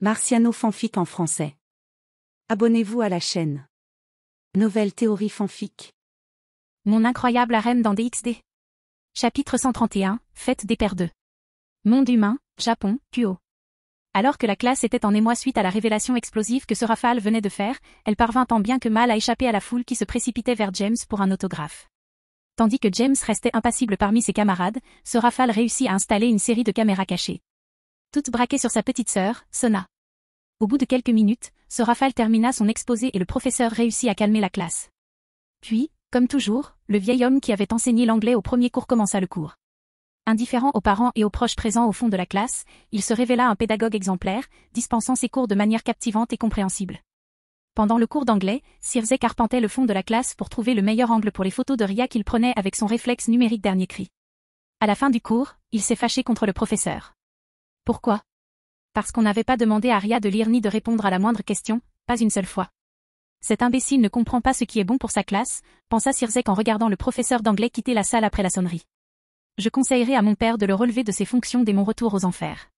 Marciano fanfic en français. Abonnez-vous à la chaîne. Nouvelle théorie fanfic. Mon incroyable harem dans DxD. Chapitre 131, Fête des Pères 2. Monde humain, Japon, Kuo. Alors que la classe était en émoi suite à la révélation explosive que ce Rafale venait de faire, elle parvint tant bien que mal à échapper à la foule qui se précipitait vers James pour un autographe. Tandis que James restait impassible parmi ses camarades, ce Rafale réussit à installer une série de caméras cachées. Toute braquée sur sa petite sœur, Sona. Au bout de quelques minutes, ce Rafale termina son exposé et le professeur réussit à calmer la classe. Puis, comme toujours, le vieil homme qui avait enseigné l'anglais au premier cours commença le cours. Indifférent aux parents et aux proches présents au fond de la classe, il se révéla un pédagogue exemplaire, dispensant ses cours de manière captivante et compréhensible. Pendant le cours d'anglais, Sirzek arpentait le fond de la classe pour trouver le meilleur angle pour les photos de Ria qu'il prenait avec son réflexe numérique dernier cri. À la fin du cours, il s'est fâché contre le professeur. Pourquoi ? Parce qu'on n'avait pas demandé à Ria de lire ni de répondre à la moindre question, pas une seule fois. Cet imbécile ne comprend pas ce qui est bon pour sa classe, pensa Sirzek en regardant le professeur d'anglais quitter la salle après la sonnerie. Je conseillerais à mon père de le relever de ses fonctions dès mon retour aux enfers.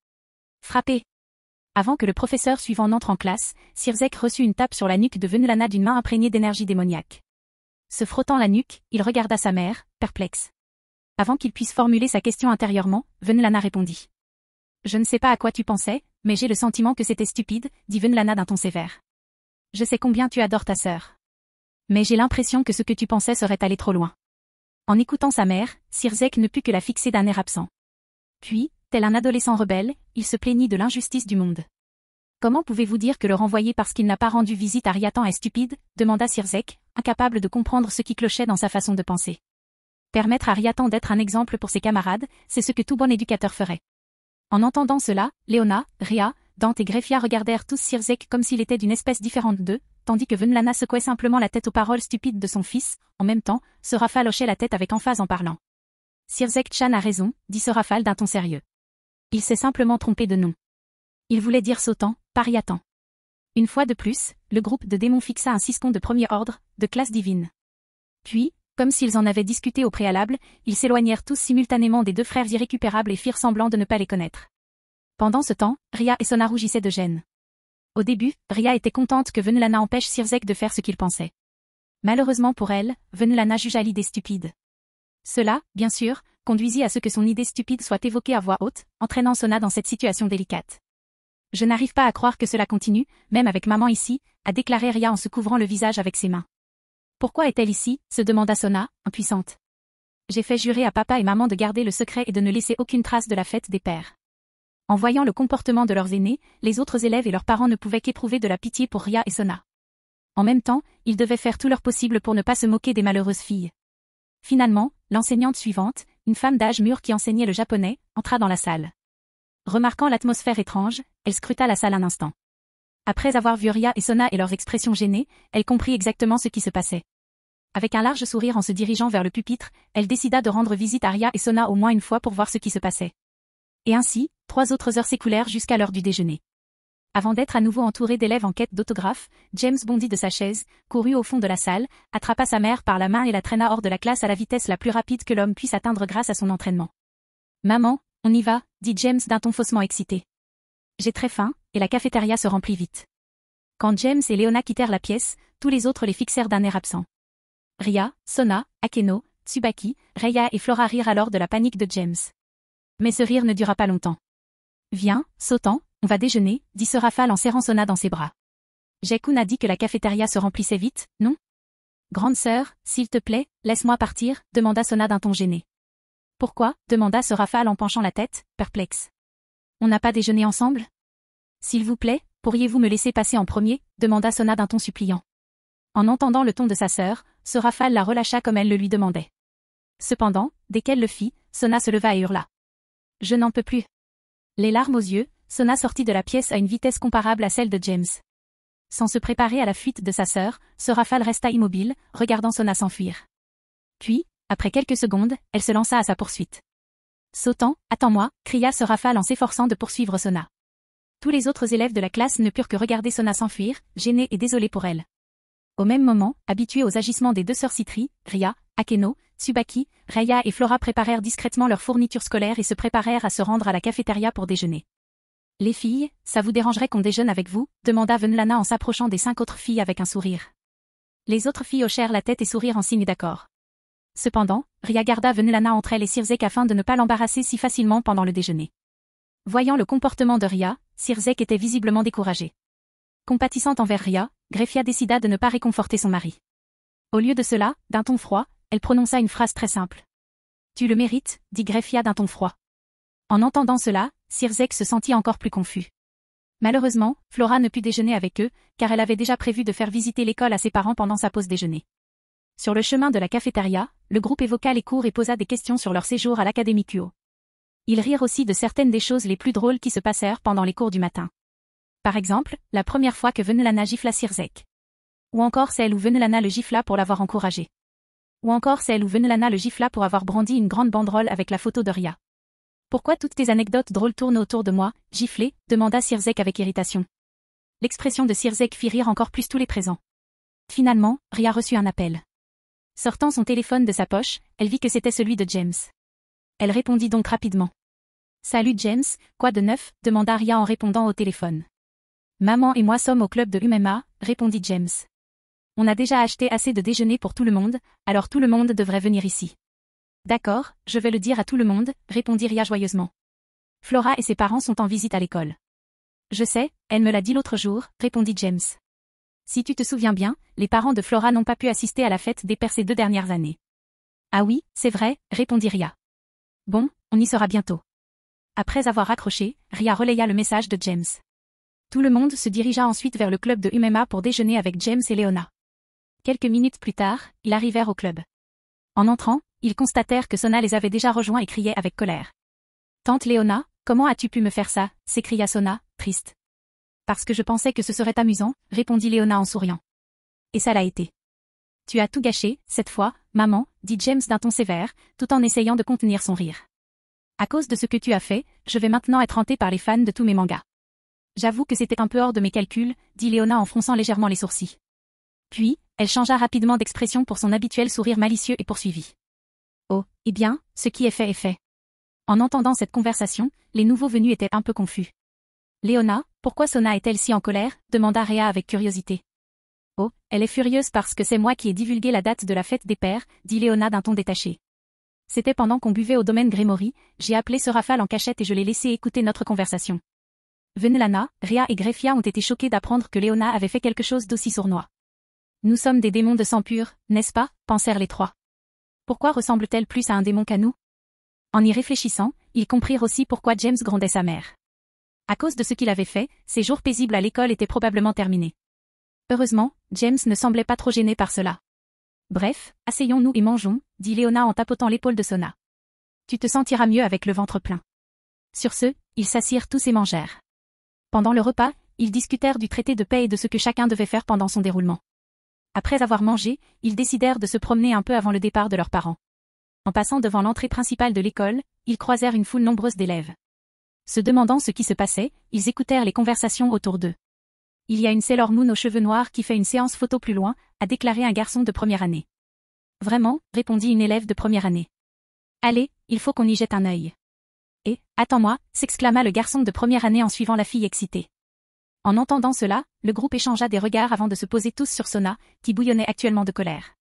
Frappé. Avant que le professeur suivant n'entre en classe, Sirzek reçut une tape sur la nuque de Venlana d'une main imprégnée d'énergie démoniaque. Se frottant la nuque, il regarda sa mère, perplexe. Avant qu'il puisse formuler sa question intérieurement, Venlana répondit. Je ne sais pas à quoi tu pensais, mais j'ai le sentiment que c'était stupide, dit Venlana d'un ton sévère. Je sais combien tu adores ta sœur. Mais j'ai l'impression que ce que tu pensais serait allé trop loin. En écoutant sa mère, Sirzek ne put que la fixer d'un air absent. Puis, tel un adolescent rebelle, il se plaignit de l'injustice du monde. Comment pouvez-vous dire que le renvoyer parce qu'il n'a pas rendu visite à Riatan est stupide, demanda Sirzek, incapable de comprendre ce qui clochait dans sa façon de penser. Permettre à Riatan d'être un exemple pour ses camarades, c'est ce que tout bon éducateur ferait. En entendant cela, Léona, Ria, Dante et Greffia regardèrent tous Sirzek comme s'il était d'une espèce différente d'eux, tandis que Venlana secouait simplement la tête aux paroles stupides de son fils. En même temps, ce Rafale hochait la tête avec emphase en parlant. Sirzek-chan a raison, dit ce Rafale d'un ton sérieux. Il s'est simplement trompé de nom. Il voulait dire Sautan, pas Riatan. Une fois de plus, le groupe de démons fixa un siscon de premier ordre, de classe divine. Puis, comme s'ils en avaient discuté au préalable, ils s'éloignèrent tous simultanément des deux frères irrécupérables et firent semblant de ne pas les connaître. Pendant ce temps, Ria et Sona rougissaient de gêne. Au début, Ria était contente que Venlana empêche Sirzek de faire ce qu'il pensait. Malheureusement pour elle, Venlana jugea l'idée stupide. Cela, bien sûr, conduisit à ce que son idée stupide soit évoquée à voix haute, entraînant Sona dans cette situation délicate. Je n'arrive pas à croire que cela continue, même avec maman ici, a déclaré Ria en se couvrant le visage avec ses mains. Pourquoi est-elle ici, se demanda Sona, impuissante. J'ai fait jurer à papa et maman de garder le secret et de ne laisser aucune trace de la fête des pères. En voyant le comportement de leurs aînés, les autres élèves et leurs parents ne pouvaient qu'éprouver de la pitié pour Ria et Sona. En même temps, ils devaient faire tout leur possible pour ne pas se moquer des malheureuses filles. Finalement, l'enseignante suivante, une femme d'âge mûr qui enseignait le japonais, entra dans la salle. Remarquant l'atmosphère étrange, elle scruta la salle un instant. Après avoir vu Ria et Sona et leurs expressions gênées, elle comprit exactement ce qui se passait. Avec un large sourire en se dirigeant vers le pupitre, elle décida de rendre visite à Ria et Sona au moins une fois pour voir ce qui se passait. Et ainsi, 3 autres heures s'écoulèrent jusqu'à l'heure du déjeuner. Avant d'être à nouveau entouré d'élèves en quête d'autographes, James bondit de sa chaise, courut au fond de la salle, attrapa sa mère par la main et la traîna hors de la classe à la vitesse la plus rapide que l'homme puisse atteindre grâce à son entraînement. « Maman, on y va » dit James d'un ton faussement excité. « J'ai très faim, et la cafétéria se remplit vite. » Quand James et Léona quittèrent la pièce, tous les autres les fixèrent d'un air absent. Ria, Sona, Akeno, Tsubaki, Reia et Flora rirent alors de la panique de James. Mais ce rire ne dura pas longtemps. « Viens, Sautan, on va déjeuner » dit ce Rafale en serrant Sona dans ses bras. « Jaekun a dit que la cafétéria se remplissait vite, non ? » Grande sœur, s'il te plaît, laisse-moi partir, demanda Sona d'un ton gêné. « Pourquoi ? Demanda ce Rafale en penchant la tête, perplexe. « On n'a pas déjeuné ensemble ? S'il vous plaît, pourriez-vous me laisser passer en premier ? Demanda Sona d'un ton suppliant. En entendant le ton de sa sœur, ce Rafale la relâcha comme elle le lui demandait. Cependant, dès qu'elle le fit, Sona se leva et hurla. « Je n'en peux plus. » Les larmes aux yeux, Sona sortit de la pièce à une vitesse comparable à celle de James. Sans se préparer à la fuite de sa sœur, ce Rafale resta immobile, regardant Sona s'enfuir. Puis, après quelques secondes, elle se lança à sa poursuite. « Sautan, attends-moi » cria ce Rafale en s'efforçant de poursuivre Sona. Tous les autres élèves de la classe ne purent que regarder Sona s'enfuir, gênés et désolés pour elle. Au même moment, habitués aux agissements des deux sœurs Citri, Ria, Akeno, Tsubaki, Reia et Flora préparèrent discrètement leur fourniture scolaire et se préparèrent à se rendre à la cafétéria pour déjeuner. Les filles, ça vous dérangerait qu'on déjeune avec vous, demanda Venlana en s'approchant des 5 autres filles avec un sourire. Les autres filles hochèrent la tête et sourirent en signe d'accord. Cependant, Ria garda Venlana entre elle et Sirzek afin de ne pas l'embarrasser si facilement pendant le déjeuner. Voyant le comportement de Ria, Sirzek était visiblement découragée. Compatissante envers Ria, Greffia décida de ne pas réconforter son mari. Au lieu de cela, d'un ton froid, elle prononça une phrase très simple. « Tu le mérites », dit Greffia d'un ton froid. En entendant cela, Sirzek se sentit encore plus confus. Malheureusement, Flora ne put déjeuner avec eux, car elle avait déjà prévu de faire visiter l'école à ses parents pendant sa pause déjeuner. Sur le chemin de la cafétéria, le groupe évoqua les cours et posa des questions sur leur séjour à l'Académie Kuo. Ils rirent aussi de certaines des choses les plus drôles qui se passèrent pendant les cours du matin. Par exemple, la première fois que Venlana gifla Sirzek. Ou encore celle où Venlana le gifla pour l'avoir encouragé. Ou encore celle où Venlana le gifla pour avoir brandi une grande banderole avec la photo de Ria. « Pourquoi toutes tes anecdotes drôles tournent autour de moi, giflé ?» demanda Sirzek avec irritation. L'expression de Sirzek fit rire encore plus tous les présents. Finalement, Ria reçut un appel. Sortant son téléphone de sa poche, elle vit que c'était celui de James. Elle répondit donc rapidement. « Salut James, quoi de neuf ?» demanda Ria en répondant au téléphone. « Maman et moi sommes au club de MMA », répondit James. « On a déjà acheté assez de déjeuner pour tout le monde, alors tout le monde devrait venir ici. » « D'accord, je vais le dire à tout le monde », répondit Ria joyeusement. « Flora et ses parents sont en visite à l'école. »« Je sais, elle me l'a dit l'autre jour », répondit James. « Si tu te souviens bien, les parents de Flora n'ont pas pu assister à la fête des pères ces 2 dernières années. »« Ah oui, c'est vrai », répondit Ria. « Bon, on y sera bientôt. » Après avoir raccroché, Ria relaya le message de James. Tout le monde se dirigea ensuite vers le club de MMA pour déjeuner avec James et Leona. Quelques minutes plus tard, ils arrivèrent au club. En entrant, ils constatèrent que Sona les avait déjà rejoints et criait avec colère. « Tante Leona, comment as-tu pu me faire ça ?» s'écria Sona, triste. « Parce que je pensais que ce serait amusant », répondit Leona en souriant. « Et ça l'a été. »« Tu as tout gâché, cette fois, maman », dit James d'un ton sévère, tout en essayant de contenir son rire. « À cause de ce que tu as fait, je vais maintenant être hanté par les fans de tous mes mangas. »« J'avoue que c'était un peu hors de mes calculs », dit Leona en fronçant légèrement les sourcils. Puis, elle changea rapidement d'expression pour son habituel sourire malicieux et poursuivit. Oh, eh bien, ce qui est fait est fait. En entendant cette conversation, les nouveaux venus étaient un peu confus. Leona, pourquoi Sona est-elle si en colère demanda Ria avec curiosité. Oh, elle est furieuse parce que c'est moi qui ai divulgué la date de la fête des pères, dit Leona d'un ton détaché. C'était pendant qu'on buvait au domaine Grémory, j'ai appelé ce rafale en cachette et je l'ai laissé écouter notre conversation. Venlana, Ria et Greffia ont été choqués d'apprendre que Leona avait fait quelque chose d'aussi sournois. Nous sommes des démons de sang pur, n'est-ce pas, pensèrent les trois. Pourquoi ressemble-t-elle plus à un démon qu'à nous? En y réfléchissant, ils comprirent aussi pourquoi James grondait sa mère. À cause de ce qu'il avait fait, ses jours paisibles à l'école étaient probablement terminés. Heureusement, James ne semblait pas trop gêné par cela. Bref, asseyons-nous et mangeons, dit Leona en tapotant l'épaule de Sona. Tu te sentiras mieux avec le ventre plein. Sur ce, ils s'assirent tous et mangèrent. Pendant le repas, ils discutèrent du traité de paix et de ce que chacun devait faire pendant son déroulement. Après avoir mangé, ils décidèrent de se promener un peu avant le départ de leurs parents. En passant devant l'entrée principale de l'école, ils croisèrent une foule nombreuse d'élèves. Se demandant ce qui se passait, ils écoutèrent les conversations autour d'eux. Il y a une Sailor Moon aux cheveux noirs qui fait une séance photo plus loin, a déclaré un garçon de première année. Vraiment, répondit une élève de première année. Allez, il faut qu'on y jette un œil. Et, attends-moi, s'exclama le garçon de première année en suivant la fille excitée. En entendant cela, le groupe échangea des regards avant de se poser tous sur Sona, qui bouillonnait actuellement de colère.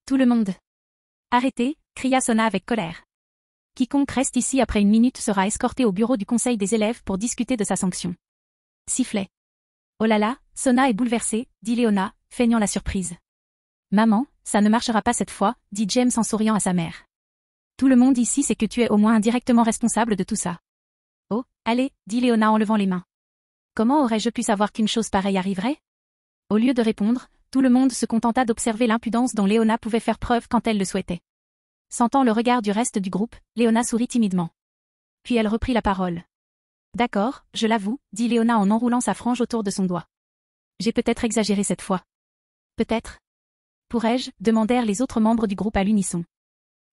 Tout le monde. Arrêtez, cria Sona avec colère. Quiconque reste ici après une minute sera escorté au bureau du conseil des élèves pour discuter de sa sanction. Sifflet. Oh là là, Sona est bouleversée, dit Leona, feignant la surprise. Maman, ça ne marchera pas cette fois, dit James en souriant à sa mère. Tout le monde ici sait que tu es au moins indirectement responsable de tout ça. Oh, allez, dit Leona en levant les mains. Comment aurais-je pu savoir qu'une chose pareille arriverait? Au lieu de répondre, tout le monde se contenta d'observer l'impudence dont Leona pouvait faire preuve quand elle le souhaitait. Sentant le regard du reste du groupe, Leona sourit timidement. Puis elle reprit la parole. D'accord, je l'avoue, dit Leona en enroulant sa frange autour de son doigt. J'ai peut-être exagéré cette fois. Peut-être. Pourrais-je, demandèrent les autres membres du groupe à l'unisson.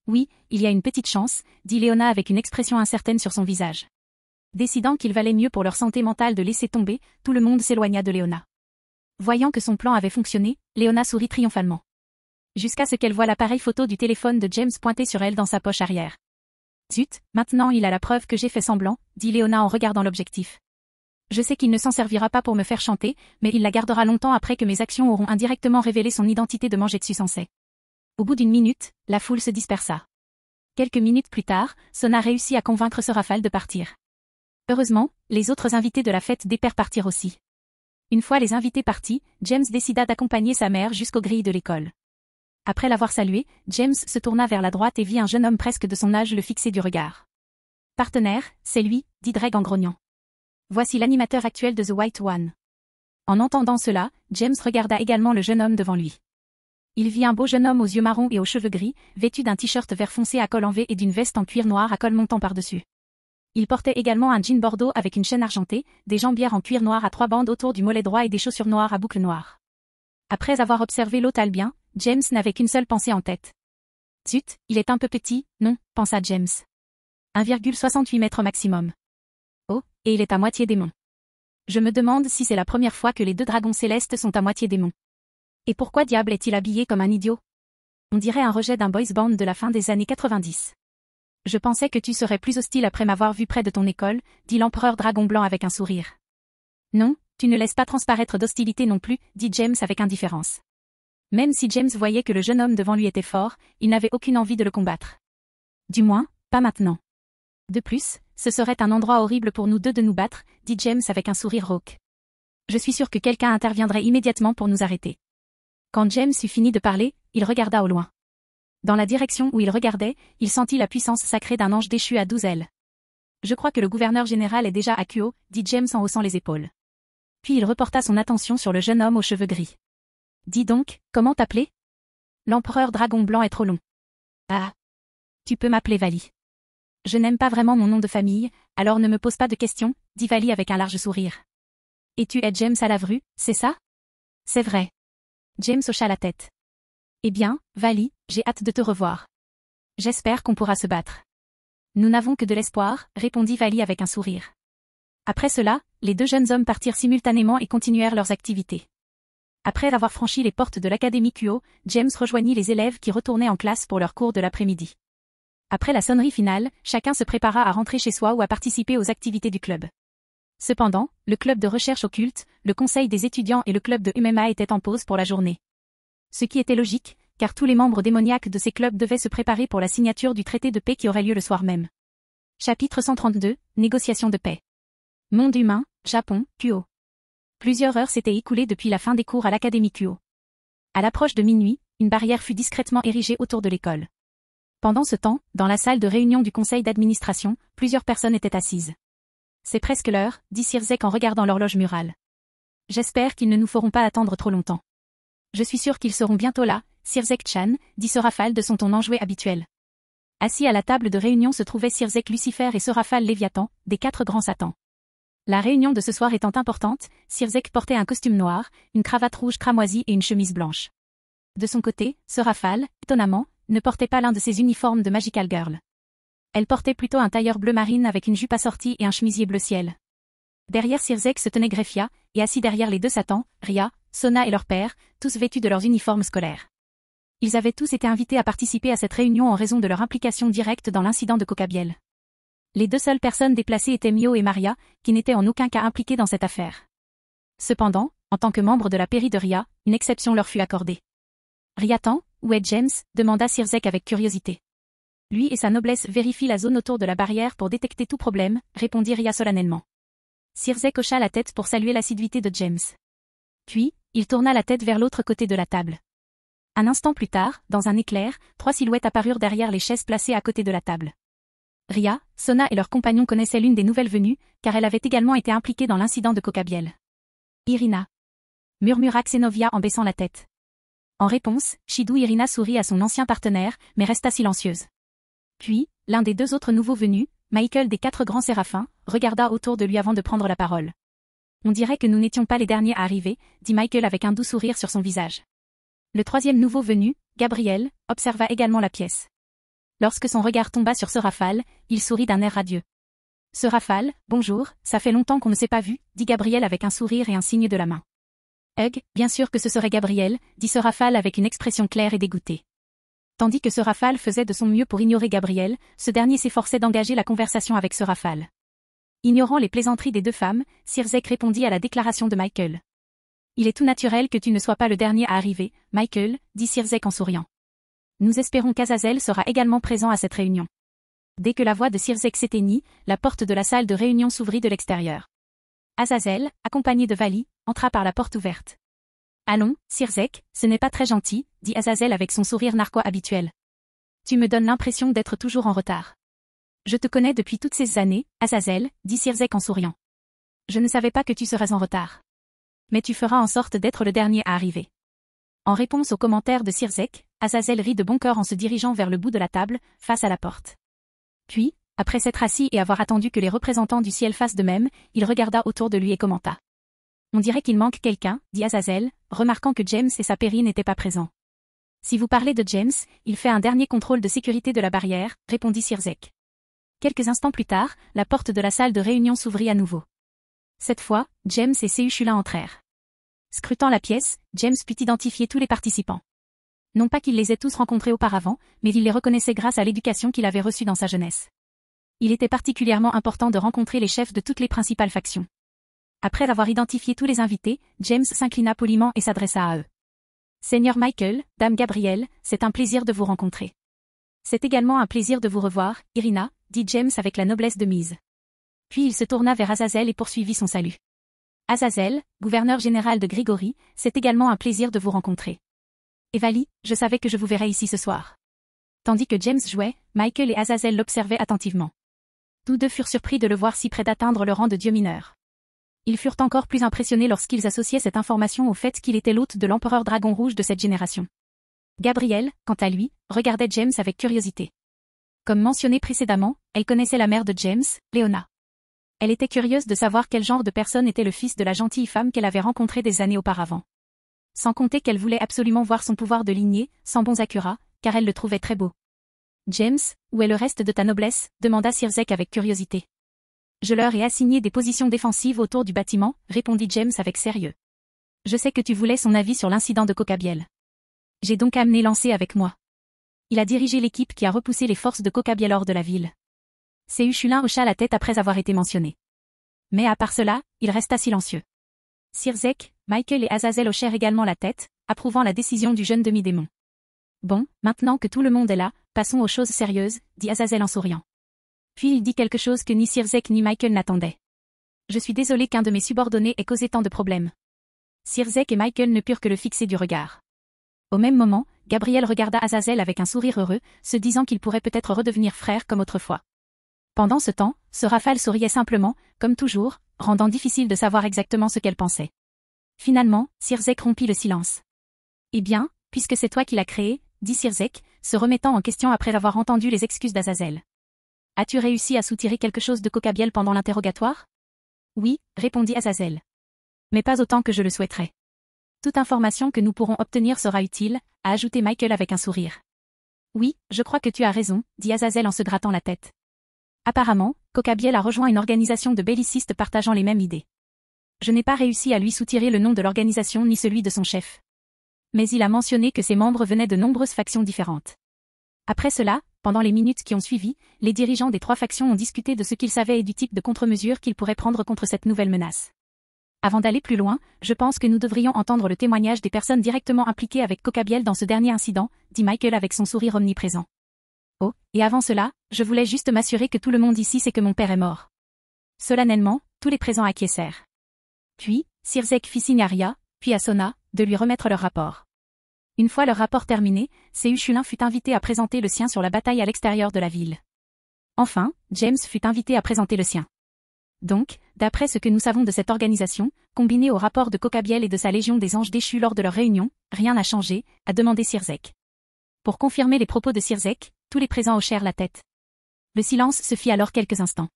Oui, il y a une petite chance, dit Leona avec une expression incertaine sur son visage. Décidant qu'il valait mieux pour leur santé mentale de laisser tomber, tout le monde s'éloigna de Leona. Voyant que son plan avait fonctionné, Leona sourit triomphalement. Jusqu'à ce qu'elle voie l'appareil photo du téléphone de James pointé sur elle dans sa poche arrière. Zut, maintenant il a la preuve que j'ai fait semblant, dit Leona en regardant l'objectif. Je sais qu'il ne s'en servira pas pour me faire chanter, mais il la gardera longtemps après que mes actions auront indirectement révélé son identité de Mangetsu Sensei. Au bout d'une minute, la foule se dispersa. Quelques minutes plus tard, Sona réussit à convaincre ce rafale de partir. Heureusement, les autres invités de la fête des pères partirent aussi. Une fois les invités partis, James décida d'accompagner sa mère jusqu'aux grilles de l'école. Après l'avoir salué, James se tourna vers la droite et vit un jeune homme presque de son âge le fixer du regard. « Partenaire, c'est lui » dit Dreg en grognant. « Voici l'animateur actuel de The White One. » En entendant cela, James regarda également le jeune homme devant lui. Il vit un beau jeune homme aux yeux marrons et aux cheveux gris, vêtu d'un t-shirt vert foncé à col en V et d'une veste en cuir noir à col montant par-dessus. Il portait également un jean bordeaux avec une chaîne argentée, des jambières en cuir noir à 3 bandes autour du mollet droit et des chaussures noires à boucles noires. Après avoir observé l'hôte albien, James n'avait qu'une seule pensée en tête. Zut, il est un peu petit, non, pensa James. 1,68 mètres maximum. Oh, et il est à moitié démon. Je me demande si c'est la première fois que les deux dragons célestes sont à moitié démons. Et pourquoi diable est-il habillé comme un idiot? On dirait un rejet d'un boys band de la fin des années 90. Je pensais que tu serais plus hostile après m'avoir vu près de ton école, dit l'empereur dragon blanc avec un sourire. Non, tu ne laisses pas transparaître d'hostilité non plus, dit James avec indifférence. Même si James voyait que le jeune homme devant lui était fort, il n'avait aucune envie de le combattre. Du moins, pas maintenant. De plus, ce serait un endroit horrible pour nous deux de nous battre, dit James avec un sourire rauque. Je suis sûr que quelqu'un interviendrait immédiatement pour nous arrêter. Quand James eut fini de parler, il regarda au loin. Dans la direction où il regardait, il sentit la puissance sacrée d'un ange déchu à 12 ailes. Je crois que le gouverneur général est déjà à Kuo, dit James en haussant les épaules. Puis il reporta son attention sur le jeune homme aux cheveux gris. Dis donc, comment t'appeler? L'empereur dragon blanc est trop long. Ah. Tu peux m'appeler Vali. Je n'aime pas vraiment mon nom de famille, alors ne me pose pas de questions, dit Vali avec un large sourire. Et tu es James Alavru, c'est ça? C'est vrai. James hocha la tête. Eh bien, Vali, j'ai hâte de te revoir. J'espère qu'on pourra se battre. Nous n'avons que de l'espoir, répondit Vali avec un sourire. Après cela, les deux jeunes hommes partirent simultanément et continuèrent leurs activités. Après avoir franchi les portes de l'académie Kuo, James rejoignit les élèves qui retournaient en classe pour leur cours de l'après-midi. Après la sonnerie finale, chacun se prépara à rentrer chez soi ou à participer aux activités du club. Cependant, le club de recherche occulte, le conseil des étudiants et le club de MMA étaient en pause pour la journée. Ce qui était logique, car tous les membres démoniaques de ces clubs devaient se préparer pour la signature du traité de paix qui aurait lieu le soir même. Chapitre 132, Négociation de paix. Monde humain, Japon, Kuo. Plusieurs heures s'étaient écoulées depuis la fin des cours à l'académie Kuo. À l'approche de minuit, une barrière fut discrètement érigée autour de l'école. Pendant ce temps, dans la salle de réunion du conseil d'administration, plusieurs personnes étaient assises. C'est presque l'heure, dit Sirzek en regardant l'horloge murale. J'espère qu'ils ne nous feront pas attendre trop longtemps. Je suis sûr qu'ils seront bientôt là, Sirzek-chan, dit Sorafal de son ton enjoué habituel. Assis à la table de réunion se trouvaient Sirzek Lucifer et Sorafal Léviathan, des 4 grands satans. La réunion de ce soir étant importante, Sirzek portait un costume noir, une cravate rouge cramoisie et une chemise blanche. De son côté, Sorafal, étonnamment, ne portait pas l'un de ses uniformes de Magical Girl. Elle portait plutôt un tailleur bleu marine avec une jupe assortie et un chemisier bleu ciel. Derrière Sirzek se tenait Greffia, et assis derrière les deux satans, Ria, Sona et leur père, tous vêtus de leurs uniformes scolaires. Ils avaient tous été invités à participer à cette réunion en raison de leur implication directe dans l'incident de Cocabiel. Les deux seules personnes déplacées étaient Mio et Maria, qui n'étaient en aucun cas impliquées dans cette affaire. Cependant, en tant que membre de la pairie de Ria, une exception leur fut accordée. Riatan, où est James? Demanda Sirzek avec curiosité. Lui et sa noblesse vérifient la zone autour de la barrière pour détecter tout problème, répondit Ria solennellement. Sirzek hocha la tête pour saluer l'assiduité de James. Puis, il tourna la tête vers l'autre côté de la table. Un instant plus tard, dans un éclair, 3 silhouettes apparurent derrière les chaises placées à côté de la table. Ria, Sona et leurs compagnons connaissaient l'une des nouvelles venues, car elle avait également été impliquée dans l'incident de Cocabiel. Irina. Murmura Xenovia en baissant la tête. En réponse, Shidou Irina sourit à son ancien partenaire, mais resta silencieuse. Puis, l'un des deux autres nouveaux venus, Michael des 4 grands séraphins, regarda autour de lui avant de prendre la parole. On dirait que nous n'étions pas les derniers à arriver, dit Michael avec un doux sourire sur son visage. Le troisième nouveau venu, Gabriel, observa également la pièce. Lorsque son regard tomba sur Sorafal, il sourit d'un air radieux. Sorafal, bonjour, ça fait longtemps qu'on ne s'est pas vu, dit Gabriel avec un sourire et un signe de la main. Bien sûr que ce serait Gabriel, dit Sorafal avec une expression claire et dégoûtée. Tandis que Sorafal faisait de son mieux pour ignorer Gabriel, ce dernier s'efforçait d'engager la conversation avec Sorafal. Ignorant les plaisanteries des deux femmes, Sirzek répondit à la déclaration de Michael. Il est tout naturel que tu ne sois pas le dernier à arriver, Michael, dit Sirzek en souriant. Nous espérons qu'Azazel sera également présent à cette réunion. Dès que la voix de Sirzek s'éteignit, la porte de la salle de réunion s'ouvrit de l'extérieur. Azazel, accompagné de Vali, entra par la porte ouverte. Allons, Sirzek, ce n'est pas très gentil, dit Azazel avec son sourire narquois habituel. Tu me donnes l'impression d'être toujours en retard. Je te connais depuis toutes ces années, Azazel, dit Sirzek en souriant. Je ne savais pas que tu serais en retard. Mais tu feras en sorte d'être le dernier à arriver. En réponse aux commentaires de Sirzek, Azazel rit de bon cœur en se dirigeant vers le bout de la table, face à la porte. Puis, après s'être assis et avoir attendu que les représentants du ciel fassent de même, il regarda autour de lui et commenta. On dirait qu'il manque quelqu'un, dit Azazel, remarquant que James et sa Perry n'étaient pas présents. Si vous parlez de James, il fait un dernier contrôle de sécurité de la barrière, répondit Sirzek. Quelques instants plus tard, la porte de la salle de réunion s'ouvrit à nouveau. Cette fois, James et Sehushula entrèrent. Scrutant la pièce, James put identifier tous les participants. Non pas qu'il les ait tous rencontrés auparavant, mais il les reconnaissait grâce à l'éducation qu'il avait reçue dans sa jeunesse. Il était particulièrement important de rencontrer les chefs de toutes les principales factions. Après avoir identifié tous les invités, James s'inclina poliment et s'adressa à eux. Seigneur Michael, Dame Gabrielle, c'est un plaisir de vous rencontrer. C'est également un plaisir de vous revoir, Irina, dit James avec la noblesse de mise. Puis il se tourna vers Azazel et poursuivit son salut. Azazel, gouverneur général de Grigori, c'est également un plaisir de vous rencontrer. Et Vali, je savais que je vous verrais ici ce soir. Tandis que James jouait, Michael et Azazel l'observaient attentivement. Tous deux furent surpris de le voir si près d'atteindre le rang de dieu mineur. Ils furent encore plus impressionnés lorsqu'ils associaient cette information au fait qu'il était l'hôte de l'empereur dragon rouge de cette génération. Gabrielle, quant à lui, regardait James avec curiosité. Comme mentionné précédemment, elle connaissait la mère de James, Léona. Elle était curieuse de savoir quel genre de personne était le fils de la gentille femme qu'elle avait rencontrée des années auparavant. Sans compter qu'elle voulait absolument voir son pouvoir de lignée, sans bons accurats, car elle le trouvait très beau. James, où est le reste de ta noblesse, demanda Sirzek avec curiosité. Je leur ai assigné des positions défensives autour du bâtiment, répondit James avec sérieux. Je sais que tu voulais son avis sur l'incident de Cocabiel. J'ai donc amené Lancé avec moi. Il a dirigé l'équipe qui a repoussé les forces de Cocabiel hors de la ville. Sehushulin hocha la tête après avoir été mentionné. Mais à part cela, il resta silencieux. Sirzek, Michael et Azazel hochèrent également la tête, approuvant la décision du jeune demi-démon. Bon, maintenant que tout le monde est là, passons aux choses sérieuses, dit Azazel en souriant. Puis il dit quelque chose que ni Sirzek ni Michael n'attendaient. Je suis désolé qu'un de mes subordonnés ait causé tant de problèmes. Sirzek et Michael ne purent que le fixer du regard. Au même moment, Gabriel regarda Azazel avec un sourire heureux, se disant qu'il pourrait peut-être redevenir frère comme autrefois. Pendant ce temps, ce Rafale souriait simplement, comme toujours, rendant difficile de savoir exactement ce qu'elle pensait. Finalement, Sirzek rompit le silence. Eh bien, puisque c'est toi qui l'as créé, dit Sirzek, se remettant en question après avoir entendu les excuses d'Azazel. As-tu réussi à soutirer quelque chose de Cocabiel pendant l'interrogatoire? Oui, répondit Azazel. Mais pas autant que je le souhaiterais. Toute information que nous pourrons obtenir sera utile, a ajouté Michael avec un sourire. Oui, je crois que tu as raison, dit Azazel en se grattant la tête. Apparemment, Cocabiel a rejoint une organisation de bellicistes partageant les mêmes idées. Je n'ai pas réussi à lui soutirer le nom de l'organisation ni celui de son chef. Mais il a mentionné que ses membres venaient de nombreuses factions différentes. Après cela, pendant les minutes qui ont suivi, les dirigeants des trois factions ont discuté de ce qu'ils savaient et du type de contre-mesures qu'ils pourraient prendre contre cette nouvelle menace. Avant d'aller plus loin, je pense que nous devrions entendre le témoignage des personnes directement impliquées avec Cocabiel dans ce dernier incident, dit Michael avec son sourire omniprésent. Oh, et avant cela, je voulais juste m'assurer que tout le monde ici sait que mon père est mort. Solennellement, tous les présents acquiescèrent. Puis, Sirzek fit signe à Ria, puis à Sona, de lui remettre leur rapport. Une fois leur rapport terminé, Sehushulin fut invité à présenter le sien sur la bataille à l'extérieur de la ville. Enfin, James fut invité à présenter le sien. Donc, d'après ce que nous savons de cette organisation, combiné au rapport de Cocabiel et de sa légion des anges déchus lors de leur réunion, rien n'a changé, a demandé Sirzek. Pour confirmer les propos de Sirzek, tous les présents hochèrent la tête. Le silence se fit alors quelques instants.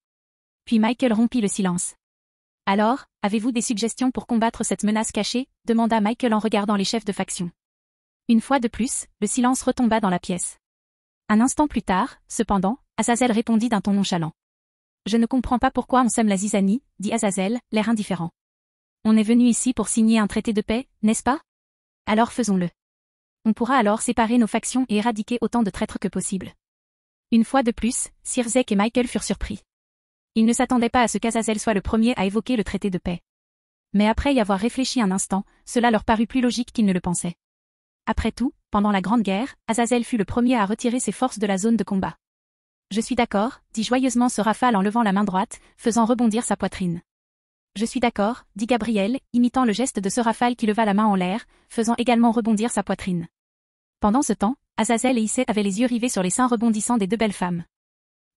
Puis Michael rompit le silence. Alors, avez-vous des suggestions pour combattre cette menace cachée, demanda Michael en regardant les chefs de faction. Une fois de plus, le silence retomba dans la pièce. Un instant plus tard, cependant, Azazel répondit d'un ton nonchalant. Je ne comprends pas pourquoi on sème la zizanie, dit Azazel, l'air indifférent. On est venu ici pour signer un traité de paix, n'est-ce pas? Alors faisons-le. On pourra alors séparer nos factions et éradiquer autant de traîtres que possible. Une fois de plus, Sirzek et Michael furent surpris. Il ne s'attendait pas à ce qu'Azazel soit le premier à évoquer le traité de paix. Mais après y avoir réfléchi un instant, cela leur parut plus logique qu'ils ne le pensaient. Après tout, pendant la Grande Guerre, Azazel fut le premier à retirer ses forces de la zone de combat. Je suis d'accord, dit joyeusement ce Raphaël en levant la main droite, faisant rebondir sa poitrine. Je suis d'accord, dit Gabriel, imitant le geste de ce Raphaël qui leva la main en l'air, faisant également rebondir sa poitrine. Pendant ce temps, Azazel et Issei avaient les yeux rivés sur les seins rebondissants des deux belles femmes.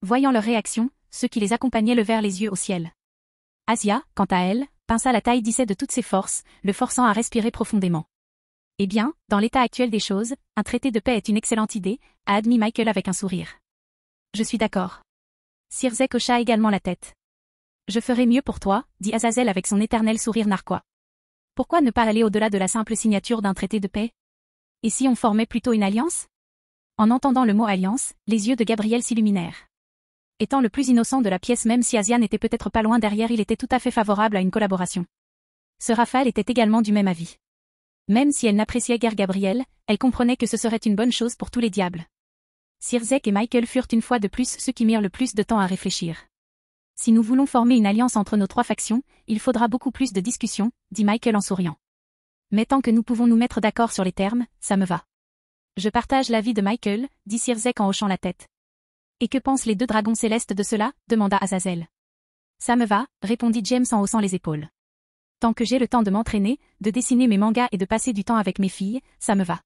Voyant leur réaction, ceux qui les accompagnaient levèrent les yeux au ciel. Asia, quant à elle, pinça la taille d'Issei de toutes ses forces, le forçant à respirer profondément. Eh bien, dans l'état actuel des choses, un traité de paix est une excellente idée, a admis Michael avec un sourire. Je suis d'accord. Sirzek hocha également la tête. Je ferai mieux pour toi, dit Azazel avec son éternel sourire narquois. Pourquoi ne pas aller au-delà de la simple signature d'un traité de paix? Et si on formait plutôt une alliance? En entendant le mot alliance, les yeux de Gabriel s'illuminèrent. Étant le plus innocent de la pièce, même si Asia n'était peut-être pas loin derrière, il était tout à fait favorable à une collaboration. Ce Raphaël était également du même avis. Même si elle n'appréciait guère Gabriel, elle comprenait que ce serait une bonne chose pour tous les diables. Sirzek et Michael furent une fois de plus ceux qui mirent le plus de temps à réfléchir. Si nous voulons former une alliance entre nos trois factions, il faudra beaucoup plus de discussions, dit Michael en souriant. Mais tant que nous pouvons nous mettre d'accord sur les termes, ça me va. Je partage l'avis de Michael, dit Sirzek en hochant la tête. Et que pensent les deux dragons célestes de cela? Demanda Azazel. Ça me va, répondit James en haussant les épaules. Tant que j'ai le temps de m'entraîner, de dessiner mes mangas et de passer du temps avec mes filles, ça me va.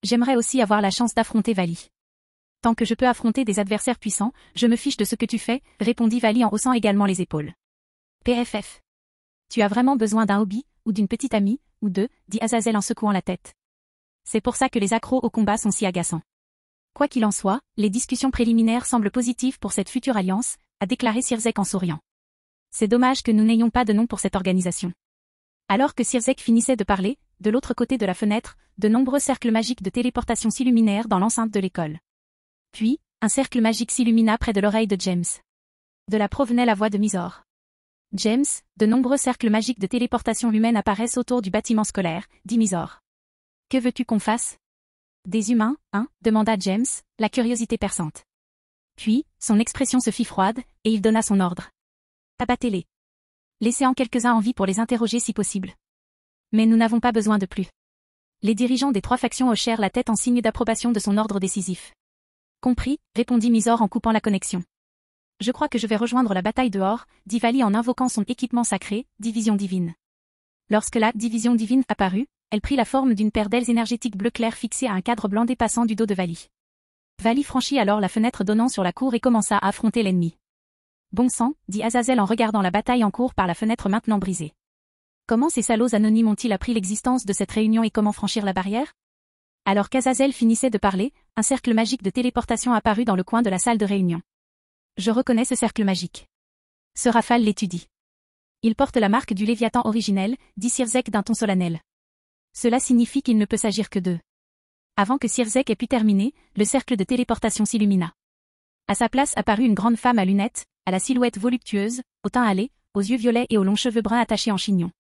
J'aimerais aussi avoir la chance d'affronter Vali. Tant que je peux affronter des adversaires puissants, je me fiche de ce que tu fais, répondit Vali en haussant également les épaules. PFF. Tu as vraiment besoin d'un hobby, ou d'une petite amie, ou deux, dit Azazel en secouant la tête. C'est pour ça que les accros au combat sont si agaçants. Quoi qu'il en soit, les discussions préliminaires semblent positives pour cette future alliance, a déclaré Sirzek en souriant. C'est dommage que nous n'ayons pas de nom pour cette organisation. Alors que Sirzek finissait de parler, de l'autre côté de la fenêtre, de nombreux cercles magiques de téléportation s'illuminèrent dans l'enceinte de l'école. Puis, un cercle magique s'illumina près de l'oreille de James. De là provenait la voix de Mizor. James, de nombreux cercles magiques de téléportation humaine apparaissent autour du bâtiment scolaire, dit Mizor. Que veux-tu qu'on fasse? Des humains, hein? Demanda James, la curiosité perçante. Puis, son expression se fit froide, et il donna son ordre. Abattez-les. Laissez-en quelques-uns en vie pour les interroger si possible. Mais nous n'avons pas besoin de plus. Les dirigeants des trois factions hochèrent la tête en signe d'approbation de son ordre décisif. Compris, répondit Mizor en coupant la connexion. Je crois que je vais rejoindre la bataille dehors, dit Vali en invoquant son équipement sacré, Division Divine. Lorsque la Division Divine apparut, elle prit la forme d'une paire d'ailes énergétiques bleu clair fixées à un cadre blanc dépassant du dos de Vali. Vali franchit alors la fenêtre donnant sur la cour et commença à affronter l'ennemi. Bon sang, dit Azazel en regardant la bataille en cours par la fenêtre maintenant brisée. Comment ces salauds anonymes ont-ils appris l'existence de cette réunion et comment franchir la barrière? Alors qu'Azazel finissait de parler, un cercle magique de téléportation apparut dans le coin de la salle de réunion. Je reconnais ce cercle magique. Ce Raphaël l'étudie. Il porte la marque du Léviathan originel, dit Sirzek d'un ton solennel. Cela signifie qu'il ne peut s'agir que d'eux. Avant que Sirzek ait pu terminer, le cercle de téléportation s'illumina. À sa place apparut une grande femme à lunettes, à la silhouette voluptueuse, au teint hâlé, aux yeux violets et aux longs cheveux bruns attachés en chignon.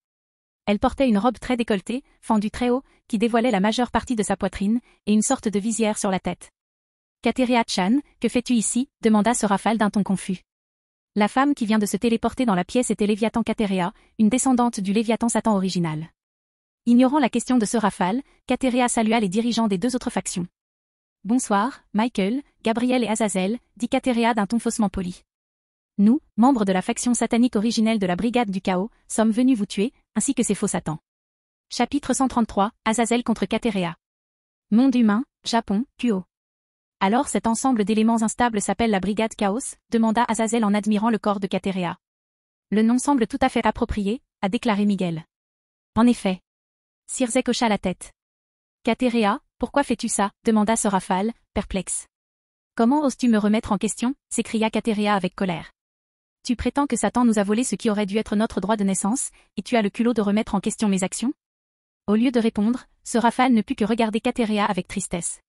Elle portait une robe très décolletée, fendue très haut, qui dévoilait la majeure partie de sa poitrine, et une sorte de visière sur la tête. Kateria-chan, que fais-tu ici? Demanda ce Raphaël d'un ton confus. La femme qui vient de se téléporter dans la pièce était Léviathan Kateria, une descendante du Léviathan Satan original. Ignorant la question de ce Raphaël, Kateria salua les dirigeants des deux autres factions. Bonsoir, Michael, Gabriel et Azazel, dit Kateria d'un ton faussement poli. Nous, membres de la faction satanique originelle de la Brigade du Chaos, sommes venus vous tuer, ainsi que ces faux satans. Chapitre 133, Azazel contre Kateria. Monde humain, Japon, Kuo. Alors cet ensemble d'éléments instables s'appelle la Brigade Chaos, demanda Azazel en admirant le corps de Kateria. Le nom semble tout à fait approprié, a déclaré Miguel. En effet. Sirzek hocha la tête. Kateria, pourquoi fais-tu ça? Demanda ce Raphaël, perplexe. Comment oses-tu me remettre en question? S'écria Kateria avec colère. Tu prétends que Satan nous a volé ce qui aurait dû être notre droit de naissance, et tu as le culot de remettre en question mes actions? Au lieu de répondre, ce Raphaël ne put que regarder Kateria avec tristesse.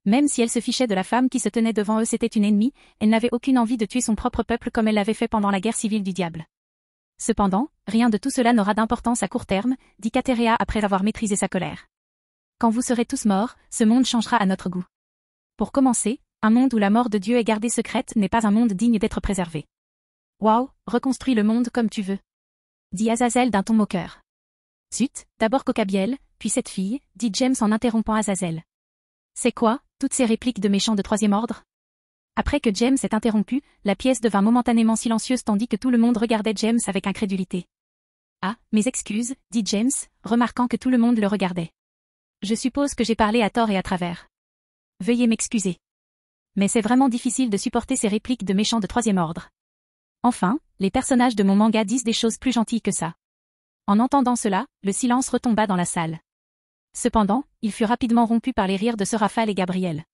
Même si elle se fichait de la femme qui se tenait devant eux, c'était une ennemie, elle n'avait aucune envie de tuer son propre peuple comme elle l'avait fait pendant la guerre civile du diable. Cependant, rien de tout cela n'aura d'importance à court terme, dit Kateria après avoir maîtrisé sa colère. Quand vous serez tous morts, ce monde changera à notre goût. Pour commencer, un monde où la mort de Dieu est gardée secrète n'est pas un monde digne d'être préservé. Waouh, reconstruis le monde comme tu veux. Dit Azazel d'un ton moqueur. Zut, d'abord Cocabiel, puis cette fille, dit James en interrompant Azazel. C'est quoi, toutes ces répliques de méchants de troisième ordre? Après que James ait interrompu, la pièce devint momentanément silencieuse tandis que tout le monde regardait James avec incrédulité. Ah, mes excuses, dit James, remarquant que tout le monde le regardait. Je suppose que j'ai parlé à tort et à travers. Veuillez m'excuser. Mais c'est vraiment difficile de supporter ces répliques de méchants de troisième ordre. Enfin, les personnages de mon manga disent des choses plus gentilles que ça. En entendant cela, le silence retomba dans la salle. Cependant, il fut rapidement rompu par les rires de Séraphaël et Gabriel.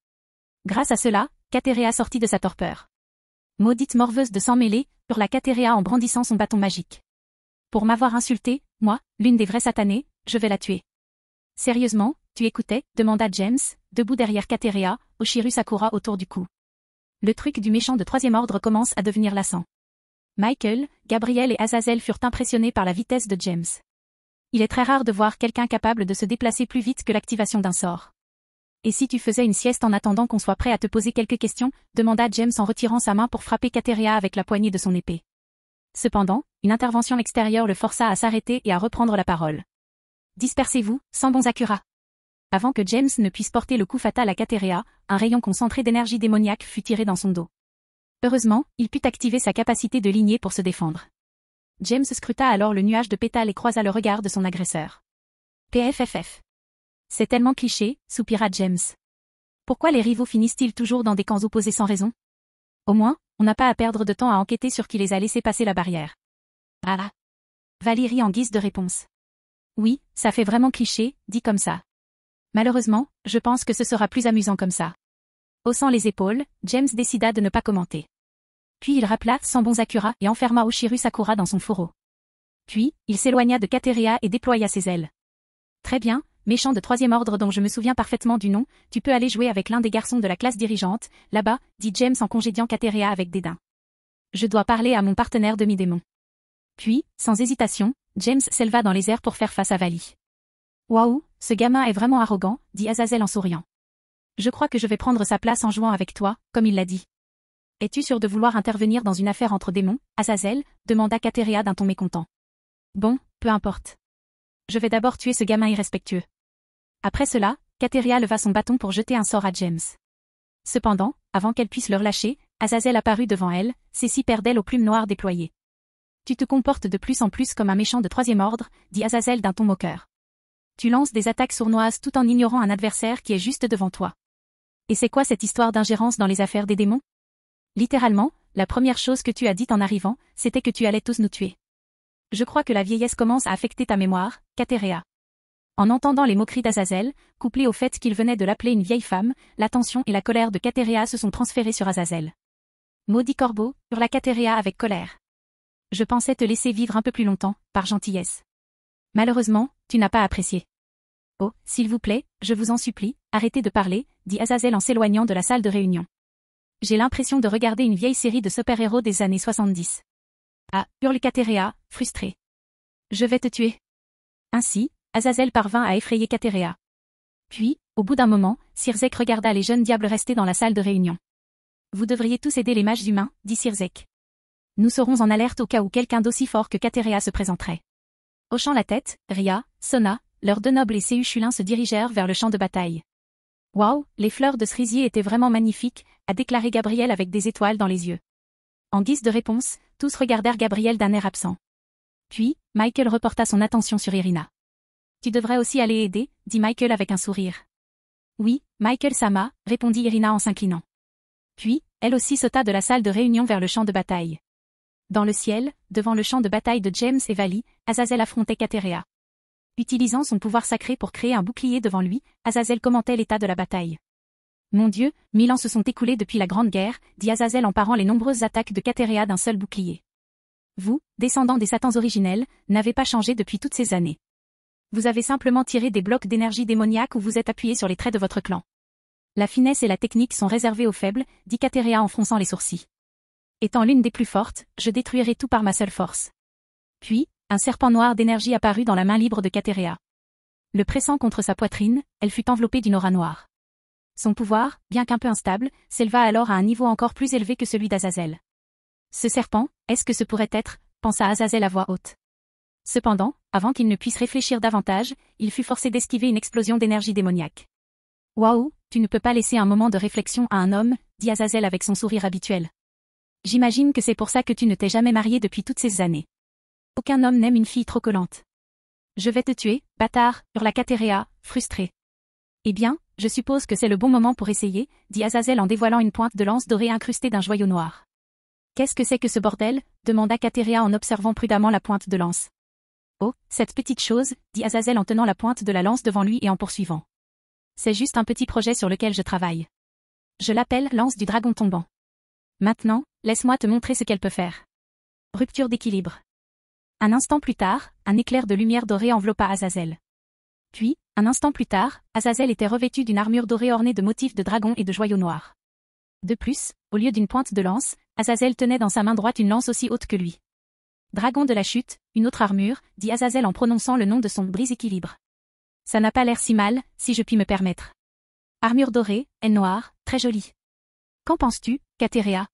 Grâce à cela, Kateria sortit de sa torpeur. Maudite morveuse de sang mêlé, hurla Kateria en brandissant son bâton magique. Pour m'avoir insulté, moi, l'une des vraies satanées, je vais la tuer. Sérieusement, tu écoutais, demanda James, debout derrière Kateria, Oshiru Sakura autour du cou. Le truc du méchant de troisième ordre commence à devenir lassant. Michael, Gabriel et Azazel furent impressionnés par la vitesse de James. Il est très rare de voir quelqu'un capable de se déplacer plus vite que l'activation d'un sort. Et si tu faisais une sieste en attendant qu'on soit prêt à te poser quelques questions, demanda James en retirant sa main pour frapper Kateria avec la poignée de son épée. Cependant, une intervention extérieure le força à s'arrêter et à reprendre la parole. Dispersez-vous, sans bons Sakura. Avant que James ne puisse porter le coup fatal à Kateria, un rayon concentré d'énergie démoniaque fut tiré dans son dos. Heureusement, il put activer sa capacité de lignée pour se défendre. James scruta alors le nuage de pétales et croisa le regard de son agresseur. PFFF. C'est tellement cliché, soupira James. Pourquoi les rivaux finissent-ils toujours dans des camps opposés sans raison? Au moins, on n'a pas à perdre de temps à enquêter sur qui les a laissés passer la barrière. Ah. Valérie en guise de réponse. Oui, ça fait vraiment cliché, dit comme ça. Malheureusement, je pense que ce sera plus amusant comme ça. Haussant les épaules, James décida de ne pas commenter. Puis il rappela Sambon Sakura et enferma Oshiru Sakura dans son fourreau. Puis, il s'éloigna de Kateria et déploya ses ailes. Très bien, méchant de troisième ordre dont je me souviens parfaitement du nom, tu peux aller jouer avec l'un des garçons de la classe dirigeante, là-bas, dit James en congédiant Kateria avec dédain. Je dois parler à mon partenaire demi-démon. Puis, sans hésitation, James s'éleva dans les airs pour faire face à Vali. Waouh, ce gamin est vraiment arrogant, dit Azazel en souriant. Je crois que je vais prendre sa place en jouant avec toi, comme il l'a dit. Es-tu sûr de vouloir intervenir dans une affaire entre démons, Azazel, demanda Kateria d'un ton mécontent. Bon, peu importe. Je vais d'abord tuer ce gamin irrespectueux. Après cela, Kateria leva son bâton pour jeter un sort à James. Cependant, avant qu'elle puisse le relâcher, Azazel apparut devant elle, ses 6 paires d'ailes aux plumes noires déployées. Tu te comportes de plus en plus comme un méchant de troisième ordre, dit Azazel d'un ton moqueur. Tu lances des attaques sournoises tout en ignorant un adversaire qui est juste devant toi. Et c'est quoi cette histoire d'ingérence dans les affaires des démons? Littéralement, la première chose que tu as dite en arrivant, c'était que tu allais tous nous tuer. Je crois que la vieillesse commence à affecter ta mémoire, Kateria. En entendant les moqueries d'Azazel, couplées au fait qu'il venait de l'appeler une vieille femme, l'attention et la colère de Kateria se sont transférées sur Azazel. Maudit corbeau, hurla Kateria avec colère. Je pensais te laisser vivre un peu plus longtemps, par gentillesse. Malheureusement, tu n'as pas apprécié. Oh, s'il vous plaît, je vous en supplie, arrêtez de parler, dit Azazel en s'éloignant de la salle de réunion. J'ai l'impression de regarder une vieille série de super-héros des années 70. Ah, hurle Kateria, frustrée. Je vais te tuer. Ainsi, Azazel parvint à effrayer Kateria. Puis, au bout d'un moment, Sirzek regarda les jeunes diables restés dans la salle de réunion. Vous devriez tous aider les mages humains, dit Sirzek. Nous serons en alerte au cas où quelqu'un d'aussi fort que Kateria se présenterait. Hochant la tête, Ria, Sona, leurs 2 nobles et Séuchulins se dirigèrent vers le champ de bataille. Waouh, les fleurs de cerisier étaient vraiment magnifiques, a déclaré Gabriel avec des étoiles dans les yeux. En guise de réponse, tous regardèrent Gabriel d'un air absent. Puis, Michael reporta son attention sur Irina. Tu devrais aussi aller aider, dit Michael avec un sourire. Oui, Michael-sama, répondit Irina en s'inclinant. Puis, elle aussi sauta de la salle de réunion vers le champ de bataille. Dans le ciel, devant le champ de bataille de James et Vali, Azazel affrontait Kateria. Utilisant son pouvoir sacré pour créer un bouclier devant lui, Azazel commentait l'état de la bataille. Mon Dieu, 1000 ans se sont écoulés depuis la Grande Guerre, dit Azazel en parant les nombreuses attaques de Kateria d'un seul bouclier. Vous, descendants des Satans originels, n'avez pas changé depuis toutes ces années. Vous avez simplement tiré des blocs d'énergie démoniaque ou vous êtes appuyé sur les traits de votre clan. La finesse et la technique sont réservées aux faibles, dit Kateria en fronçant les sourcils. Étant l'une des plus fortes, je détruirai tout par ma seule force. Puis, un serpent noir d'énergie apparut dans la main libre de Kateria. Le pressant contre sa poitrine, elle fut enveloppée d'une aura noire. Son pouvoir, bien qu'un peu instable, s'éleva alors à un niveau encore plus élevé que celui d'Azazel. Ce serpent, est-ce que ce pourrait être, pensa Azazel à voix haute. Cependant, avant qu'il ne puisse réfléchir davantage, il fut forcé d'esquiver une explosion d'énergie démoniaque. Waouh, tu ne peux pas laisser un moment de réflexion à un homme, dit Azazel avec son sourire habituel. J'imagine que c'est pour ça que tu ne t'es jamais marié depuis toutes ces années. Aucun homme n'aime une fille trop collante. Je vais te tuer, bâtard, hurla Katerea, frustré. Eh bien, je suppose que c'est le bon moment pour essayer, dit Azazel en dévoilant une pointe de lance dorée incrustée d'un joyau noir. Qu'est-ce que c'est que ce bordel, demanda Katerea en observant prudemment la pointe de lance. Oh, cette petite chose, dit Azazel en tenant la pointe de la lance devant lui et en poursuivant. C'est juste un petit projet sur lequel je travaille. Je l'appelle lance du dragon tombant. Maintenant, laisse-moi te montrer ce qu'elle peut faire. Rupture d'équilibre. Un instant plus tard, un éclair de lumière dorée enveloppa Azazel. Puis, un instant plus tard, Azazel était revêtu d'une armure dorée ornée de motifs de dragon et de joyaux noirs. De plus, au lieu d'une pointe de lance, Azazel tenait dans sa main droite une lance aussi haute que lui. Dragon de la chute, une autre armure, dit Azazel en prononçant le nom de son brise-équilibre. Ça n'a pas l'air si mal, si je puis me permettre. Armure dorée, aile noire, très jolie. Qu'en penses-tu, Katerea?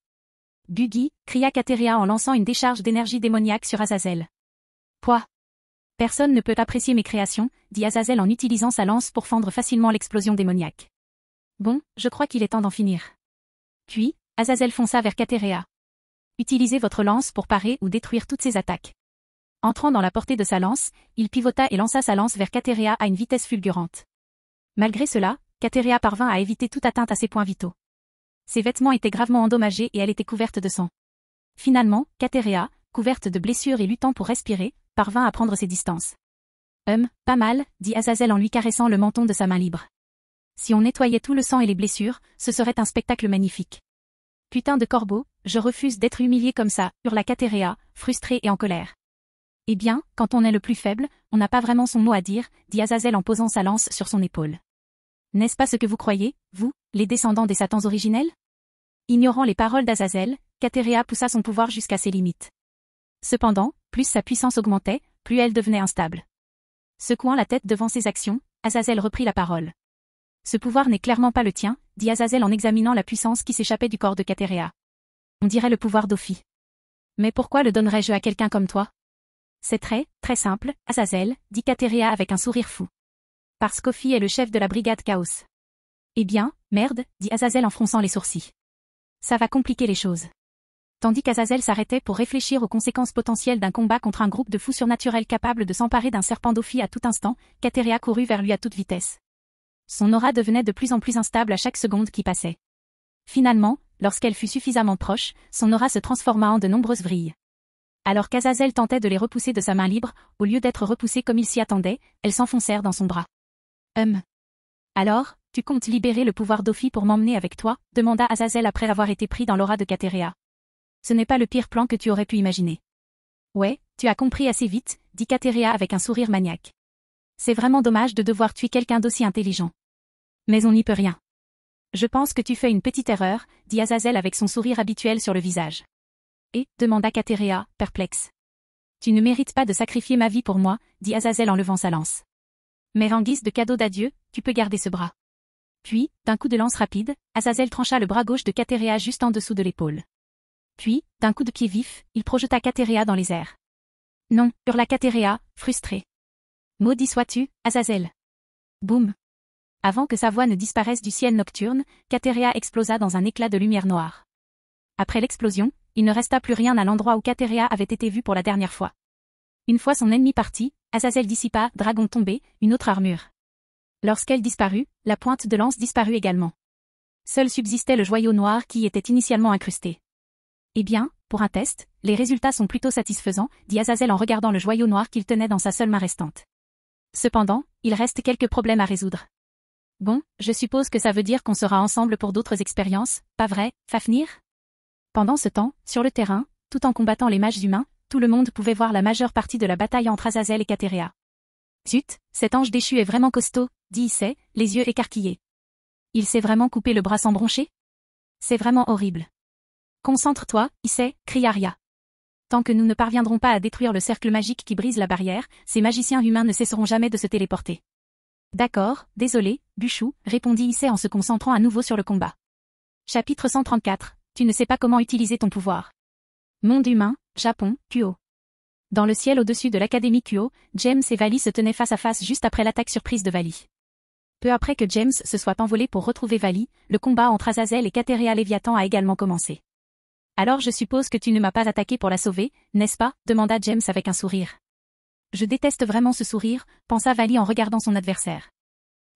Buggy, cria Katerea en lançant une décharge d'énergie démoniaque sur Azazel. Quoi? Personne ne peut apprécier mes créations, dit Azazel en utilisant sa lance pour fendre facilement l'explosion démoniaque. Bon, je crois qu'il est temps d'en finir. Puis, Azazel fonça vers Katerea. Utilisez votre lance pour parer ou détruire toutes ses attaques. Entrant dans la portée de sa lance, il pivota et lança sa lance vers Katerea à une vitesse fulgurante. Malgré cela, Katerea parvint à éviter toute atteinte à ses points vitaux. Ses vêtements étaient gravement endommagés et elle était couverte de sang. Finalement, Katerea, couverte de blessures et luttant pour respirer, parvint à prendre ses distances. Pas mal, dit Azazel en lui caressant le menton de sa main libre. Si on nettoyait tout le sang et les blessures, ce serait un spectacle magnifique. Putain de corbeau, je refuse d'être humilié comme ça, hurla Katerea, frustrée et en colère. Eh bien, quand on est le plus faible, on n'a pas vraiment son mot à dire, dit Azazel en posant sa lance sur son épaule. N'est-ce pas ce que vous croyez, vous, les descendants des satans originels? Ignorant les paroles d'Azazel, Katerea poussa son pouvoir jusqu'à ses limites. Cependant, plus sa puissance augmentait, plus elle devenait instable. Secouant la tête devant ses actions, Azazel reprit la parole. Ce pouvoir n'est clairement pas le tien, dit Azazel en examinant la puissance qui s'échappait du corps de Katerea. On dirait le pouvoir d'Ophi. Mais pourquoi le donnerais-je à quelqu'un comme toi? C'est très simple, Azazel, dit Katerea avec un sourire fou. Parce qu'Ophi est le chef de la brigade Chaos. Eh bien, merde, dit Azazel en fronçant les sourcils. Ça va compliquer les choses. Tandis qu'Azazel s'arrêtait pour réfléchir aux conséquences potentielles d'un combat contre un groupe de fous surnaturels capables de s'emparer d'un serpent d'Ophi à tout instant, Katerea courut vers lui à toute vitesse. Son aura devenait de plus en plus instable à chaque seconde qui passait. Finalement, lorsqu'elle fut suffisamment proche, son aura se transforma en de nombreuses vrilles. Alors qu'Azazel tentait de les repousser de sa main libre, au lieu d'être repoussée comme il s'y attendait, elles s'enfoncèrent dans son bras. Alors, tu comptes libérer le pouvoir d'Ophi pour m'emmener avec toi, demanda Azazel après avoir été pris dans l'aura de Katerea. Ce n'est pas le pire plan que tu aurais pu imaginer. Ouais, tu as compris assez vite, dit Katerea avec un sourire maniaque. C'est vraiment dommage de devoir tuer quelqu'un d'aussi intelligent. Mais on n'y peut rien. Je pense que tu fais une petite erreur, dit Azazel avec son sourire habituel sur le visage. Et, demanda Katerea, perplexe. Tu ne mérites pas de sacrifier ma vie pour moi, dit Azazel en levant sa lance. Mais en guise de cadeau d'adieu, tu peux garder ce bras. Puis, d'un coup de lance rapide, Azazel trancha le bras gauche de Katerea juste en dessous de l'épaule. Puis, d'un coup de pied vif, il projeta Katerea dans les airs. Non, hurla Katerea, frustrée. Maudit sois-tu, Azazel. Boum. Avant que sa voix ne disparaisse du ciel nocturne, Katerea explosa dans un éclat de lumière noire. Après l'explosion, il ne resta plus rien à l'endroit où Katerea avait été vue pour la dernière fois. Une fois son ennemi parti, Azazel dissipa, dragon tombé, une autre armure. Lorsqu'elle disparut, la pointe de lance disparut également. Seul subsistait le joyau noir qui y était initialement incrusté. Eh bien, pour un test, les résultats sont plutôt satisfaisants, dit Azazel en regardant le joyau noir qu'il tenait dans sa seule main restante. Cependant, il reste quelques problèmes à résoudre. Bon, je suppose que ça veut dire qu'on sera ensemble pour d'autres expériences, pas vrai, Fafnir? Pendant ce temps, sur le terrain, tout en combattant les mages humains, tout le monde pouvait voir la majeure partie de la bataille entre Azazel et Katerea. Zut, cet ange déchu est vraiment costaud, dit Issei, les yeux écarquillés. Il s'est vraiment coupé le bras sans broncher? C'est vraiment horrible. Concentre-toi, Issei, cria Arya. Tant que nous ne parviendrons pas à détruire le cercle magique qui brise la barrière, ces magiciens humains ne cesseront jamais de se téléporter. D'accord, désolé, Buchou, répondit Issei en se concentrant à nouveau sur le combat. Chapitre 134. Tu ne sais pas comment utiliser ton pouvoir. Monde humain, Japon, Kuo. Dans le ciel au-dessus de l'académie Kuo, James et Vali se tenaient face à face juste après l'attaque surprise de Vali. Peu après que James se soit envolé pour retrouver Vali, le combat entre Azazel et Kateria Léviathan a également commencé. Alors je suppose que tu ne m'as pas attaqué pour la sauver, n'est-ce pas? Demanda James avec un sourire. Je déteste vraiment ce sourire, pensa Vali en regardant son adversaire.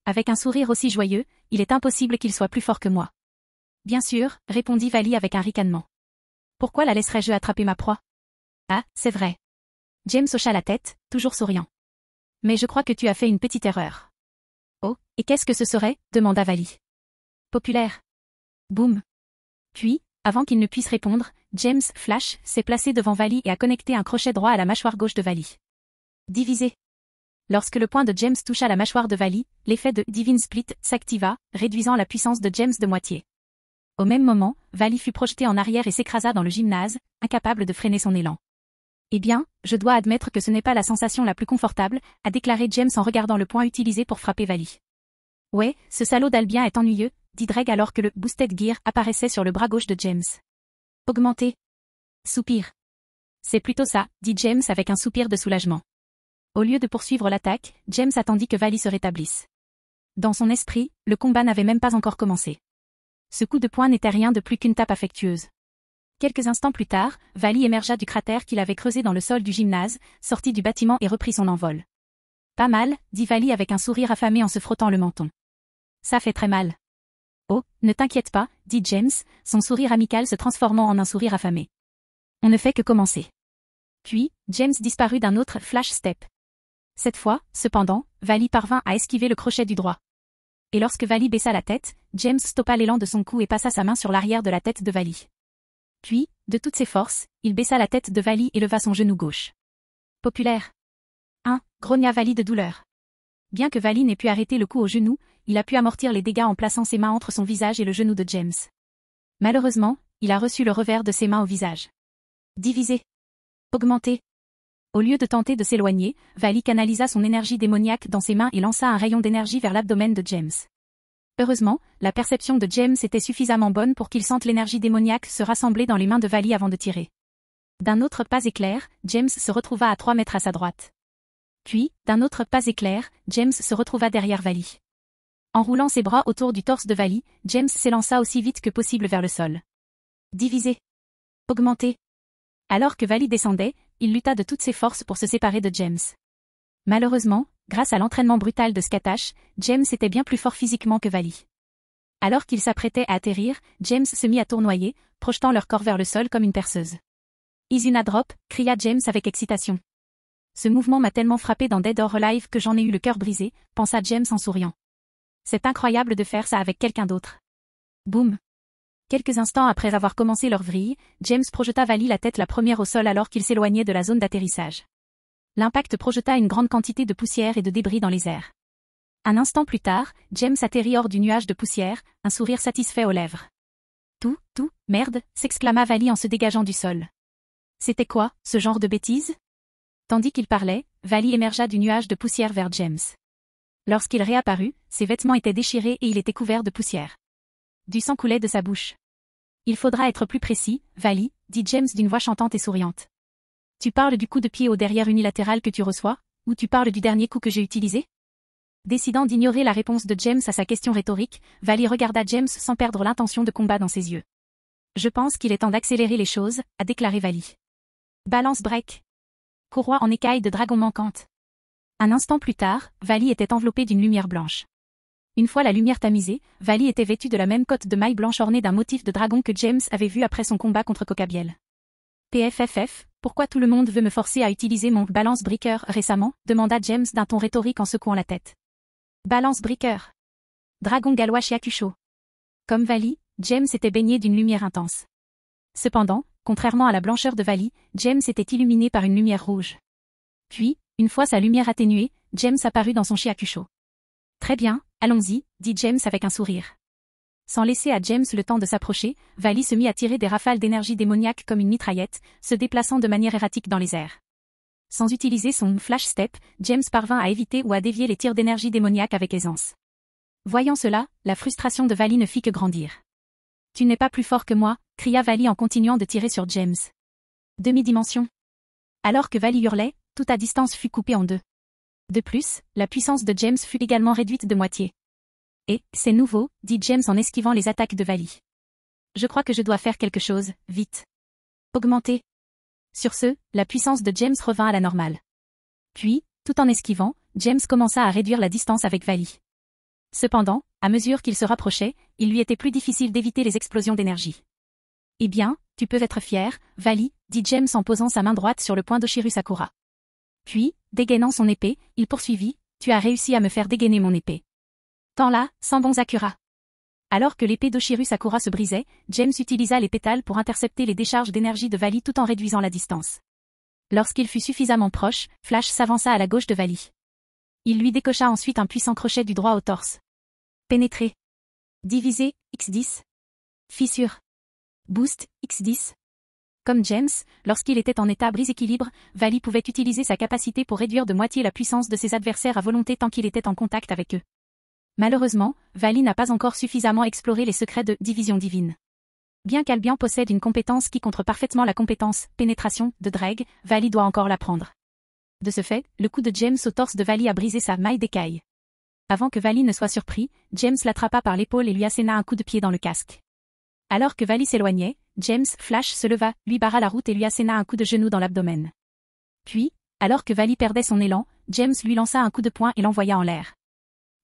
Avec un sourire aussi joyeux, il est impossible qu'il soit plus fort que moi. Bien sûr, répondit Vali avec un ricanement. Pourquoi la laisserais-je attraper ma proie? Ah, c'est vrai. James hocha la tête, toujours souriant. Mais je crois que tu as fait une petite erreur. Oh, et qu'est-ce que ce serait? Demanda Vali. Populaire. Boum. Puis, avant qu'il ne puisse répondre, James, Flash, s'est placé devant Vali et a connecté un crochet droit à la mâchoire gauche de Vali. Divisé. Lorsque le poing de James toucha la mâchoire de Vali, l'effet de Divine Split s'activa, réduisant la puissance de James de moitié. Au même moment, Vali fut projeté en arrière et s'écrasa dans le gymnase, incapable de freiner son élan. Eh bien, je dois admettre que ce n'est pas la sensation la plus confortable, a déclaré James en regardant le poing utilisé pour frapper Vali. Ouais, ce salaud d'Albien est ennuyeux, dit Dreg alors que le Boosted Gear apparaissait sur le bras gauche de James. Augmenté. Soupir. C'est plutôt ça, dit James avec un soupir de soulagement. Au lieu de poursuivre l'attaque, James attendit que Vali se rétablisse. Dans son esprit, le combat n'avait même pas encore commencé. Ce coup de poing n'était rien de plus qu'une tape affectueuse. Quelques instants plus tard, Vali émergea du cratère qu'il avait creusé dans le sol du gymnase, sortit du bâtiment et reprit son envol. Pas mal, dit Vali avec un sourire affamé en se frottant le menton. Ça fait très mal. Oh, ne t'inquiète pas, dit James, son sourire amical se transformant en un sourire affamé. On ne fait que commencer. Puis, James disparut d'un autre flash step. Cette fois, cependant, Vali parvint à esquiver le crochet du droit. Et lorsque Vali baissa la tête, James stoppa l'élan de son cou et passa sa main sur l'arrière de la tête de Vali. Puis, de toutes ses forces, il baissa la tête de Vali et leva son genou gauche. Populaire. Grogna Vali de douleur. Bien que Vali n'ait pu arrêter le coup au genou, il a pu amortir les dégâts en plaçant ses mains entre son visage et le genou de James. Malheureusement, il a reçu le revers de ses mains au visage. Divisé. Augmenté. Au lieu de tenter de s'éloigner, Vali canalisa son énergie démoniaque dans ses mains et lança un rayon d'énergie vers l'abdomen de James. Heureusement, la perception de James était suffisamment bonne pour qu'il sente l'énergie démoniaque se rassembler dans les mains de Vali avant de tirer. D'un autre pas éclair, James se retrouva à 3 mètres à sa droite. Puis, d'un autre pas éclair, James se retrouva derrière Vali. En roulant ses bras autour du torse de Vali, James s'élança aussi vite que possible vers le sol. Divisé. Augmenté. Alors que Vali descendait, il lutta de toutes ses forces pour se séparer de James. Malheureusement, grâce à l'entraînement brutal de Skatash, James était bien plus fort physiquement que Vali. Alors qu'il s'apprêtait à atterrir, James se mit à tournoyer, projetant leur corps vers le sol comme une perceuse. Izuna drop, cria James avec excitation. Ce mouvement m'a tellement frappé dans Dead or Alive que j'en ai eu le cœur brisé, pensa James en souriant. C'est incroyable de faire ça avec quelqu'un d'autre. Boum. Quelques instants après avoir commencé leur vrille, James projeta Vali la tête la première au sol alors qu'il s'éloignait de la zone d'atterrissage. L'impact projeta une grande quantité de poussière et de débris dans les airs. Un instant plus tard, James atterrit hors du nuage de poussière, un sourire satisfait aux lèvres. Tout, merde, s'exclama Vali en se dégageant du sol. C'était quoi, ce genre de bêtises? Tandis qu'il parlait, Vali émergea du nuage de poussière vers James. Lorsqu'il réapparut, ses vêtements étaient déchirés et il était couvert de poussière. Du sang coulait de sa bouche. Il faudra être plus précis, Vali, dit James d'une voix chantante et souriante. Tu parles du coup de pied au derrière unilatéral que tu reçois, ou tu parles du dernier coup que j'ai utilisé? Décidant d'ignorer la réponse de James à sa question rhétorique, Vali regarda James sans perdre l'intention de combat dans ses yeux. Je pense qu'il est temps d'accélérer les choses, a déclaré Vali. Balance break. Courroie en écaille de dragon manquante. Un instant plus tard, Vali était enveloppé d'une lumière blanche. Une fois la lumière tamisée, Vali était vêtu de la même cotte de mailles blanches ornée d'un motif de dragon que James avait vu après son combat contre Cocabiel. PFFF, pourquoi tout le monde veut me forcer à utiliser mon balance breaker récemment, demanda James d'un ton rhétorique en secouant la tête. Balance breaker. Dragon gallois Shiakusho. Comme Vali, James était baigné d'une lumière intense. Cependant, contrairement à la blancheur de Vali, James était illuminé par une lumière rouge. Puis, une fois sa lumière atténuée, James apparut dans son Shiakusho. Très bien, allons-y, dit James avec un sourire. Sans laisser à James le temps de s'approcher, Vali se mit à tirer des rafales d'énergie démoniaque comme une mitraillette, se déplaçant de manière erratique dans les airs. Sans utiliser son flash step, James parvint à éviter ou à dévier les tirs d'énergie démoniaque avec aisance. Voyant cela, la frustration de Vali ne fit que grandir. Tu n'es pas plus fort que moi, cria Vali en continuant de tirer sur James. Demi-dimension. Alors que Vali hurlait, toute à distance fut coupée en deux. De plus, la puissance de James fut également réduite de moitié. Et, c'est nouveau, dit James en esquivant les attaques de Vali. Je crois que je dois faire quelque chose, vite. Augmenter. Sur ce, la puissance de James revint à la normale. Puis, tout en esquivant, James commença à réduire la distance avec Vali. Cependant, à mesure qu'il se rapprochait, il lui était plus difficile d'éviter les explosions d'énergie. Eh bien, tu peux être fier, Vali, dit James en posant sa main droite sur le poing d'Oshiro Sakura. Puis, dégainant son épée, il poursuivit, tu as réussi à me faire dégainer mon épée. Tant là, sans bon Sakura. Alors que l'épée d'Oshiro Sakura se brisait, James utilisa les pétales pour intercepter les décharges d'énergie de Vali tout en réduisant la distance. Lorsqu'il fut suffisamment proche, Flash s'avança à la gauche de Vali. Il lui décocha ensuite un puissant crochet du droit au torse. Pénétrer. Diviser, X10. Fissure. Boost, X10. Comme James, lorsqu'il était en état brise-équilibre, Vali pouvait utiliser sa capacité pour réduire de moitié la puissance de ses adversaires à volonté tant qu'il était en contact avec eux. Malheureusement, Vali n'a pas encore suffisamment exploré les secrets de division divine. Bien qu'Albion possède une compétence qui contre parfaitement la compétence pénétration de Dreg, Vali doit encore l'apprendre. De ce fait, le coup de James au torse de Vali a brisé sa maille d'écaille. Avant que Vali ne soit surpris, James l'attrapa par l'épaule et lui asséna un coup de pied dans le casque. Alors que Vali s'éloignait, James, Flash, se leva, lui barra la route et lui asséna un coup de genou dans l'abdomen. Puis, alors que Vali perdait son élan, James lui lança un coup de poing et l'envoya en l'air.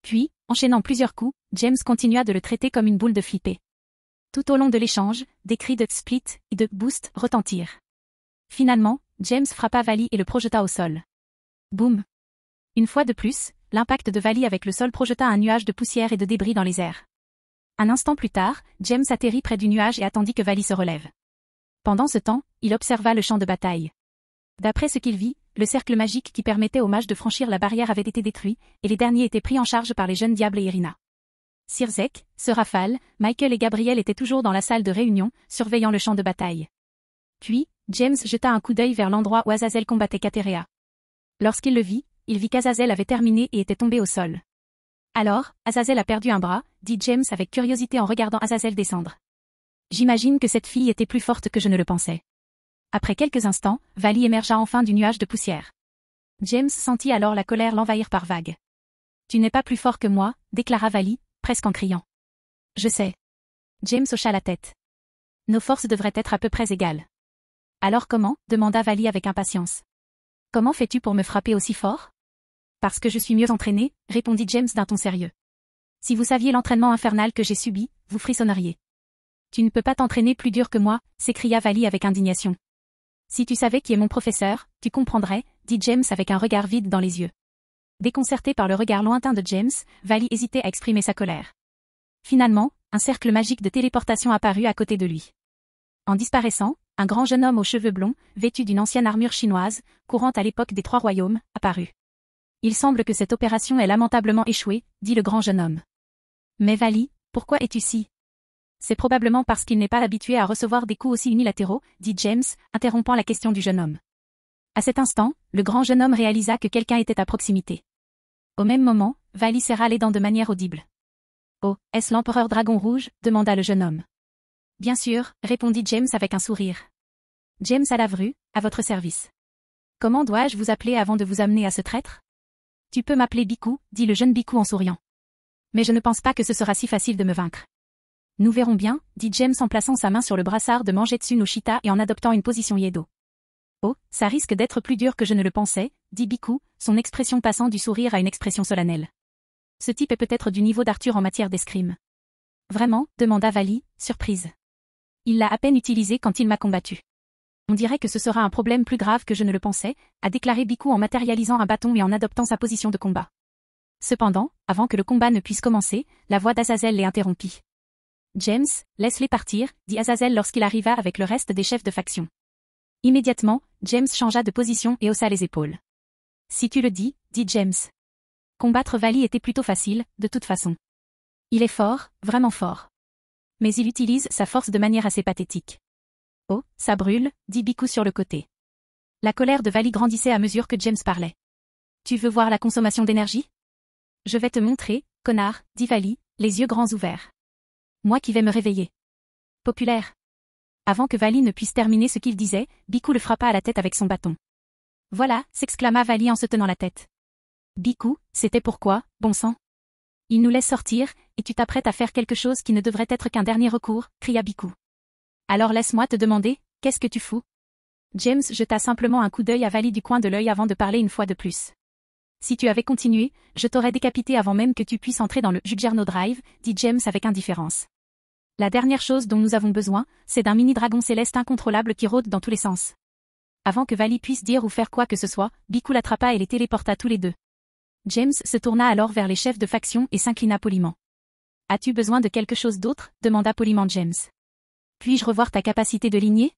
Puis, enchaînant plusieurs coups, James continua de le traiter comme une boule de flippé. Tout au long de l'échange, des cris de « split » et de « boost » retentirent. Finalement, James frappa Vali et le projeta au sol. Boum! Une fois de plus, l'impact de Vali avec le sol projeta un nuage de poussière et de débris dans les airs. Un instant plus tard, James atterrit près du nuage et attendit que Vali se relève. Pendant ce temps, il observa le champ de bataille. D'après ce qu'il vit, le cercle magique qui permettait aux mages de franchir la barrière avait été détruit, et les derniers étaient pris en charge par les jeunes diables et Irina. Sirzek, Serafal, Michael et Gabriel étaient toujours dans la salle de réunion, surveillant le champ de bataille. Puis, James jeta un coup d'œil vers l'endroit où Azazel combattait Katerea. Lorsqu'il le vit, il vit qu'Azazel avait terminé et était tombé au sol. Alors, Azazel a perdu un bras, dit James avec curiosité en regardant Azazel descendre. J'imagine que cette fille était plus forte que je ne le pensais. Après quelques instants, Vali émergea enfin du nuage de poussière. James sentit alors la colère l'envahir par vagues. Tu n'es pas plus fort que moi, déclara Vali, presque en criant. Je sais. James hocha la tête. Nos forces devraient être à peu près égales. Alors comment, demanda Vali avec impatience. Comment fais-tu pour me frapper aussi fort? Parce que je suis mieux entraîné, répondit James d'un ton sérieux. Si vous saviez l'entraînement infernal que j'ai subi, vous frissonneriez. Tu ne peux pas t'entraîner plus dur que moi, s'écria Vali avec indignation. Si tu savais qui est mon professeur, tu comprendrais, dit James avec un regard vide dans les yeux. Déconcerté par le regard lointain de James, Vali hésitait à exprimer sa colère. Finalement, un cercle magique de téléportation apparut à côté de lui. En disparaissant, un grand jeune homme aux cheveux blonds, vêtu d'une ancienne armure chinoise, courant à l'époque des Trois Royaumes, apparut. Il semble que cette opération ait lamentablement échoué, dit le grand jeune homme. Mais Vali, pourquoi es-tu si? C'est probablement parce qu'il n'est pas habitué à recevoir des coups aussi unilatéraux, dit James, interrompant la question du jeune homme. À cet instant, le grand jeune homme réalisa que quelqu'un était à proximité. Au même moment, Vali serra les dents de manière audible. Oh, est-ce l'empereur Dragon Rouge? Demanda le jeune homme. Bien sûr, répondit James avec un sourire. James Alavru, à votre service. Comment dois-je vous appeler avant de vous amener à ce traître? Tu peux m'appeler Biku, dit le jeune Biku en souriant. Mais je ne pense pas que ce sera si facile de me vaincre. Nous verrons bien, dit James en plaçant sa main sur le brassard de Mangetsu no Shita et en adoptant une position Yedo. Oh, ça risque d'être plus dur que je ne le pensais, dit Biku, son expression passant du sourire à une expression solennelle. Ce type est peut-être du niveau d'Arthur en matière d'escrime. Vraiment, demanda Vali, surprise. Il l'a à peine utilisé quand il m'a combattu. On dirait que ce sera un problème plus grave que je ne le pensais, a déclaré Biku en matérialisant un bâton et en adoptant sa position de combat. Cependant, avant que le combat ne puisse commencer, la voix d'Azazel les interrompit. James, laisse-les partir, dit Azazel lorsqu'il arriva avec le reste des chefs de faction. Immédiatement, James changea de position et haussa les épaules. Si tu le dis, dit James. Combattre Vali était plutôt facile, de toute façon. Il est fort, vraiment fort. Mais il utilise sa force de manière assez pathétique. Oh, ça brûle, dit Biku sur le côté. La colère de Vali grandissait à mesure que James parlait. Tu veux voir la consommation d'énergie? Je vais te montrer, connard, dit Vali, les yeux grands ouverts. Moi qui vais me réveiller. Populaire. Avant que Vali ne puisse terminer ce qu'il disait, Biku le frappa à la tête avec son bâton. Voilà, s'exclama Vali en se tenant la tête. Biku, c'était pourquoi, bon sang? Il nous laisse sortir, et tu t'apprêtes à faire quelque chose qui ne devrait être qu'un dernier recours, cria Biku. Alors laisse-moi te demander, qu'est-ce que tu fous? James jeta simplement un coup d'œil à Vali du coin de l'œil avant de parler une fois de plus. Si tu avais continué, je t'aurais décapité avant même que tu puisses entrer dans le Juggernaut Drive, dit James avec indifférence. La dernière chose dont nous avons besoin, c'est d'un mini-dragon céleste incontrôlable qui rôde dans tous les sens. Avant que Vali puisse dire ou faire quoi que ce soit, Biku l'attrapa et les téléporta tous les deux. James se tourna alors vers les chefs de faction et s'inclina poliment. As-tu besoin de quelque chose d'autre? Demanda poliment James. Puis-je revoir ta capacité de lignée?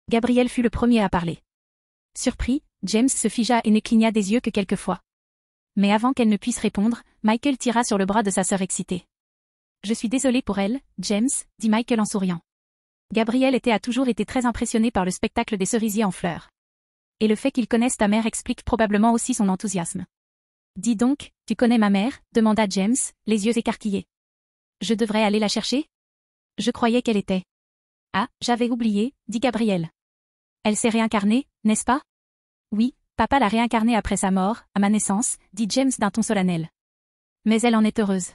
Gabriel fut le premier à parler. Surpris, James se figea et ne cligna des yeux que quelques fois. Mais avant qu'elle ne puisse répondre, Michael tira sur le bras de sa sœur excitée. Je suis désolé pour elle, James, dit Michael en souriant. Gabriel a toujours été très impressionné par le spectacle des cerisiers en fleurs. Et le fait qu'il connaisse ta mère explique probablement aussi son enthousiasme. Dis donc, tu connais ma mère? Demanda James, les yeux écarquillés. Je devrais aller la chercher? Je croyais qu'elle était. Ah, j'avais oublié, dit Gabriel. Elle s'est réincarnée, n'est-ce pas? Oui, papa l'a réincarnée après sa mort, à ma naissance, dit James d'un ton solennel. Mais elle en est heureuse.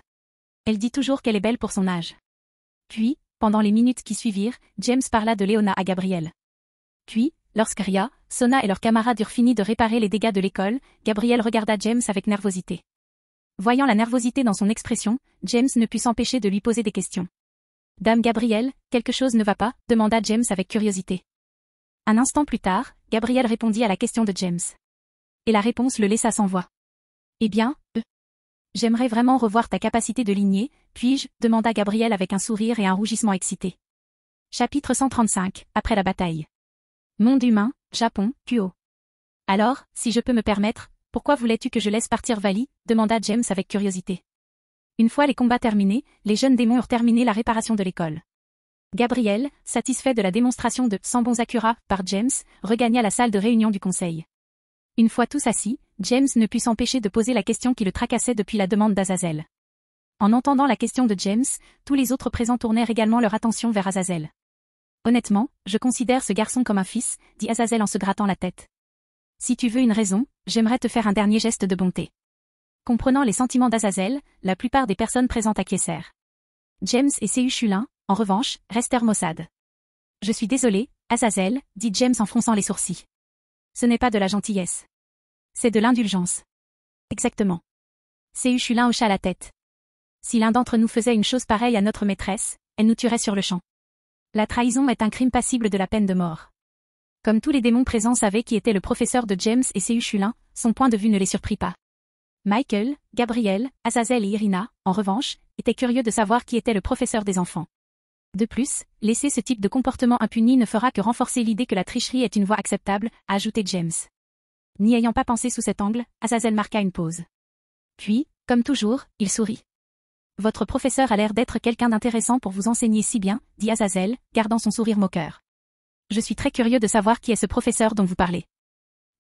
Elle dit toujours qu'elle est belle pour son âge. Puis, pendant les minutes qui suivirent, James parla de Léona à Gabriel. Puis, lorsque Ria, Sona et leurs camarades eurent fini de réparer les dégâts de l'école, Gabriel regarda James avec nervosité. Voyant la nervosité dans son expression, James ne put s'empêcher de lui poser des questions. Dame Gabriel, quelque chose ne va pas? Demanda James avec curiosité. Un instant plus tard, Gabriel répondit à la question de James. Et la réponse le laissa sans voix. Eh bien, j'aimerais vraiment revoir ta capacité de lignée, puis-je? Demanda Gabriel avec un sourire et un rougissement excité. Chapitre 135, après la bataille. Monde humain, Japon, Kuo. Alors, si je peux me permettre, pourquoi voulais-tu que je laisse partir Vali? Demanda James avec curiosité. Une fois les combats terminés, les jeunes démons eurent terminé la réparation de l'école. Gabriel, satisfait de la démonstration de « sans bons Acura » par James, regagna la salle de réunion du conseil. Une fois tous assis, James ne put s'empêcher de poser la question qui le tracassait depuis la demande d'Azazel. En entendant la question de James, tous les autres présents tournèrent également leur attention vers Azazel. Honnêtement, je considère ce garçon comme un fils, dit Azazel en se grattant la tête. Si tu veux une raison, j'aimerais te faire un dernier geste de bonté. Comprenant les sentiments d'Azazel, la plupart des personnes présentes acquiescèrent. James et Seu Chulin, en revanche, restèrent maussades. Je suis désolé, Azazel, dit James en fronçant les sourcils. Ce n'est pas de la gentillesse. C'est de l'indulgence. Exactement. Seu Chulin hocha la tête. Si l'un d'entre nous faisait une chose pareille à notre maîtresse, elle nous tuerait sur le champ. La trahison est un crime passible de la peine de mort. Comme tous les démons présents savaient qui était le professeur de James et Seu Chulin, son point de vue ne les surprit pas. Michael, Gabriel, Azazel et Irina, en revanche, étaient curieux de savoir qui était le professeur des enfants. De plus, laisser ce type de comportement impuni ne fera que renforcer l'idée que la tricherie est une voie acceptable, a ajouté James. N'y ayant pas pensé sous cet angle, Azazel marqua une pause. Puis, comme toujours, il sourit. Votre professeur a l'air d'être quelqu'un d'intéressant pour vous enseigner si bien, dit Azazel, gardant son sourire moqueur. Je suis très curieux de savoir qui est ce professeur dont vous parlez.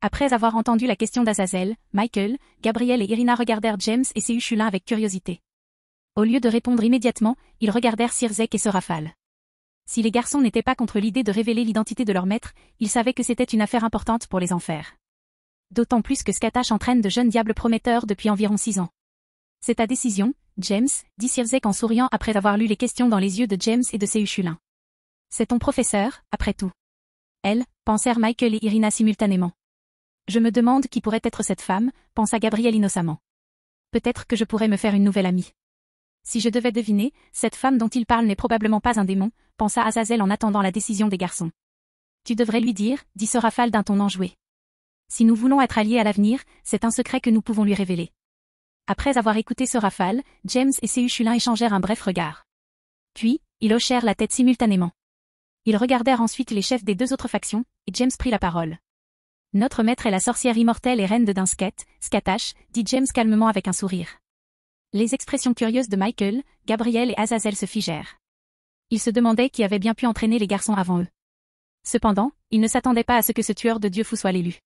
Après avoir entendu la question d'Azazel, Michael, Gabriel et Irina regardèrent James et Seu Chulin avec curiosité. Au lieu de répondre immédiatement, ils regardèrent Sirzek et Serafal. Si les garçons n'étaient pas contre l'idée de révéler l'identité de leur maître, ils savaient que c'était une affaire importante pour les en faire. D'autant plus que Skatash entraîne de jeunes diables prometteurs depuis environ 6 ans. C'est ta décision, James, dit Sirzek en souriant après avoir lu les questions dans les yeux de James et de Seu Chulin. C'est ton professeur, après tout. Elle, pensèrent Michael et Irina simultanément. Je me demande qui pourrait être cette femme, pensa Gabriel innocemment. Peut-être que je pourrais me faire une nouvelle amie. Si je devais deviner, cette femme dont il parle n'est probablement pas un démon, pensa Azazel en attendant la décision des garçons. Tu devrais lui dire, dit Serafal d'un ton enjoué. Si nous voulons être alliés à l'avenir, c'est un secret que nous pouvons lui révéler. Après avoir écouté Serafal, James et Seu Chulin échangèrent un bref regard. Puis, ils hochèrent la tête simultanément. Ils regardèrent ensuite les chefs des deux autres factions, et James prit la parole. Notre maître est la sorcière immortelle et reine de Dinsket, Skatash, dit James calmement avec un sourire. Les expressions curieuses de Michael, Gabriel et Azazel se figèrent. Ils se demandaient qui avait bien pu entraîner les garçons avant eux. Cependant, ils ne s'attendaient pas à ce que ce tueur de Dieu fou soit l'élu.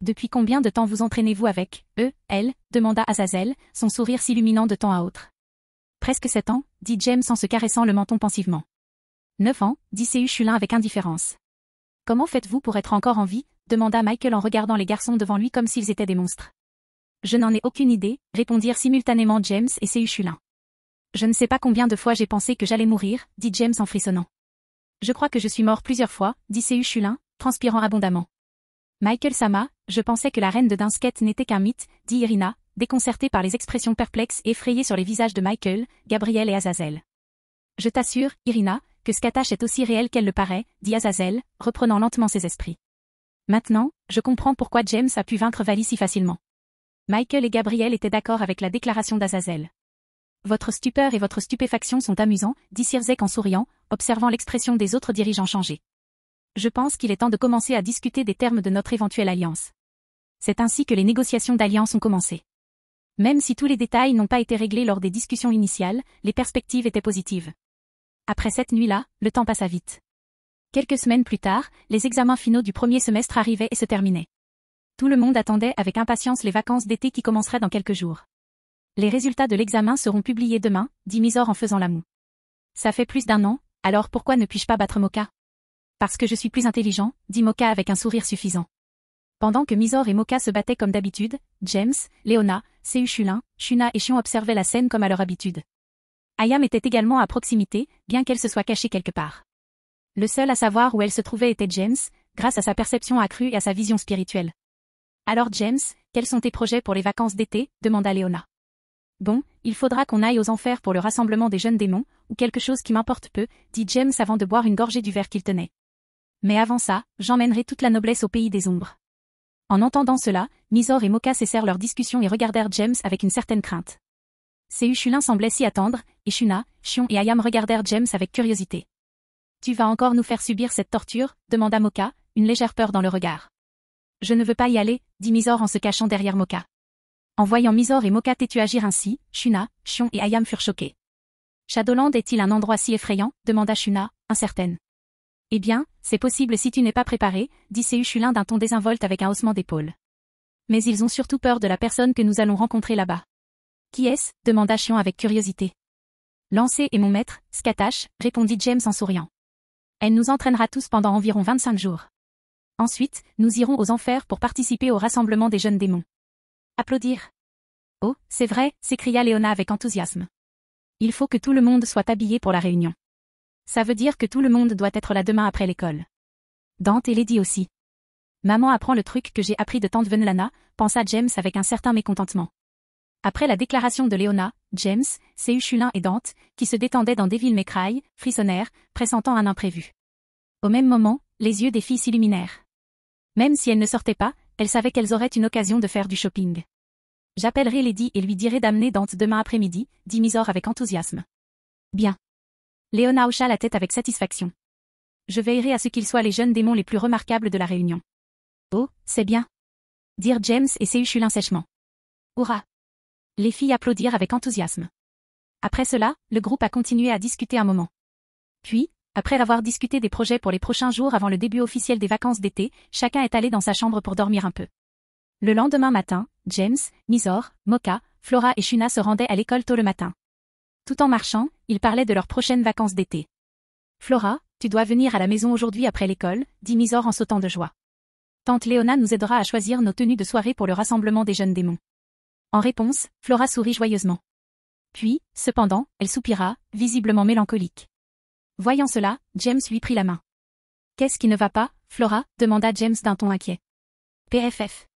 Depuis combien de temps vous entraînez-vous avec eux, elle, demanda Azazel, son sourire s'illuminant de temps à autre. Presque 7 ans, dit James en se caressant le menton pensivement. 9 ans, dit C.U. Chulin avec indifférence. Comment faites-vous pour être encore en vie, demanda Michael en regardant les garçons devant lui comme s'ils étaient des monstres. Je n'en ai aucune idée, répondirent simultanément James et C.U. Chulin. Je ne sais pas combien de fois j'ai pensé que j'allais mourir, dit James en frissonnant. Je crois que je suis mort plusieurs fois, dit C.U. Chulin, transpirant abondamment. Michael Sama, je pensais que la reine de Dinsket n'était qu'un mythe, dit Irina, déconcertée par les expressions perplexes et effrayées sur les visages de Michael, Gabriel et Azazel. Je t'assure, Irina, que Skatash est aussi réel qu'elle le paraît, dit Azazel, reprenant lentement ses esprits. Maintenant, je comprends pourquoi James a pu vaincre Vali si facilement. Michael et Gabriel étaient d'accord avec la déclaration d'Azazel. Votre stupeur et votre stupéfaction sont amusants, dit Sirzek en souriant, observant l'expression des autres dirigeants changer. Je pense qu'il est temps de commencer à discuter des termes de notre éventuelle alliance. C'est ainsi que les négociations d'alliance ont commencé. Même si tous les détails n'ont pas été réglés lors des discussions initiales, les perspectives étaient positives. Après cette nuit-là, le temps passa vite. Quelques semaines plus tard, les examens finaux du premier semestre arrivaient et se terminaient. Tout le monde attendait avec impatience les vacances d'été qui commenceraient dans quelques jours. Les résultats de l'examen seront publiés demain, dit Mysore en faisant la moue. Ça fait plus d'1 an, alors pourquoi ne puis-je pas battre Moka? Parce que je suis plus intelligent, dit Moka avec un sourire suffisant. Pendant que Mysore et Moka se battaient comme d'habitude, James, Léona, C.U. Chulin, Shuna et Chion observaient la scène comme à leur habitude. Ayam était également à proximité, bien qu'elle se soit cachée quelque part. Le seul à savoir où elle se trouvait était James, grâce à sa perception accrue et à sa vision spirituelle. Alors James, quels sont tes projets pour les vacances d'été? Demanda Léona. Bon, il faudra qu'on aille aux enfers pour le rassemblement des jeunes démons, ou quelque chose qui m'importe peu, dit James avant de boire une gorgée du verre qu'il tenait. Mais avant ça, j'emmènerai toute la noblesse au pays des ombres. En entendant cela, Mysore et Moka cessèrent leur discussion et regardèrent James avec une certaine crainte. C.U. Chulin semblait s'y attendre, et Shuna, Chion et Ayam regardèrent James avec curiosité. Tu vas encore nous faire subir cette torture? Demanda Moka, une légère peur dans le regard. Je ne veux pas y aller, dit Mysore en se cachant derrière Moka. En voyant Mysore et Moka têtus agir ainsi, Shuna, Chion et Ayam furent choqués. Shadowland est-il un endroit si effrayant? Demanda Shuna, incertaine. Eh bien, c'est possible si tu n'es pas préparé, dit C.U. Chulin d'un ton désinvolte avec un haussement d'épaule. Mais ils ont surtout peur de la personne que nous allons rencontrer là-bas. Qui est-ce? Demanda Chion avec curiosité. Lancé est mon maître, Skatash, répondit James en souriant. Elle nous entraînera tous pendant environ 25 jours. Ensuite, nous irons aux enfers pour participer au rassemblement des jeunes démons. Applaudir. Oh, c'est vrai, s'écria Léona avec enthousiasme. Il faut que tout le monde soit habillé pour la réunion. Ça veut dire que tout le monde doit être là demain après l'école. Dante et Lady aussi. Maman apprend le truc que j'ai appris de tante Venlana, pensa James avec un certain mécontentement. Après la déclaration de Léona, James, C.U. Chulin et Dante, qui se détendaient dans Devil May Cry, frissonnèrent, pressentant un imprévu. Au même moment, les yeux des filles s'illuminèrent. Même si elles ne sortaient pas, elles savaient qu'elles auraient une occasion de faire du shopping. J'appellerai Lady et lui dirai d'amener Dante demain après-midi, dit Mysore avec enthousiasme. Bien. Léona hocha la tête avec satisfaction. Je veillerai à ce qu'ils soient les jeunes démons les plus remarquables de la réunion. Oh, c'est bien. Dirent James et C.U. Chulin sèchement. Hurrah. Les filles applaudirent avec enthousiasme. Après cela, le groupe a continué à discuter un moment. Puis, après avoir discuté des projets pour les prochains jours avant le début officiel des vacances d'été, chacun est allé dans sa chambre pour dormir un peu. Le lendemain matin, James, Mysore, Moka, Flora et Shuna se rendaient à l'école tôt le matin. Tout en marchant, ils parlaient de leurs prochaines vacances d'été. Flora, tu dois venir à la maison aujourd'hui après l'école, dit Mysore en sautant de joie. Tante Léona nous aidera à choisir nos tenues de soirée pour le rassemblement des jeunes démons. En réponse, Flora sourit joyeusement. Puis, cependant, elle soupira, visiblement mélancolique. Voyant cela, James lui prit la main. Qu'est-ce qui ne va pas, Flora? Demanda James d'un ton inquiet. PFF.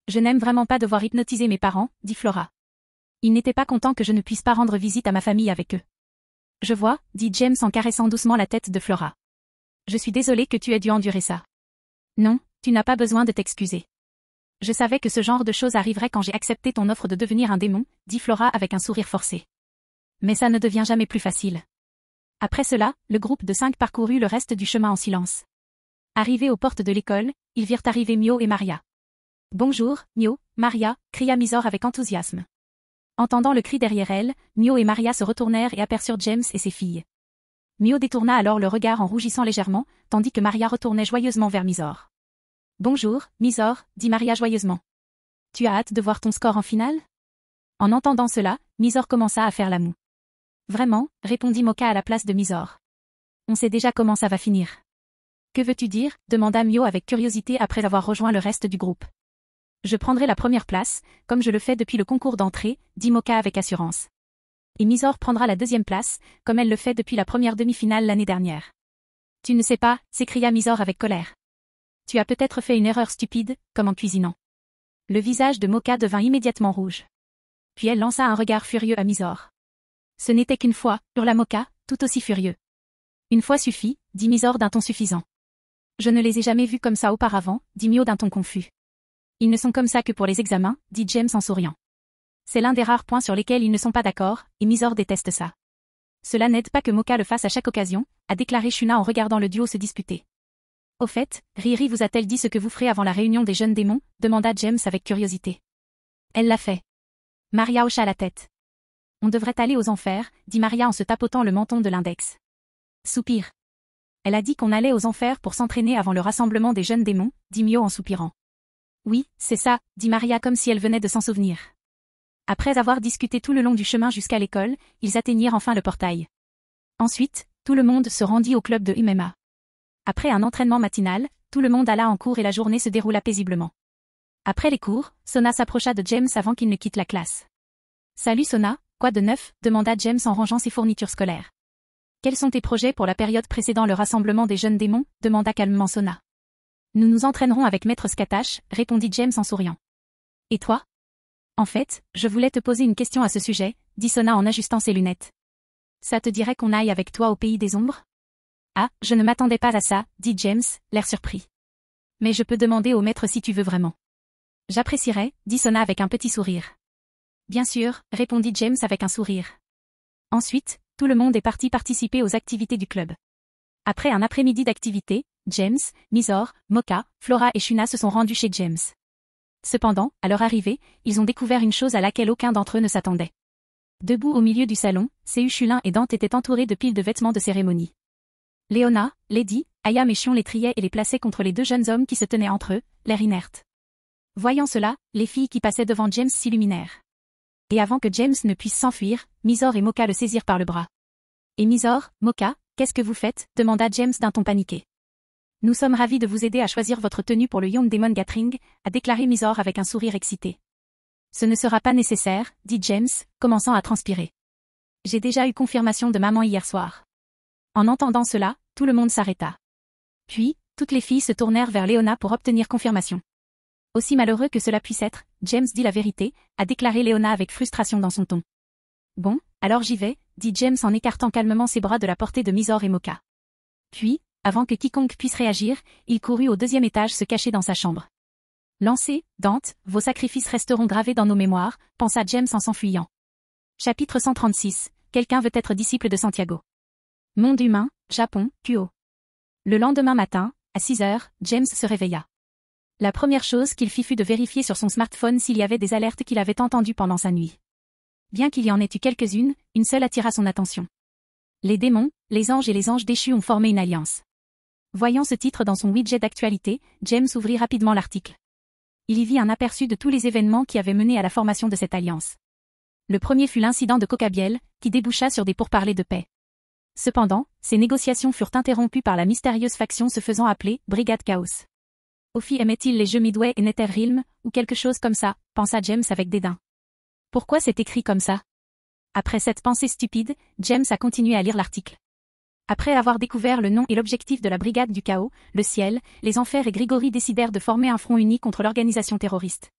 Je n'aime vraiment pas devoir hypnotiser mes parents, dit Flora. Ils n'étaient pas contents que je ne puisse pas rendre visite à ma famille avec eux. Je vois, dit James en caressant doucement la tête de Flora. Je suis désolé que tu aies dû endurer ça. Non, tu n'as pas besoin de t'excuser. Je savais que ce genre de choses arriverait quand j'ai accepté ton offre de devenir un démon, dit Flora avec un sourire forcé. Mais ça ne devient jamais plus facile. Après cela, le groupe de 5 parcourut le reste du chemin en silence. Arrivés aux portes de l'école, ils virent arriver Mio et Maria. Bonjour, Mio, Maria, cria Mysore avec enthousiasme. Entendant le cri derrière elle, Mio et Maria se retournèrent et aperçurent James et ses filles. Mio détourna alors le regard en rougissant légèrement, tandis que Maria retournait joyeusement vers Mysore. Bonjour, Mysore, dit Maria joyeusement. Tu as hâte de voir ton score en finale? En entendant cela, Mysore commença à faire la moue. Vraiment, répondit Moka à la place de Mysore. on sait déjà comment ça va finir. Que veux-tu dire? Demanda Mio avec curiosité après avoir rejoint le reste du groupe. Je prendrai la première place, comme je le fais depuis le concours d'entrée, dit Moka avec assurance. Et Mysore prendra la deuxième place, comme elle le fait depuis la première demi-finale l'année dernière. Tu ne sais pas, s'écria Mysore avec colère. Tu as peut-être fait une erreur stupide, comme en cuisinant. Le visage de Moka devint immédiatement rouge. Puis elle lança un regard furieux à Mysore. Ce n'était qu'une fois, hurla Moka, tout aussi furieux. Une fois suffit, dit Mysore d'un ton suffisant. Je ne les ai jamais vus comme ça auparavant, dit Mio d'un ton confus. Ils ne sont comme ça que pour les examens, dit James en souriant. C'est l'un des rares points sur lesquels ils ne sont pas d'accord, et Mysore déteste ça. Cela n'aide pas que Moka le fasse à chaque occasion, a déclaré Shuna en regardant le duo se disputer. Au fait, Riri vous a-t-elle dit ce que vous ferez avant la réunion des jeunes démons? Demanda James avec curiosité. Elle l'a fait. Maria hocha la tête. On devrait aller aux enfers, dit Maria en se tapotant le menton de l'index. Soupir. Elle a dit qu'on allait aux enfers pour s'entraîner avant le rassemblement des jeunes démons, dit Mio en soupirant. Oui, c'est ça, dit Maria comme si elle venait de s'en souvenir. Après avoir discuté tout le long du chemin jusqu'à l'école, ils atteignirent enfin le portail. Ensuite, tout le monde se rendit au club de MMA. Après un entraînement matinal, tout le monde alla en cours et la journée se déroula paisiblement. Après les cours, Sona s'approcha de James avant qu'il ne quitte la classe. Salut Sona, quoi de neuf? Demanda James en rangeant ses fournitures scolaires. Quels sont tes projets pour la période précédant le rassemblement des jeunes démons? Demanda calmement Sona. Nous nous entraînerons avec Maître Skatash, répondit James en souriant. Et toi? En fait, je voulais te poser une question à ce sujet, dit Sona en ajustant ses lunettes. Ça te dirait qu'on aille avec toi au pays des ombres? Ah, je ne m'attendais pas à ça, dit James, l'air surpris. Mais je peux demander au maître si tu veux vraiment. J'apprécierais, dit Sona avec un petit sourire. Bien sûr, répondit James avec un sourire. Ensuite, tout le monde est parti participer aux activités du club. Après un après-midi d'activités, James, Mysore, Moka, Flora et Shuna se sont rendus chez James. Cependant, à leur arrivée, ils ont découvert une chose à laquelle aucun d'entre eux ne s'attendait. Debout au milieu du salon, Seu Chulin et Dante étaient entourés de piles de vêtements de cérémonie. Léona, Lady, Ayam et Chion les triaient et les plaçaient contre les deux jeunes hommes qui se tenaient entre eux, l'air inerte. Voyant cela, les filles qui passaient devant James s'illuminèrent. Et avant que James ne puisse s'enfuir, Mysore et Moka le saisirent par le bras. Et Mysore, Moka, qu'est-ce que vous faites? Demanda James d'un ton paniqué. Nous sommes ravis de vous aider à choisir votre tenue pour le Young Demon Gathering, a déclaré Mysore avec un sourire excité. Ce ne sera pas nécessaire, dit James, commençant à transpirer. J'ai déjà eu confirmation de maman hier soir. En entendant cela, tout le monde s'arrêta. Puis, toutes les filles se tournèrent vers Léona pour obtenir confirmation. Aussi malheureux que cela puisse être, James dit la vérité, a déclaré Léona avec frustration dans son ton. Bon, alors j'y vais, dit James en écartant calmement ses bras de la portée de Mysore et Moka. Puis, avant que quiconque puisse réagir, il courut au deuxième étage se cacher dans sa chambre. Lancez, Dante, vos sacrifices resteront gravés dans nos mémoires, pensa James en s'enfuyant. Chapitre 136. Quelqu'un veut être disciple de Santiago. Monde humain, Japon, Kuo. Le lendemain matin, à 6 heures, James se réveilla. La première chose qu'il fit fut de vérifier sur son smartphone s'il y avait des alertes qu'il avait entendues pendant sa nuit. Bien qu'il y en ait eu quelques-unes, une seule attira son attention. Les démons, les anges et les anges déchus ont formé une alliance. Voyant ce titre dans son widget d'actualité, James ouvrit rapidement l'article. Il y vit un aperçu de tous les événements qui avaient mené à la formation de cette alliance. Le premier fut l'incident de Cocabiel, qui déboucha sur des pourparlers de paix. Cependant, ces négociations furent interrompues par la mystérieuse faction se faisant appeler Brigade Chaos. Ophi aimait-il les jeux Midway et Netherrealm, ou quelque chose comme ça, pensa James avec dédain. Pourquoi c'est écrit comme ça? Après cette pensée stupide, James a continué à lire l'article. Après avoir découvert le nom et l'objectif de la Brigade du Chaos, le ciel, les enfers et Grigory décidèrent de former un front uni contre l'organisation terroriste.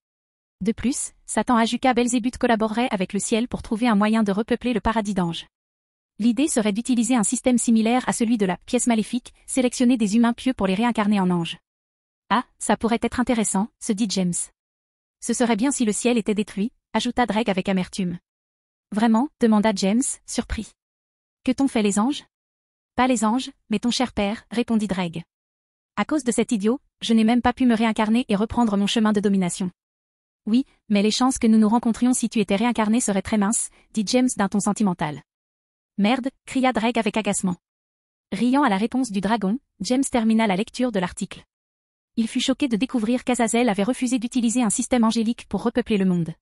De plus, Satan Ajuka Belzébuth collaborerait avec le ciel pour trouver un moyen de repeupler le paradis d'anges. L'idée serait d'utiliser un système similaire à celui de la pièce maléfique, sélectionner des humains pieux pour les réincarner en anges. Ah, ça pourrait être intéressant, se dit James. Ce serait bien si le ciel était détruit, ajouta Drake avec amertume. Vraiment, demanda James, surpris. Que t'ont fait les anges? Pas les anges, mais ton cher père, répondit Drake. À cause de cet idiot, je n'ai même pas pu me réincarner et reprendre mon chemin de domination. Oui, mais les chances que nous nous rencontrions si tu étais réincarné seraient très minces, dit James d'un ton sentimental. Merde, cria Drake avec agacement. Riant à la réponse du dragon, James termina la lecture de l'article. Il fut choqué de découvrir qu'Azazel avait refusé d'utiliser un système angélique pour repeupler le monde.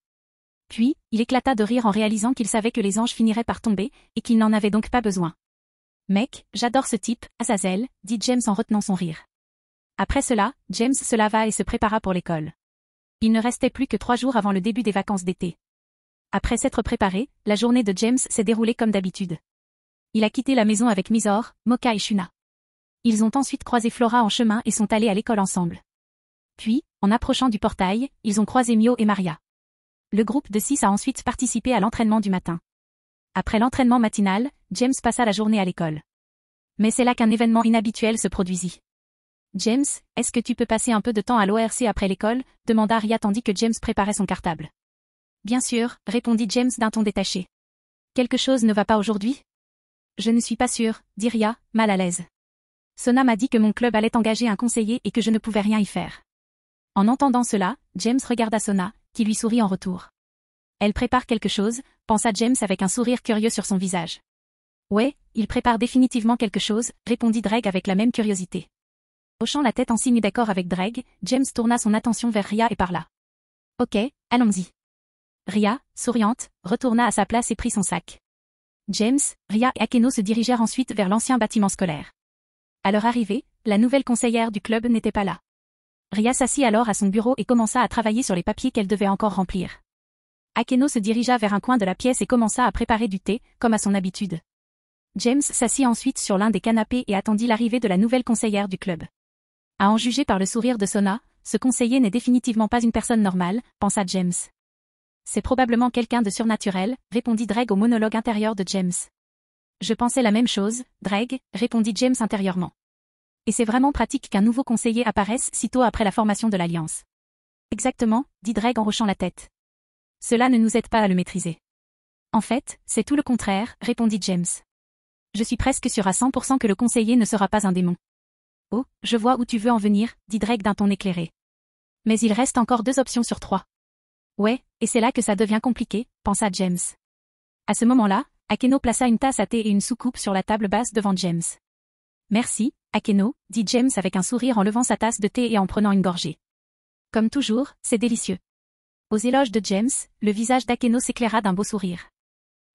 Puis, il éclata de rire en réalisant qu'il savait que les anges finiraient par tomber, et qu'il n'en avait donc pas besoin. Mec, j'adore ce type, Azazel, dit James en retenant son rire. Après cela, James se lava et se prépara pour l'école. Il ne restait plus que 3 jours avant le début des vacances d'été. Après s'être préparé, la journée de James s'est déroulée comme d'habitude. Il a quitté la maison avec Misor, Mocha et Shuna. Ils ont ensuite croisé Flora en chemin et sont allés à l'école ensemble. Puis, en approchant du portail, ils ont croisé Mio et Maria. Le groupe de 6 a ensuite participé à l'entraînement du matin. Après l'entraînement matinal, James passa la journée à l'école. Mais c'est là qu'un événement inhabituel se produisit. James, est-ce que tu peux passer un peu de temps à l'ORC après l'école demanda Ria tandis que James préparait son cartable. Bien sûr, répondit James d'un ton détaché. Quelque chose ne va pas aujourd'hui? Je ne suis pas sûre, dit Ria, mal à l'aise. Sona m'a dit que mon club allait engager un conseiller et que je ne pouvais rien y faire. En entendant cela, James regarda Sona, qui lui sourit en retour. Elle prépare quelque chose, pensa James avec un sourire curieux sur son visage. Ouais, il prépare définitivement quelque chose, répondit Dreg avec la même curiosité. Hochant la tête en signe d'accord avec Dreg, James tourna son attention vers Ria et parla. Ok, allons-y. Ria, souriante, retourna à sa place et prit son sac. James, Ria et Akeno se dirigèrent ensuite vers l'ancien bâtiment scolaire. À leur arrivée, la nouvelle conseillère du club n'était pas là. Ria s'assit alors à son bureau et commença à travailler sur les papiers qu'elle devait encore remplir. Akeno se dirigea vers un coin de la pièce et commença à préparer du thé, comme à son habitude. James s'assit ensuite sur l'un des canapés et attendit l'arrivée de la nouvelle conseillère du club. À en juger par le sourire de Sona, ce conseiller n'est définitivement pas une personne normale, pensa James. C'est probablement quelqu'un de surnaturel, répondit Dreg au monologue intérieur de James. Je pensais la même chose, Dreg, répondit James intérieurement. Et c'est vraiment pratique qu'un nouveau conseiller apparaisse sitôt après la formation de l'Alliance. Exactement, dit Dreg en hochant la tête. Cela ne nous aide pas à le maîtriser. En fait, c'est tout le contraire, répondit James. Je suis presque sûr à 100% que le conseiller ne sera pas un démon. Oh, je vois où tu veux en venir, dit Dreg d'un ton éclairé. Mais il reste encore 2 options sur 3. Ouais, et c'est là que ça devient compliqué, pensa James. À ce moment-là, Akeno plaça une tasse à thé et une soucoupe sur la table basse devant James. Merci, Akeno, dit James avec un sourire en levant sa tasse de thé et en prenant une gorgée. Comme toujours, c'est délicieux. Aux éloges de James, le visage d'Akeno s'éclaira d'un beau sourire.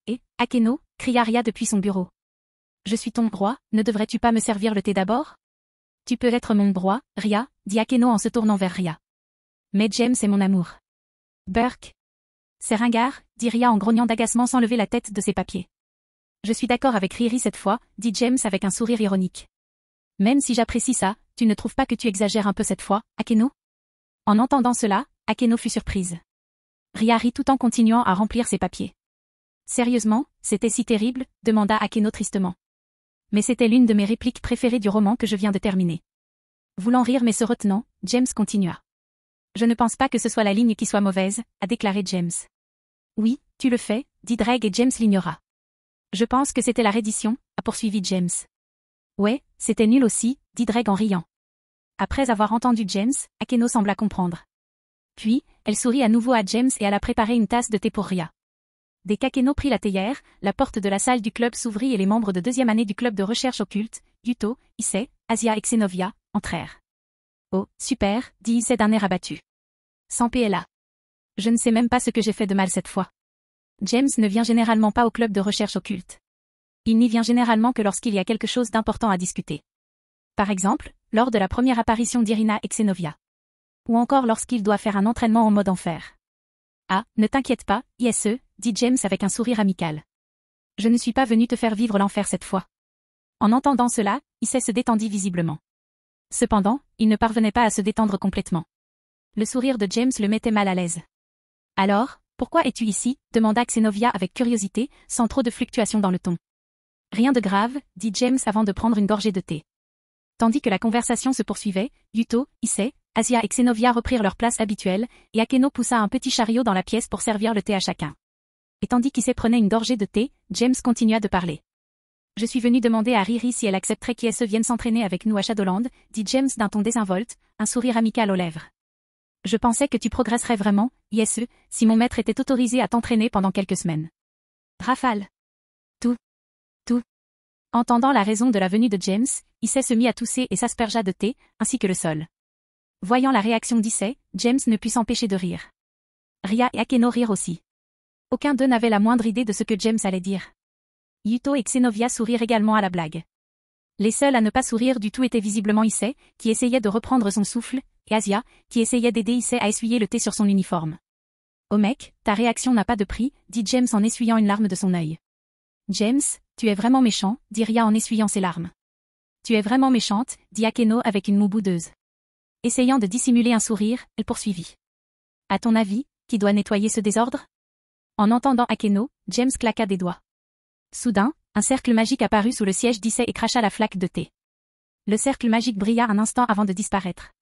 Et, Akeno, cria Ria depuis son bureau. Je suis ton roi, ne devrais-tu pas me servir le thé d'abord? Tu peux être mon roi, Ria, dit Akeno en se tournant vers Ria. Mais James est mon amour. Burke. C'est ringard, dit Ria en grognant d'agacement sans lever la tête de ses papiers. Je suis d'accord avec Riri cette fois, dit James avec un sourire ironique. Même si j'apprécie ça, tu ne trouves pas que tu exagères un peu cette fois, Akeno? En entendant cela, Akeno fut surprise. Ria rit tout en continuant à remplir ses papiers. Sérieusement, c'était si terrible, demanda Akeno tristement. Mais c'était l'une de mes répliques préférées du roman que je viens de terminer. Voulant rire mais se retenant, James continua. Je ne pense pas que ce soit la ligne qui soit mauvaise, a déclaré James. Oui, tu le fais, dit Dreg et James l'ignora. Je pense que c'était la reddition, a poursuivi James. Ouais, c'était nul aussi, dit Dreg en riant. Après avoir entendu James, Akeno sembla comprendre. Puis, elle sourit à nouveau à James et alla préparer une tasse de thé pour Ria. Dès qu'Akeno prit la théière, la porte de la salle du club s'ouvrit et les membres de 2e année du club de recherche occulte, Yuto, Issei, Asia et Xenovia, entrèrent. Oh, super, dit Issei d'un air abattu. Sans PLA. Je ne sais même pas ce que j'ai fait de mal cette fois. James ne vient généralement pas au club de recherche occulte. Il n'y vient généralement que lorsqu'il y a quelque chose d'important à discuter. Par exemple, lors de la première apparition d'Irina et Xenovia. Ou encore lorsqu'il doit faire un entraînement en mode enfer. Ah, ne t'inquiète pas, ISE, dit James avec un sourire amical. Je ne suis pas venu te faire vivre l'enfer cette fois. En entendant cela, Issei se détendit visiblement. Cependant, il ne parvenait pas à se détendre complètement. Le sourire de James le mettait mal à l'aise. Alors, pourquoi es-tu ici? Demanda Xenovia avec curiosité, sans trop de fluctuations dans le ton. Rien de grave, dit James avant de prendre une gorgée de thé. Tandis que la conversation se poursuivait, Yuto, Issei, Asia et Xenovia reprirent leur place habituelle, et Akeno poussa un petit chariot dans la pièce pour servir le thé à chacun. Et tandis qu'Issei prenait une gorgée de thé, James continua de parler. Je suis venu demander à Riri si elle accepterait qu'ISE vienne s'entraîner avec nous à Shadowland, dit James d'un ton désinvolte, un sourire amical aux lèvres. Je pensais que tu progresserais vraiment, ISE, si mon maître était autorisé à t'entraîner pendant quelques semaines. Rafale. Tout. Entendant la raison de la venue de James, Issei se mit à tousser et s'aspergea de thé, ainsi que le sol. Voyant la réaction d'Issei, James ne put s'empêcher de rire. Ria et Akeno rirent aussi. Aucun d'eux n'avait la moindre idée de ce que James allait dire. Yuto et Xenovia sourirent également à la blague. Les seuls à ne pas sourire du tout étaient visiblement Issei, qui essayait de reprendre son souffle, et Asia, qui essayait d'aider Issei à essuyer le thé sur son uniforme. « Oh mec, ta réaction n'a pas de prix », dit James en essuyant une larme de son œil. « James, tu es vraiment méchant », dit Ria en essuyant ses larmes. « Tu es vraiment méchante », dit Akeno avec une moue boudeuse. Essayant de dissimuler un sourire, elle poursuivit. « À ton avis, qui doit nettoyer ce désordre ?» En entendant Akeno, James claqua des doigts. Soudain, un cercle magique apparut sous le siège d'Issei et cracha la flaque de thé. Le cercle magique brilla un instant avant de disparaître.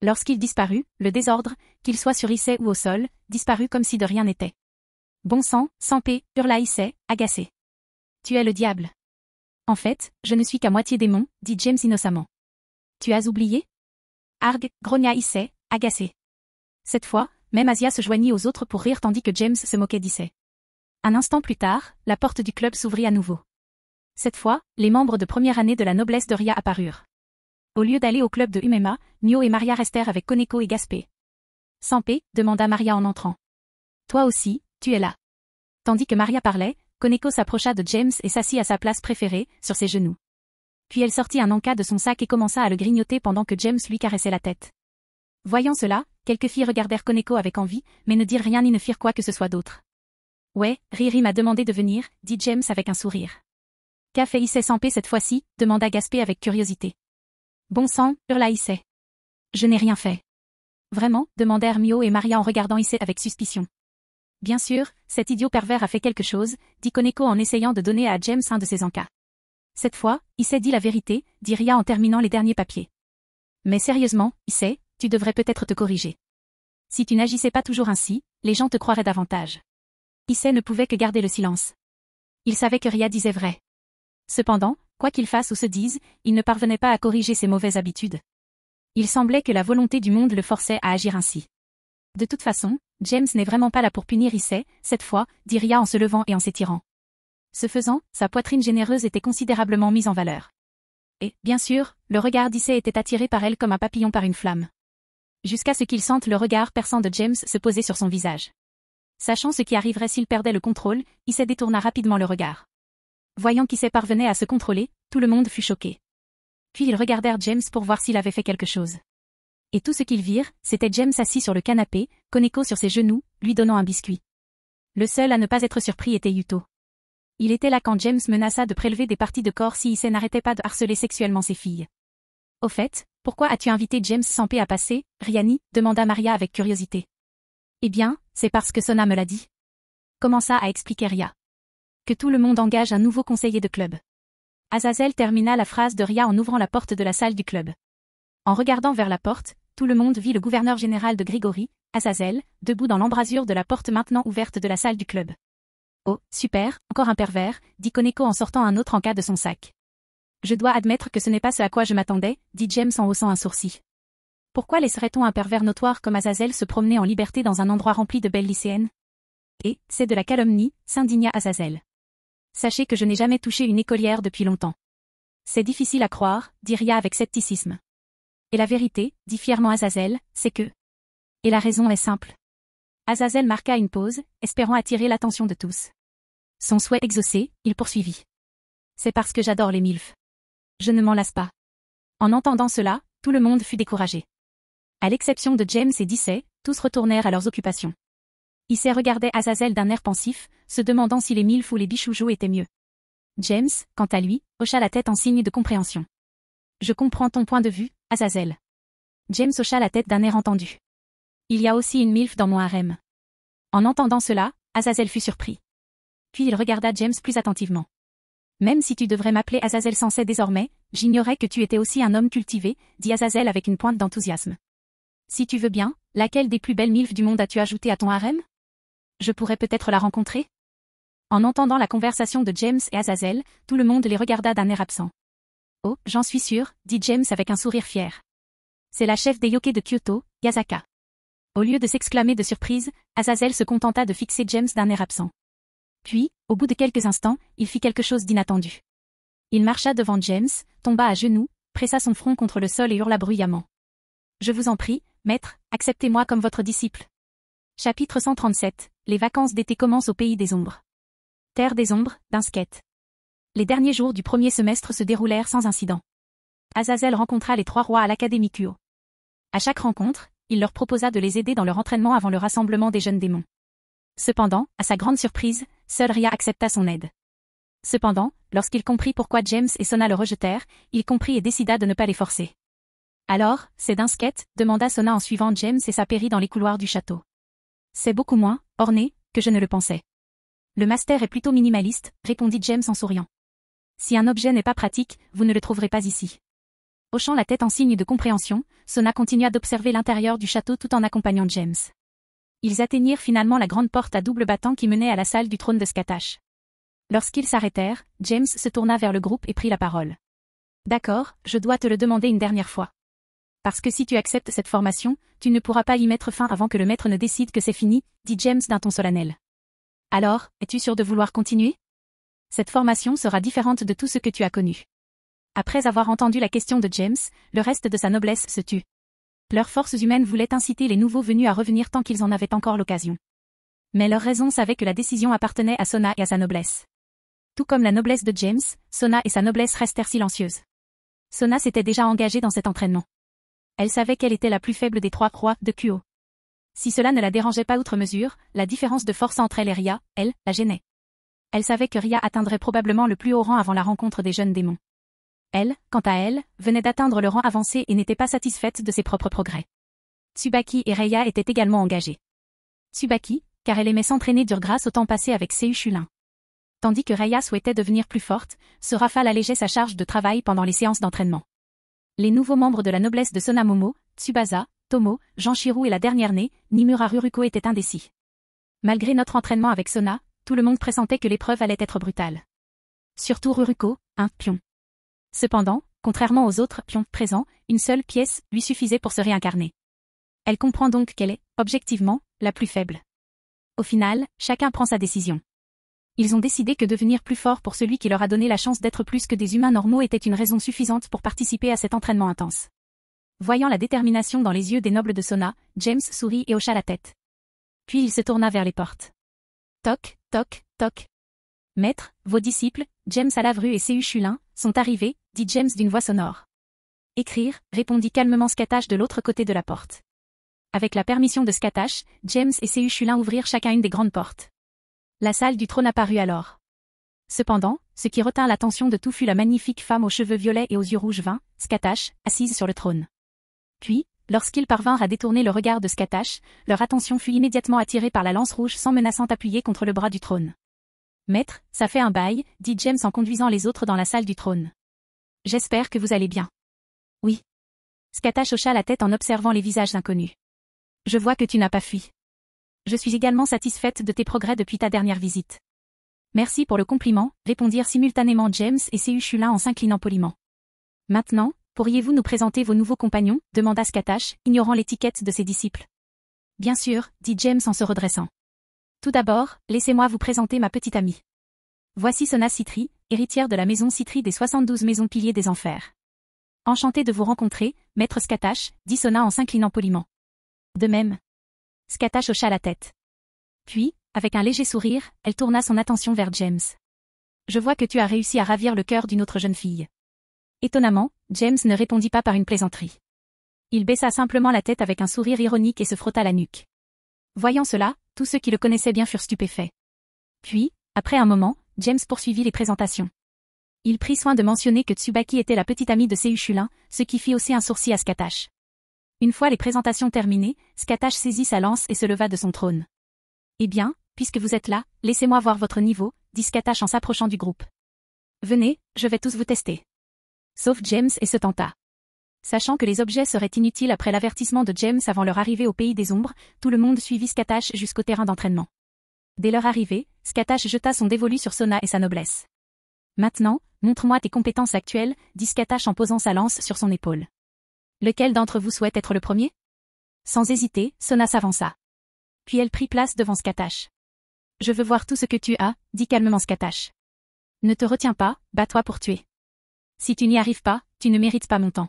Lorsqu'il disparut, le désordre, qu'il soit sur Issei ou au sol, disparut comme si de rien n'était. « Bon sang, Sanpé » hurla Issei, agacé. « Tu es le diable. »« En fait, je ne suis qu'à moitié démon » dit James innocemment. « Tu as oublié ?» Arg, grogna Issei, agacé. Cette fois, même Asia se joignit aux autres pour rire tandis que James se moquait d'Issei. Un instant plus tard, la porte du club s'ouvrit à nouveau. Cette fois, les membres de première année de la noblesse de Ria apparurent. Au lieu d'aller au club de Umema, Mio et Maria restèrent avec Koneko et Gaspé. « Sanpé » demanda Maria en entrant. « Toi aussi, tu es là. » Tandis que Maria parlait, Koneko s'approcha de James et s'assit à sa place préférée, sur ses genoux. Puis elle sortit un anka de son sac et commença à le grignoter pendant que James lui caressait la tête. Voyant cela, quelques filles regardèrent Koneko avec envie, mais ne dirent rien ni ne firent quoi que ce soit d'autre. « Ouais, Riri m'a demandé de venir » dit James avec un sourire. « Qu'a fait Issei Sanpé cette fois-ci » demanda Gaspé avec curiosité. « Bon sang » hurla Issei. « Je n'ai rien fait. »« Vraiment » demandèrent Mio et Maria en regardant Issei avec suspicion. « Bien sûr, cet idiot pervers a fait quelque chose » dit Koneko en essayant de donner à James un de ses encas. « Cette fois, Issei dit la vérité » dit Ria en terminant les derniers papiers. « Mais sérieusement, Issei, tu devrais peut-être te corriger. Si tu n'agissais pas toujours ainsi, les gens te croiraient davantage. » Issei ne pouvait que garder le silence. Il savait que Ria disait vrai. Cependant, quoi qu'il fasse ou se dise, il ne parvenait pas à corriger ses mauvaises habitudes. Il semblait que la volonté du monde le forçait à agir ainsi. De toute façon, James n'est vraiment pas là pour punir Issei, cette fois, dit Ria en se levant et en s'étirant. Ce faisant, sa poitrine généreuse était considérablement mise en valeur. Et, bien sûr, le regard d'Issei était attiré par elle comme un papillon par une flamme. Jusqu'à ce qu'il sente le regard perçant de James se poser sur son visage. Sachant ce qui arriverait s'il perdait le contrôle, Issei détourna rapidement le regard. Voyant qu'Issei parvenait à se contrôler, tout le monde fut choqué. Puis ils regardèrent James pour voir s'il avait fait quelque chose. Et tout ce qu'ils virent, c'était James assis sur le canapé, Koneko sur ses genoux, lui donnant un biscuit. Le seul à ne pas être surpris était Yuto. Il était là quand James menaça de prélever des parties de corps si Issei n'arrêtait pas de harceler sexuellement ses filles. Au fait, pourquoi as-tu invité James Sanpé à passer, Riani demanda Maria avec curiosité. Eh bien, c'est parce que Sona me l'a dit. Commença à expliquer Ria. Que tout le monde engage un nouveau conseiller de club. Azazel termina la phrase de Ria en ouvrant la porte de la salle du club. En regardant vers la porte, tout le monde vit le gouverneur général de Grigori, Azazel, debout dans l'embrasure de la porte maintenant ouverte de la salle du club. Oh, super, encore un pervers, dit Koneko en sortant un autre encas de son sac. Je dois admettre que ce n'est pas ce à quoi je m'attendais, dit James en haussant un sourcil. Pourquoi laisserait-on un pervers notoire comme Azazel se promener en liberté dans un endroit rempli de belles lycéennes? Et, c'est de la calomnie, s'indigna Azazel. Sachez que je n'ai jamais touché une écolière depuis longtemps. C'est difficile à croire, dit Ria avec scepticisme. Et la vérité, dit fièrement Azazel, c'est que... Et la raison est simple. Azazel marqua une pause, espérant attirer l'attention de tous. Son souhait exaucé, il poursuivit. C'est parce que j'adore les milfs. Je ne m'en lasse pas. En entendant cela, tout le monde fut découragé. À l'exception de James et d'Issei, tous retournèrent à leurs occupations. Issei regardait Azazel d'un air pensif, se demandant si les milfs ou les bichoujoux étaient mieux. James, quant à lui, hocha la tête en signe de compréhension. Je comprends ton point de vue, Azazel. James hocha la tête d'un air entendu. Il y a aussi une milf dans mon harem. En entendant cela, Azazel fut surpris. Puis il regarda James plus attentivement. Même si tu devrais m'appeler Azazel Sensei désormais, j'ignorais que tu étais aussi un homme cultivé, dit Azazel avec une pointe d'enthousiasme. Si tu veux bien, laquelle des plus belles milfs du monde as-tu ajouté à ton harem? Je pourrais peut-être la rencontrer? En entendant la conversation de James et Azazel, tout le monde les regarda d'un air absent. Oh, j'en suis sûr, dit James avec un sourire fier. C'est la chef des yokai de Kyoto, Yasaka. Au lieu de s'exclamer de surprise, Azazel se contenta de fixer James d'un air absent. Puis, au bout de quelques instants, il fit quelque chose d'inattendu. Il marcha devant James, tomba à genoux, pressa son front contre le sol et hurla bruyamment. Je vous en prie, maître, acceptez-moi comme votre disciple. Chapitre 137, les vacances d'été commencent au pays des ombres. Terre des ombres, d'un skate. Les derniers jours du premier semestre se déroulèrent sans incident. Azazel rencontra les 3 rois à l'Académie Kuo. À chaque rencontre, il leur proposa de les aider dans leur entraînement avant le rassemblement des jeunes démons. Cependant, à sa grande surprise, seul Ria accepta son aide. Cependant, lorsqu'il comprit pourquoi James et Sona le rejetèrent, il comprit et décida de ne pas les forcer. Alors, c'est d'un skate, demanda Sona en suivant James et s'apérit dans les couloirs du château. C'est beaucoup moins orné que je ne le pensais. Le master est plutôt minimaliste, répondit James en souriant. Si un objet n'est pas pratique, vous ne le trouverez pas ici. Hochant la tête en signe de compréhension, Sona continua d'observer l'intérieur du château tout en accompagnant James. Ils atteignirent finalement la grande porte à double battant qui menait à la salle du trône de Skatash. Lorsqu'ils s'arrêtèrent, James se tourna vers le groupe et prit la parole. D'accord, je dois te le demander une dernière fois. Parce que si tu acceptes cette formation, tu ne pourras pas y mettre fin avant que le maître ne décide que c'est fini, dit James d'un ton solennel. Alors, es-tu sûr de vouloir continuer? Cette formation sera différente de tout ce que tu as connu. Après avoir entendu la question de James, le reste de sa noblesse se tut. Leurs forces humaines voulaient inciter les nouveaux venus à revenir tant qu'ils en avaient encore l'occasion. Mais leur raison savait que la décision appartenait à Sona et à sa noblesse. Tout comme la noblesse de James, Sona et sa noblesse restèrent silencieuses. Sona s'était déjà engagée dans cet entraînement. Elle savait qu'elle était la plus faible des 3 rois de Kuo. Si cela ne la dérangeait pas outre mesure, la différence de force entre elle et Ria, elle, la gênait. Elle savait que Ria atteindrait probablement le plus haut rang avant la rencontre des jeunes démons. Elle, quant à elle, venait d'atteindre le rang avancé et n'était pas satisfaite de ses propres progrès. Tsubaki et Reiya étaient également engagés. Tsubaki, car elle aimait s'entraîner dur grâce au temps passé avec Seu Shulin. Tandis que Reiya souhaitait devenir plus forte, ce rafale allégeait sa charge de travail pendant les séances d'entraînement. Les nouveaux membres de la noblesse de Sonamomo, Tsubasa, Tomo, Janshiro et la dernière née, Nimura Ruruko étaient indécis. Malgré notre entraînement avec Sona, tout le monde pressentait que l'épreuve allait être brutale. Surtout Ruruko, un pion. Cependant, contrairement aux autres pions présents, une seule pièce lui suffisait pour se réincarner. Elle comprend donc qu'elle est, objectivement, la plus faible. Au final, chacun prend sa décision. Ils ont décidé que devenir plus fort pour celui qui leur a donné la chance d'être plus que des humains normaux était une raison suffisante pour participer à cet entraînement intense. Voyant la détermination dans les yeux des nobles de Sona, James sourit et hocha la tête. Puis il se tourna vers les portes. Toc, toc, toc. Maître, vos disciples, James Alavru et Seu Shulin, sont arrivés, dit James d'une voix sonore. Écrire, répondit calmement Skatash de l'autre côté de la porte. Avec la permission de Skatash, James et Seu Shulin ouvrirent chacun une des grandes portes. La salle du trône apparut alors. Cependant, ce qui retint l'attention de tout fut la magnifique femme aux cheveux violets et aux yeux rouges vins, Skatash, assise sur le trône. Puis, lorsqu'ils parvinrent à détourner le regard de Skatash, leur attention fut immédiatement attirée par la lance rouge sans menaçante appuyée contre le bras du trône. Maître, ça fait un bail, dit James en conduisant les autres dans la salle du trône. J'espère que vous allez bien. Oui. Skatash hocha la tête en observant les visages inconnus. Je vois que tu n'as pas fui. Je suis également satisfaite de tes progrès depuis ta dernière visite. Merci pour le compliment, répondirent simultanément James et Seu Shulin en s'inclinant poliment. Maintenant, pourriez-vous nous présenter vos nouveaux compagnons, demanda Skatash, ignorant l'étiquette de ses disciples. Bien sûr, dit James en se redressant. Tout d'abord, laissez-moi vous présenter ma petite amie. Voici Sona Citri, héritière de la maison Citri des 72 maisons piliers des enfers. Enchantée de vous rencontrer, maître Skatash, dit Sona en s'inclinant poliment. De même. Skatash hocha la tête. Puis, avec un léger sourire, elle tourna son attention vers James. Je vois que tu as réussi à ravir le cœur d'une autre jeune fille. Étonnamment, James ne répondit pas par une plaisanterie. Il baissa simplement la tête avec un sourire ironique et se frotta la nuque. Voyant cela, tous ceux qui le connaissaient bien furent stupéfaits. Puis, après un moment, James poursuivit les présentations. Il prit soin de mentionner que Tsubaki était la petite amie de Seu Shulin, ce qui fit hausser un sourcil à Skatash. Une fois les présentations terminées, Skatash saisit sa lance et se leva de son trône. Eh bien, puisque vous êtes là, laissez-moi voir votre niveau, dit Skatash en s'approchant du groupe. Venez, je vais tous vous tester. Sauf James et se tenta. Sachant que les objets seraient inutiles après l'avertissement de James avant leur arrivée au pays des ombres, tout le monde suivit Skatash jusqu'au terrain d'entraînement. Dès leur arrivée, Skatash jeta son dévolu sur Sona et sa noblesse. Maintenant, montre-moi tes compétences actuelles, dit Skatash en posant sa lance sur son épaule. Lequel d'entre vous souhaite être le premier? Sans hésiter, Sona s'avança. Puis elle prit place devant Skatash. Je veux voir tout ce que tu as, dit calmement Skatash. Ne te retiens pas, bats-toi pour tuer. Si tu n'y arrives pas, tu ne mérites pas mon temps.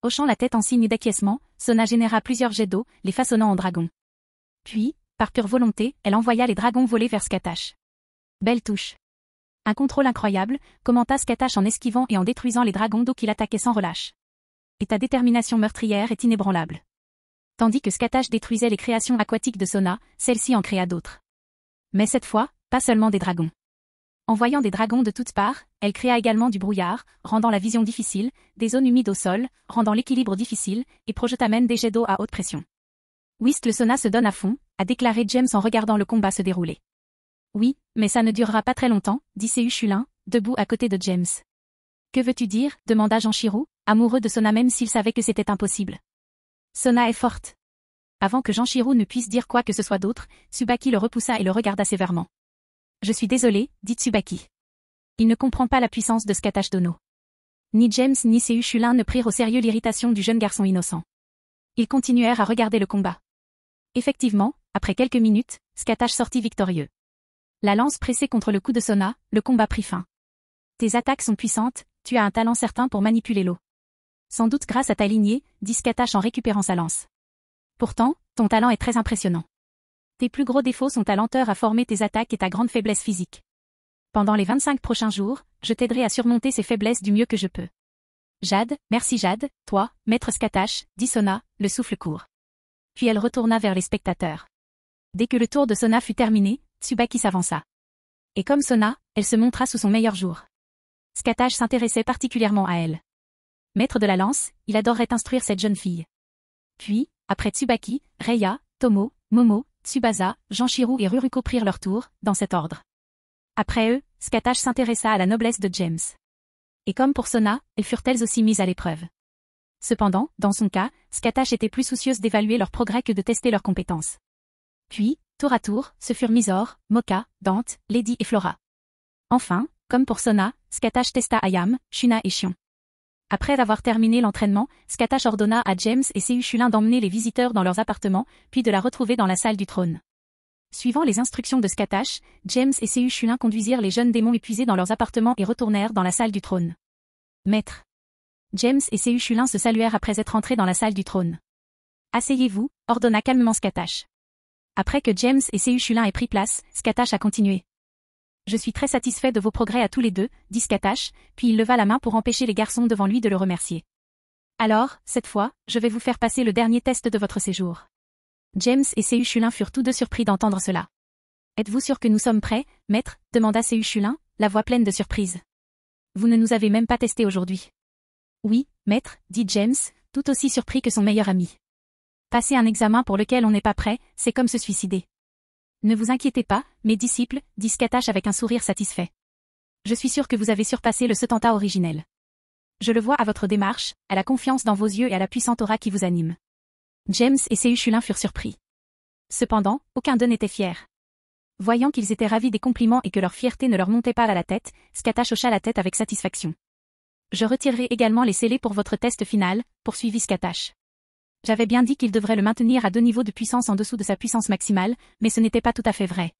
Hochant la tête en signe d'acquiescement, Sona généra plusieurs jets d'eau, les façonnant en dragons. Puis, par pure volonté, elle envoya les dragons voler vers Skatash. Belle touche. Un contrôle incroyable, commenta Skatash en esquivant et en détruisant les dragons d'eau qui l'attaquaient sans relâche. Et ta détermination meurtrière est inébranlable. Tandis que Skatash détruisait les créations aquatiques de Sona, celle-ci en créa d'autres. Mais cette fois, pas seulement des dragons. En voyant des dragons de toutes parts, elle créa également du brouillard, rendant la vision difficile, des zones humides au sol, rendant l'équilibre difficile, et projeta même des jets d'eau à haute pression. Whist le Sona se donne à fond, a déclaré James en regardant le combat se dérouler. Oui, mais ça ne durera pas très longtemps, dit Seu Chulin, debout à côté de James. Que veux-tu dire, demanda Janshiro, amoureux de Sona même s'il savait que c'était impossible. Sona est forte. Avant que Janshiro ne puisse dire quoi que ce soit d'autre, Tsubaki le repoussa et le regarda sévèrement. Je suis désolé, dit Tsubaki. Il ne comprend pas la puissance de Skatash Dono. Ni James ni Seu Chulin ne prirent au sérieux l'irritation du jeune garçon innocent. Ils continuèrent à regarder le combat. Effectivement, après quelques minutes, Skatash sortit victorieux. La lance pressée contre le cou de Sona, le combat prit fin. Tes attaques sont puissantes, tu as un talent certain pour manipuler l'eau. Sans doute grâce à ta lignée, dit Skatash en récupérant sa lance. Pourtant, ton talent est très impressionnant. Tes plus gros défauts sont ta lenteur à former tes attaques et ta grande faiblesse physique. Pendant les 25 prochains jours, je t'aiderai à surmonter ces faiblesses du mieux que je peux. Jade, merci Jade, toi, maître Skatash, dit Sona, le souffle court. Puis elle retourna vers les spectateurs. Dès que le tour de Sona fut terminé, Tsubaki s'avança. Et comme Sona, elle se montra sous son meilleur jour. Skatash s'intéressait particulièrement à elle. Maître de la lance, il adorerait instruire cette jeune fille. Puis, après Tsubaki, Reiya, Tomo, Momo, Tsubasa, Janshiro et Ruruko prirent leur tour, dans cet ordre. Après eux, Skatash s'intéressa à la noblesse de James. Et comme pour Sona, elles furent elles aussi mises à l'épreuve. Cependant, dans son cas, Skatash était plus soucieuse d'évaluer leur progrès que de tester leurs compétences. Puis, tour à tour, ce furent Mizor, Moka, Dante, Lady et Flora. Enfin, comme pour Sona, Skatash testa Ayam, Shuna et Shion. Après avoir terminé l'entraînement, Skatash ordonna à James et Seu Chulin d'emmener les visiteurs dans leurs appartements, puis de la retrouver dans la salle du trône. Suivant les instructions de Skatash, James et Seu Chulin conduisirent les jeunes démons épuisés dans leurs appartements et retournèrent dans la salle du trône. Maître. James et Seu Chulin se saluèrent après être entrés dans la salle du trône. Asseyez-vous, ordonna calmement Skatash. Après que James et Seu Chulin aient pris place, Skatash a continué. Je suis très satisfait de vos progrès à tous les deux, dit Skatash, puis il leva la main pour empêcher les garçons devant lui de le remercier. Alors, cette fois, je vais vous faire passer le dernier test de votre séjour. James et Seu Chulin furent tous deux surpris d'entendre cela. Êtes-vous sûr que nous sommes prêts, maître, demanda Seu Chulin, la voix pleine de surprise. Vous ne nous avez même pas testés aujourd'hui. Oui, maître, dit James, tout aussi surpris que son meilleur ami. Passer un examen pour lequel on n'est pas prêt, c'est comme se suicider. Ne vous inquiétez pas, mes disciples, dit Skatash avec un sourire satisfait. Je suis sûr que vous avez surpassé le Setanta originel. Je le vois à votre démarche, à la confiance dans vos yeux et à la puissante aura qui vous anime. James et Seu Chulin furent surpris. Cependant, aucun d'eux n'était fier. Voyant qu'ils étaient ravis des compliments et que leur fierté ne leur montait pas à la tête, Skatash hocha la tête avec satisfaction. Je retirerai également les scellés pour votre test final, poursuivit Skatash. J'avais bien dit qu'il devrait le maintenir à 2 niveaux de puissance en dessous de sa puissance maximale, mais ce n'était pas tout à fait vrai.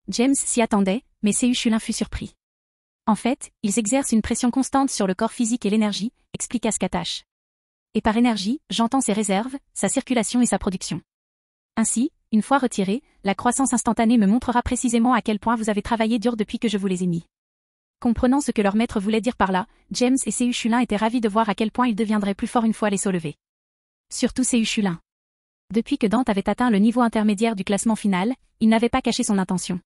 James s'y attendait, mais Seu Chulin fut surpris. En fait, ils exercent une pression constante sur le corps physique et l'énergie, expliqua Skatash. Et par énergie, j'entends ses réserves, sa circulation et sa production. Ainsi, une fois retirée, la croissance instantanée me montrera précisément à quel point vous avez travaillé dur depuis que je vous les ai mis. Comprenant ce que leur maître voulait dire par là, James et Seu Chulin étaient ravis de voir à quel point ils deviendraient plus forts une fois les sauts levés. Surtout Seu Chulin. Depuis que Dante avait atteint le niveau intermédiaire du classement final, il n'avait pas caché son intention.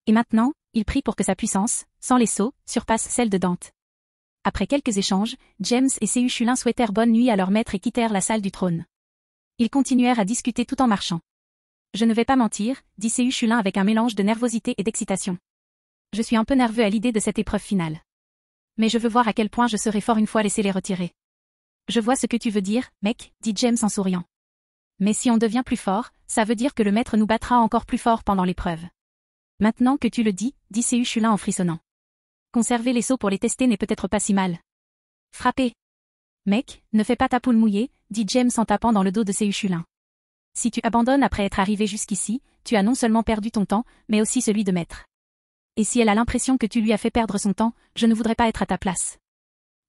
Et maintenant, il prie pour que sa puissance, sans les sauts, surpasse celle de Dante. Après quelques échanges, James et Seu Chulin souhaitèrent bonne nuit à leur maître et quittèrent la salle du trône. Ils continuèrent à discuter tout en marchant. Je ne vais pas mentir, dit Seu Chulin avec un mélange de nervosité et d'excitation. Je suis un peu nerveux à l'idée de cette épreuve finale. Mais je veux voir à quel point je serai fort une fois laissé les retirer. Je vois ce que tu veux dire, mec, dit James en souriant. Mais si on devient plus fort, ça veut dire que le maître nous battra encore plus fort pendant l'épreuve. Maintenant que tu le dis, dit Seu Chulin en frissonnant. Conserver les sauts pour les tester n'est peut-être pas si mal. Frappez. Mec, ne fais pas ta poule mouillée, dit James en tapant dans le dos de Seu Chulin. Si tu abandonnes après être arrivé jusqu'ici, tu as non seulement perdu ton temps, mais aussi celui de maître. Et si elle a l'impression que tu lui as fait perdre son temps, je ne voudrais pas être à ta place.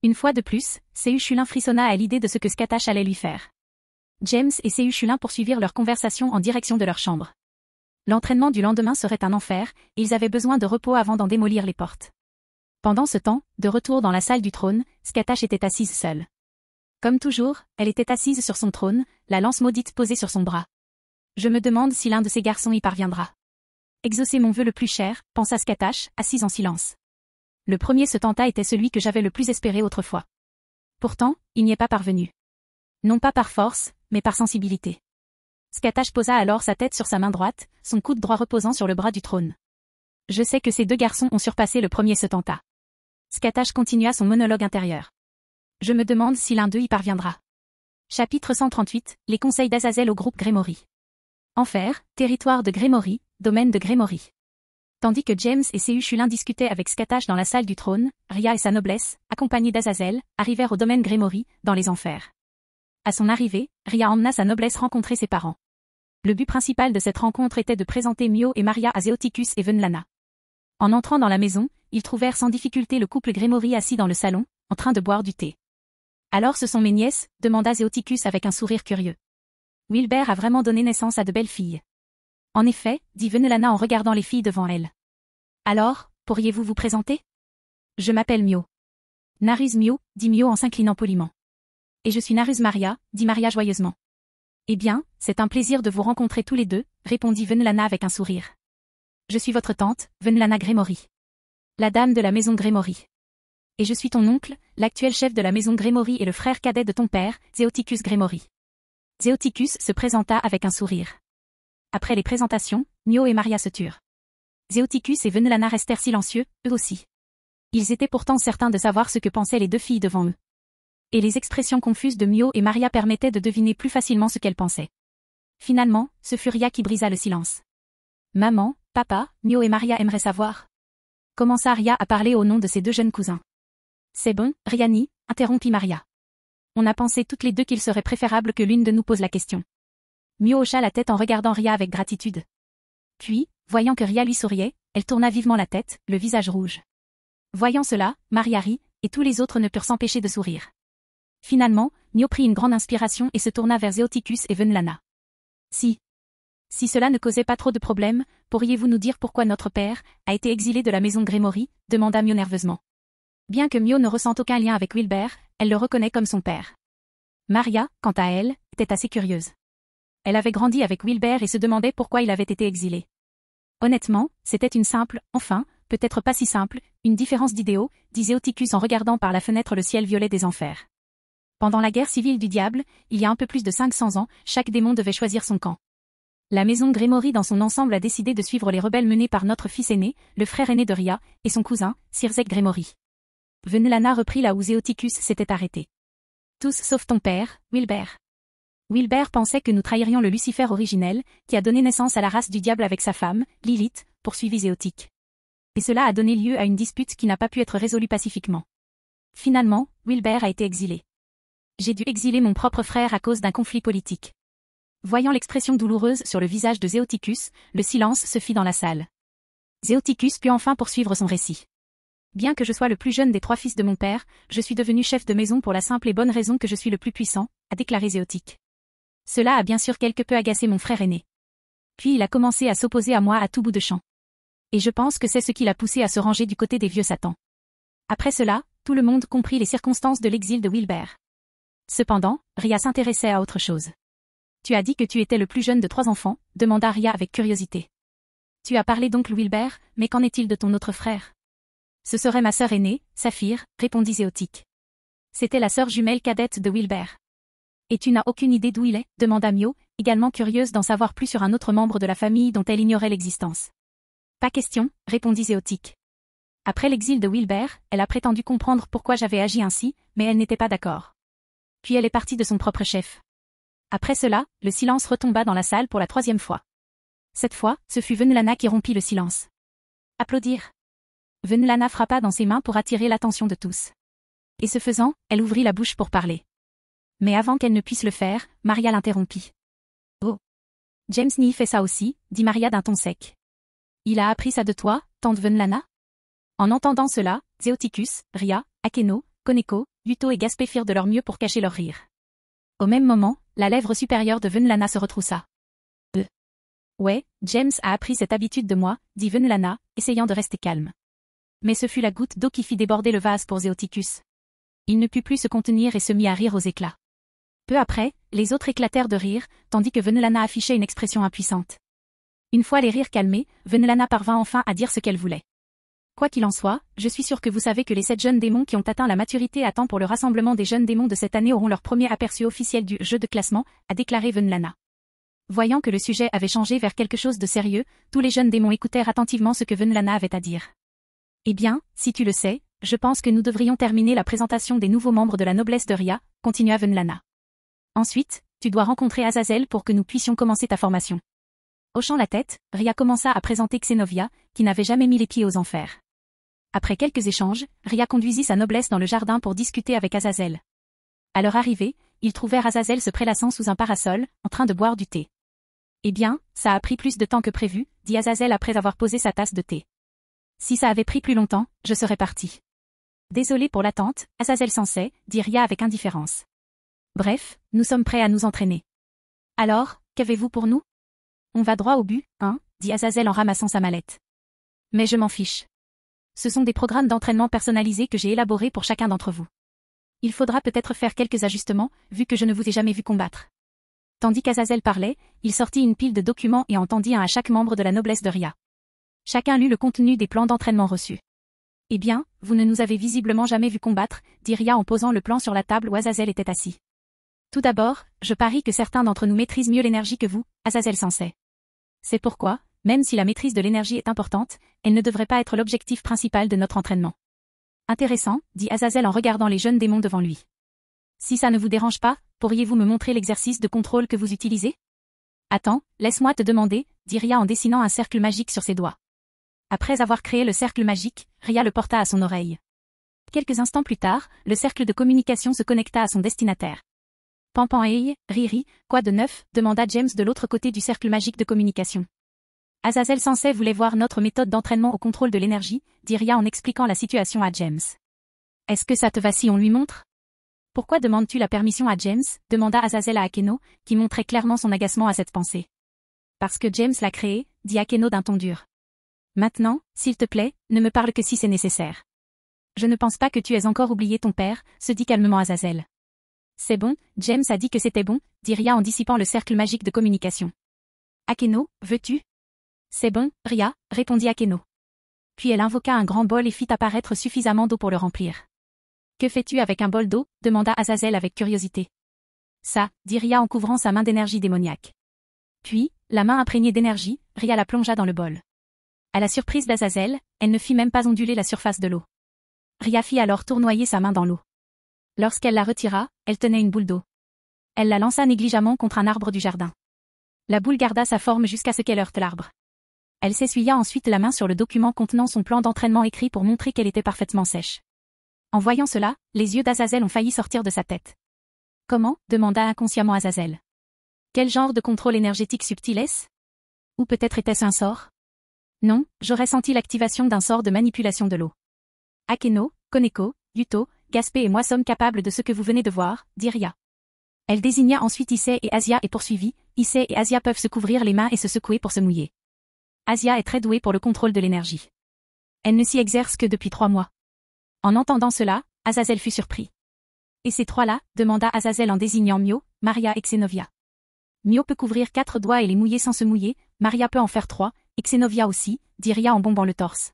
Une fois de plus, Seu Chulin frissonna à l'idée de ce que Skatash allait lui faire. James et Seu Chulin poursuivirent leur conversation en direction de leur chambre. L'entraînement du lendemain serait un enfer, et ils avaient besoin de repos avant d'en démolir les portes. Pendant ce temps, de retour dans la salle du trône, Scatash était assise seule. Comme toujours, elle était assise sur son trône, la lance maudite posée sur son bras. Je me demande si l'un de ces garçons y parviendra. Exaucer mon vœu le plus cher, pensa Scatash, assise en silence. Le premier se tenta était celui que j'avais le plus espéré autrefois. Pourtant, il n'y est pas parvenu. Non pas par force, mais par sensibilité. Scatash posa alors sa tête sur sa main droite, son coude droit reposant sur le bras du trône. Je sais que ces deux garçons ont surpassé le premier se tenta. Scatash continua son monologue intérieur. Je me demande si l'un d'eux y parviendra. Chapitre 138, les conseils d'Azazel au groupe Grémory. Enfer, territoire de Grémory, domaine de Grémory. Tandis que James et Séuchulin discutaient avec Scatash dans la salle du trône, Ria et sa noblesse, accompagnés d'Azazel, arrivèrent au domaine Grémory, dans les enfers. À son arrivée, Ria emmena sa noblesse rencontrer ses parents. Le but principal de cette rencontre était de présenter Mio et Maria à Zéoticus et Venlana. En entrant dans la maison, ils trouvèrent sans difficulté le couple Grémory assis dans le salon, en train de boire du thé. Alors ce sont mes nièces, demanda Zéoticus avec un sourire curieux. Wilbert a vraiment donné naissance à de belles filles. En effet, dit Venelana en regardant les filles devant elle. Alors, pourriez-vous vous présenter? Je m'appelle Mio. Naruse Mio, dit Mio en s'inclinant poliment. Et je suis Naruse Maria, dit Maria joyeusement. Eh bien, c'est un plaisir de vous rencontrer tous les deux, répondit Venelana avec un sourire. Je suis votre tante, Venlana Grémory. La dame de la maison Grémory. Et je suis ton oncle, l'actuel chef de la maison Grémory et le frère cadet de ton père, Zéoticus Grémory. Zéoticus se présenta avec un sourire. Après les présentations, Mio et Maria se turent. Zéoticus et Venelana restèrent silencieux, eux aussi. Ils étaient pourtant certains de savoir ce que pensaient les deux filles devant eux. Et les expressions confuses de Mio et Maria permettaient de deviner plus facilement ce qu'elles pensaient. Finalement, ce fut Ria qui brisa le silence. Maman, papa, Mio et Maria aimeraient savoir. Commença Ria à parler au nom de ses deux jeunes cousins. C'est bon, Riani, interrompit Maria. On a pensé toutes les deux qu'il serait préférable que l'une de nous pose la question. Mio hocha la tête en regardant Ria avec gratitude. Puis, voyant que Ria lui souriait, elle tourna vivement la tête, le visage rouge. Voyant cela, Maria rit, et tous les autres ne purent s'empêcher de sourire. Finalement, Mio prit une grande inspiration et se tourna vers Zéoticus et Venlana. Si cela ne causait pas trop de problèmes, pourriez-vous nous dire pourquoi notre père a été exilé de la maison Grémory, demanda Mio nerveusement. Bien que Mio ne ressente aucun lien avec Wilbert, elle le reconnaît comme son père. Maria, quant à elle, était assez curieuse. Elle avait grandi avec Wilbert et se demandait pourquoi il avait été exilé. Honnêtement, c'était une simple, enfin, peut-être pas si simple, une différence d'idéaux, dit Zéoticus en regardant par la fenêtre le ciel violet des enfers. Pendant la guerre civile du diable, il y a un peu plus de 500 ans, chaque démon devait choisir son camp. La maison Grémory dans son ensemble a décidé de suivre les rebelles menés par notre fils aîné, le frère aîné de Ria, et son cousin, Sirzek Grémory. Venelana reprit là où Zéoticus s'était arrêté. Tous sauf ton père, Wilbert. Wilbert pensait que nous trahirions le Lucifer originel, qui a donné naissance à la race du diable avec sa femme, Lilith, poursuivit Zéotique. Et cela a donné lieu à une dispute qui n'a pas pu être résolue pacifiquement. Finalement, Wilbert a été exilé. J'ai dû exiler mon propre frère à cause d'un conflit politique. Voyant l'expression douloureuse sur le visage de Zéoticus, le silence se fit dans la salle. Zéoticus put enfin poursuivre son récit. Bien que je sois le plus jeune des 3 fils de mon père, je suis devenu chef de maison pour la simple et bonne raison que je suis le plus puissant, a déclaré Zéotique. Cela a bien sûr quelque peu agacé mon frère aîné. Puis il a commencé à s'opposer à moi à tout bout de champ. Et je pense que c'est ce qui l'a poussé à se ranger du côté des vieux Satans. Après cela, tout le monde comprit les circonstances de l'exil de Wilbert. Cependant, Ria s'intéressait à autre chose. Tu as dit que tu étais le plus jeune de 3 enfants, demanda Ria avec curiosité. Tu as parlé d'oncle Wilbert, mais qu'en est-il de ton autre frère? Ce serait ma sœur aînée, Saphir, répondit Zéotique. C'était la sœur jumelle cadette de Wilbert. Et tu n'as aucune idée d'où il est, demanda Mio, également curieuse d'en savoir plus sur un autre membre de la famille dont elle ignorait l'existence. Pas question, répondit Zéotique. Après l'exil de Wilbert, elle a prétendu comprendre pourquoi j'avais agi ainsi, mais elle n'était pas d'accord. Puis elle est partie de son propre chef. Après cela, le silence retomba dans la salle pour la 3e fois. Cette fois, ce fut Venlana qui rompit le silence. Applaudir. Venlana frappa dans ses mains pour attirer l'attention de tous. Et ce faisant, elle ouvrit la bouche pour parler. Mais avant qu'elle ne puisse le faire, Maria l'interrompit. Oh. James n'y fait ça aussi, dit Maria d'un ton sec. Il a appris ça de toi, tante Venlana? En entendant cela, Zéoticus, Ria, Akeno, Koneko, Yuto et Gaspé firent de leur mieux pour cacher leur rire. Au même moment, la lèvre supérieure de Venlana se retroussa. Ouais, James a appris cette habitude de moi, dit Venlana, essayant de rester calme. mais ce fut la goutte d'eau qui fit déborder le vase pour Zéoticus. Il ne put plus se contenir et se mit à rire aux éclats. Peu après, les autres éclatèrent de rire, tandis que Venelana affichait une expression impuissante. Une fois les rires calmés, Venelana parvint enfin à dire ce qu'elle voulait. Quoi qu'il en soit, je suis sûr que vous savez que les 7 jeunes démons qui ont atteint la maturité à temps pour le rassemblement des jeunes démons de cette année auront leur premier aperçu officiel du jeu de classement, a déclaré Venelana. Voyant que le sujet avait changé vers quelque chose de sérieux, tous les jeunes démons écoutèrent attentivement ce que Venelana avait à dire. Eh bien, si tu le sais, je pense que nous devrions terminer la présentation des nouveaux membres de la noblesse de Ria, continua Venelana. Ensuite, tu dois rencontrer Azazel pour que nous puissions commencer ta formation. Hochant la tête, Ria commença à présenter Xenovia, qui n'avait jamais mis les pieds aux enfers. Après quelques échanges, Ria conduisit sa noblesse dans le jardin pour discuter avec Azazel. À leur arrivée, ils trouvèrent Azazel se prélassant sous un parasol, en train de boire du thé. Eh bien, ça a pris plus de temps que prévu, dit Azazel après avoir posé sa tasse de thé. Si ça avait pris plus longtemps, je serais parti. Désolé pour l'attente, Azazel s'en sait, dit Ria avec indifférence. Bref, nous sommes prêts à nous entraîner. Alors, qu'avez-vous pour nous? On va droit au but, hein, dit Azazel en ramassant sa mallette. Mais je m'en fiche. Ce sont des programmes d'entraînement personnalisés que j'ai élaborés pour chacun d'entre vous. Il faudra peut-être faire quelques ajustements, vu que je ne vous ai jamais vu combattre. Tandis qu'Azazel parlait, il sortit une pile de documents et en tendit un à chaque membre de la noblesse de Ria. Chacun lut le contenu des plans d'entraînement reçus. Eh bien, vous ne nous avez visiblement jamais vu combattre, dit Ria en posant le plan sur la table où Azazel était assis. Tout d'abord, je parie que certains d'entre nous maîtrisent mieux l'énergie que vous, Azazel s'en sait. C'est pourquoi, même si la maîtrise de l'énergie est importante, elle ne devrait pas être l'objectif principal de notre entraînement. Intéressant, dit Azazel en regardant les jeunes démons devant lui. Si ça ne vous dérange pas, pourriez-vous me montrer l'exercice de contrôle que vous utilisez? Attends, laisse-moi te demander, dit Ria en dessinant un cercle magique sur ses doigts. Après avoir créé le cercle magique, Ria le porta à son oreille. Quelques instants plus tard, le cercle de communication se connecta à son destinataire. Pampan hey, Riri, quoi de neuf, demanda James de l'autre côté du cercle magique de communication. Azazel Sensei voulait voir notre méthode d'entraînement au contrôle de l'énergie, dit Ria en expliquant la situation à James. Est-ce que ça te va si on lui montre? Pourquoi demandes-tu la permission à James? Demanda Azazel à Akeno, qui montrait clairement son agacement à cette pensée. Parce que James l'a créé, dit Akeno d'un ton dur. Maintenant, s'il te plaît, ne me parle que si c'est nécessaire. Je ne pense pas que tu aies encore oublié ton père, se dit calmement Azazel. C'est bon, James a dit que c'était bon, dit Ria en dissipant le cercle magique de communication. Akeno, veux-tu? C'est bon, Ria, répondit Akeno. Puis elle invoqua un grand bol et fit apparaître suffisamment d'eau pour le remplir. Que fais-tu avec un bol d'eau? Demanda Azazel avec curiosité. Ça, dit Ria en couvrant sa main d'énergie démoniaque. Puis, la main imprégnée d'énergie, Ria la plongea dans le bol. À la surprise d'Azazel, elle ne fit même pas onduler la surface de l'eau. Ria fit alors tournoyer sa main dans l'eau. Lorsqu'elle la retira, elle tenait une boule d'eau. Elle la lança négligemment contre un arbre du jardin. La boule garda sa forme jusqu'à ce qu'elle heurte l'arbre. Elle s'essuya ensuite la main sur le document contenant son plan d'entraînement écrit pour montrer qu'elle était parfaitement sèche. En voyant cela, les yeux d'Azazel ont failli sortir de sa tête. Comment? Demanda inconsciemment Azazel. Quel genre de contrôle énergétique subtil est-ce? Ou peut-être était-ce un sort? Non, j'aurais senti l'activation d'un sort de manipulation de l'eau. Akeno, Koneko, Yuto, Gaspé et moi sommes capables de ce que vous venez de voir, dit Ria. Elle désigna ensuite Issei et Asia et poursuivit, Issei et Asia peuvent se couvrir les mains et se secouer pour se mouiller. Asia est très douée pour le contrôle de l'énergie. Elle ne s'y exerce que depuis 3 mois. En entendant cela, Azazel fut surpris. Et ces 3-là, demanda Azazel en désignant Mio, Maria et Xenovia. Mio peut couvrir 4 doigts et les mouiller sans se mouiller, Maria peut en faire 3, et Xenovia aussi, dit Ria en bombant le torse.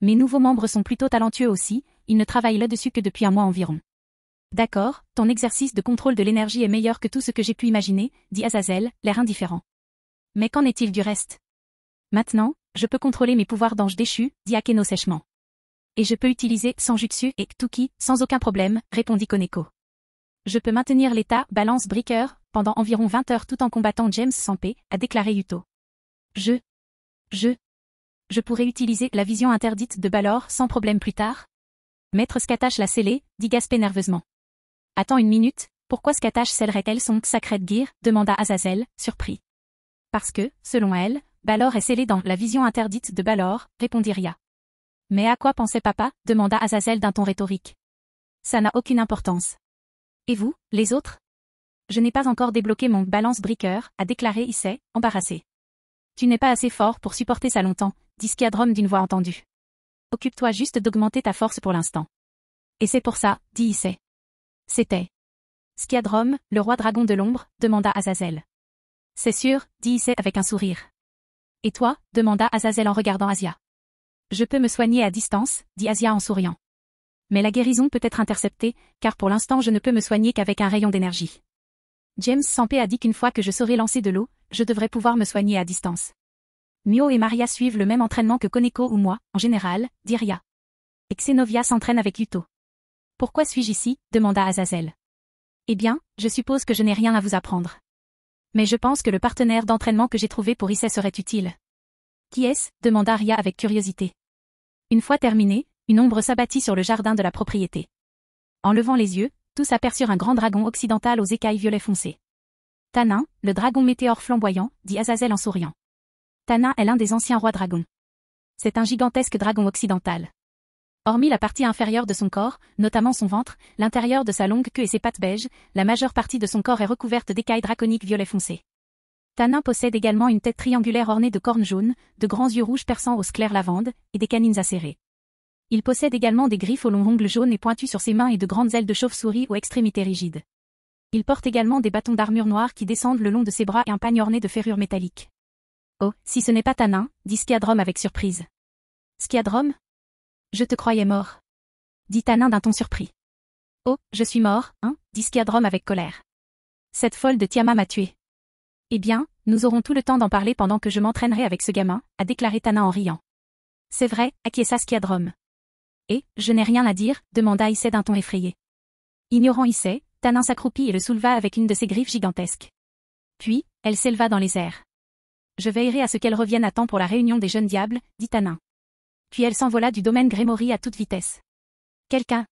Mes nouveaux membres sont plutôt talentueux aussi, ils ne travaillent là-dessus que depuis un mois environ. D'accord, ton exercice de contrôle de l'énergie est meilleur que tout ce que j'ai pu imaginer, dit Azazel, l'air indifférent. Mais qu'en est-il du reste? Maintenant, je peux contrôler mes pouvoirs d'ange déchu, dit Akeno sèchement. Et je peux utiliser Sanjutsu et Ktuki, sans aucun problème, répondit Koneko. Je peux maintenir l'état balance breaker pendant environ 20 heures tout en combattant James Sampé, a déclaré Yuto. Je pourrais utiliser la vision interdite de Balor sans problème plus tard? Maître Skatash l'a scellé, dit Gaspé nerveusement. Attends une minute, pourquoi Skatash scellerait-elle son Sacred Gear? Demanda Azazel, surpris. Parce que, selon elle, Balor est scellé dans la vision interdite de Balor, répondit Ria. Mais à quoi pensait papa? Demanda Azazel d'un ton rhétorique. Ça n'a aucune importance. Et vous, les autres? Je n'ai pas encore débloqué mon balance breaker, a déclaré Issei, embarrassé. Tu n'es pas assez fort pour supporter ça longtemps, dit Skiadrom d'une voix entendue. Occupe-toi juste d'augmenter ta force pour l'instant. Et c'est pour ça, dit Issei. C'était Skiadrom, le roi dragon de l'ombre, demanda Azazel. C'est sûr, dit Issei avec un sourire. Et toi, demanda Azazel en regardant Asia. Je peux me soigner à distance, dit Asia en souriant. Mais la guérison peut être interceptée, car pour l'instant je ne peux me soigner qu'avec un rayon d'énergie. James Sampé a dit qu'une fois que je saurai lancer de l'eau, je devrais pouvoir me soigner à distance. Mio et Maria suivent le même entraînement que Koneko ou moi, en général, dit Ria. Et Xenovia s'entraîne avec Yuto. Pourquoi suis-je ici, demanda Azazel. Eh bien, je suppose que je n'ai rien à vous apprendre. Mais je pense que le partenaire d'entraînement que j'ai trouvé pour Issei serait utile. Qui est-ce, demanda Ria avec curiosité. Une fois terminé, une ombre s'abattit sur le jardin de la propriété. En levant les yeux, tous aperçurent un grand dragon occidental aux écailles violet foncé. Tanin, le dragon météore flamboyant, dit Azazel en souriant. Tanin est l'un des anciens rois dragons. C'est un gigantesque dragon occidental. Hormis la partie inférieure de son corps, notamment son ventre, l'intérieur de sa longue queue et ses pattes beiges, la majeure partie de son corps est recouverte d'écailles draconiques violet foncé. Tanin possède également une tête triangulaire ornée de cornes jaunes, de grands yeux rouges perçants aux clair lavande, et des canines acérées. Il possède également des griffes aux longs ongles jaunes et pointus sur ses mains et de grandes ailes de chauve-souris aux extrémités rigides. Il porte également des bâtons d'armure noire qui descendent le long de ses bras et un pagne orné de ferrures métalliques. Oh, si ce n'est pas Tanin, dit Skiadrom avec surprise. Skiadrom ? Je te croyais mort. Dit Tanin d'un ton surpris. Oh, je suis mort, hein, dit Skiadrom avec colère. Cette folle de Tiama m'a tué. Eh bien, nous aurons tout le temps d'en parler pendant que je m'entraînerai avec ce gamin, a déclaré Tanin en riant. C'est vrai, acquiesça Skiadrom. Et, je n'ai rien à dire, demanda Issei d'un ton effrayé. Ignorant Issei, Tanin s'accroupit et le souleva avec une de ses griffes gigantesques. Puis, elle s'éleva dans les airs. Je veillerai à ce qu'elle revienne à temps pour la réunion des jeunes diables, dit Tanin. Puis elle s'envola du domaine Grémory à toute vitesse. Quelqu'un.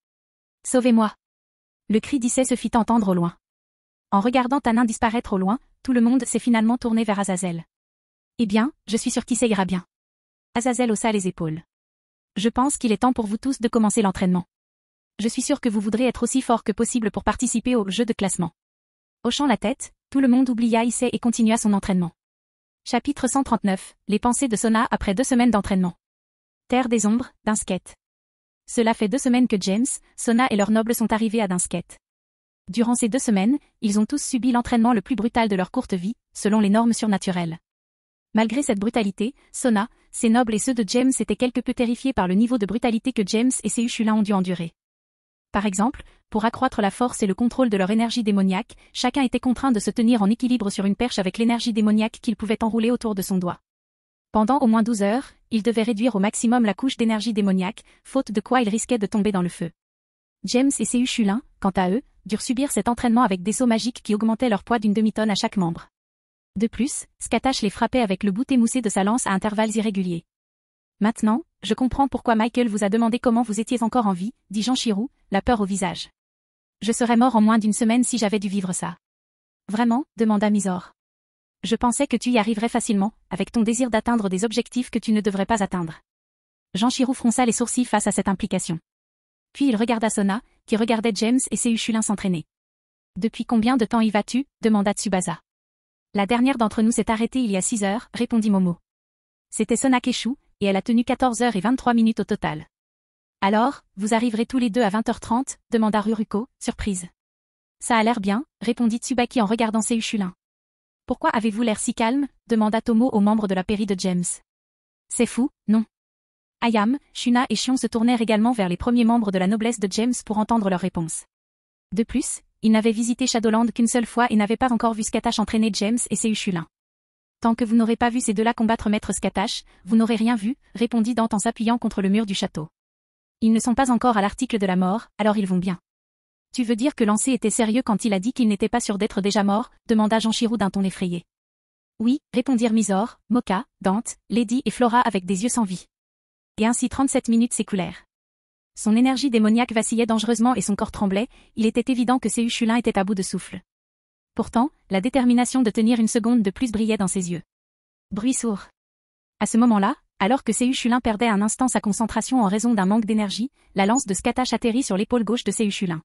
Sauvez-moi. Le cri d'Issei se fit entendre au loin. En regardant Tanin disparaître au loin, tout le monde s'est finalement tourné vers Azazel. Eh bien, je suis sûr qu'Issei ira bien. Azazel haussa les épaules. Je pense qu'il est temps pour vous tous de commencer l'entraînement. Je suis sûr que vous voudrez être aussi fort que possible pour participer au jeu de classement. Hochant la tête, tout le monde oublia Issei et continua son entraînement. Chapitre 139, les pensées de Sona après 2 semaines d'entraînement. Terre des ombres, Dinsket. Cela fait 2 semaines que James, Sona et leurs nobles sont arrivés à Dinsket. Durant ces 2 semaines, ils ont tous subi l'entraînement le plus brutal de leur courte vie, selon les normes surnaturelles. Malgré cette brutalité, Sona, ses nobles et ceux de James étaient quelque peu terrifiés par le niveau de brutalité que James et ses Ushulins ont dû endurer. Par exemple, pour accroître la force et le contrôle de leur énergie démoniaque, chacun était contraint de se tenir en équilibre sur une perche avec l'énergie démoniaque qu'il pouvait enrouler autour de son doigt. Pendant au moins 12 heures, il devait réduire au maximum la couche d'énergie démoniaque, faute de quoi il risquait de tomber dans le feu. James et ses Ushulins, quant à eux, durent subir cet entraînement avec des sauts magiques qui augmentaient leur poids d'une demi-tonne à chaque membre. De plus, Skatash les frappait avec le bout émoussé de sa lance à intervalles irréguliers. Maintenant, je comprends pourquoi Michael vous a demandé comment vous étiez encore en vie, dit Janshiro, la peur au visage. Je serais mort en moins d'1 semaine si j'avais dû vivre ça. Vraiment, demanda Mizor. Je pensais que tu y arriverais facilement, avec ton désir d'atteindre des objectifs que tu ne devrais pas atteindre. Janshiro fronça les sourcils face à cette implication. Puis il regarda Sona, qui regardait James et ses Ushulins s'entraîner. Depuis combien de temps y vas-tu, demanda Tsubasa. La dernière d'entre nous s'est arrêtée il y a 6 heures, répondit Momo. C'était Sona Keshu, et elle a tenu 14h23 au total. Alors, vous arriverez tous les deux à 20h30, demanda Ruruko, surprise. Ça a l'air bien, répondit Tsubaki en regardant ses Ushulins. Pourquoi avez-vous l'air si calme, demanda Tomo aux membres de la pairie de James. C'est fou, non? Ayam, Shuna et Shion se tournèrent également vers les premiers membres de la noblesse de James pour entendre leurs réponses. De plus, ils n'avaient visité Shadowland qu'une seule fois et n'avaient pas encore vu Skatash entraîner James et ses Ushulins. Tant que vous n'aurez pas vu ces deux-là combattre Maître Skatash, vous n'aurez rien vu, répondit Dante en s'appuyant contre le mur du château. Ils ne sont pas encore à l'article de la mort, alors ils vont bien. Tu veux dire que Lancé était sérieux quand il a dit qu'il n'était pas sûr d'être déjà mort, demanda Janshiro d'un ton effrayé. Oui, répondirent Mizor, Moka, Dante, Lady et Flora avec des yeux sans vie. Et ainsi 37 minutes s'écoulèrent. Son énergie démoniaque vacillait dangereusement et son corps tremblait, il était évident que ses Ushulins étaient à bout de souffle. Pourtant, la détermination de tenir une seconde de plus brillait dans ses yeux. Bruit sourd. À ce moment-là, alors que ses Ushulins perdaient un instant sa concentration en raison d'un manque d'énergie, la lance de Skatash atterrit sur l'épaule gauche de ses Ushulins.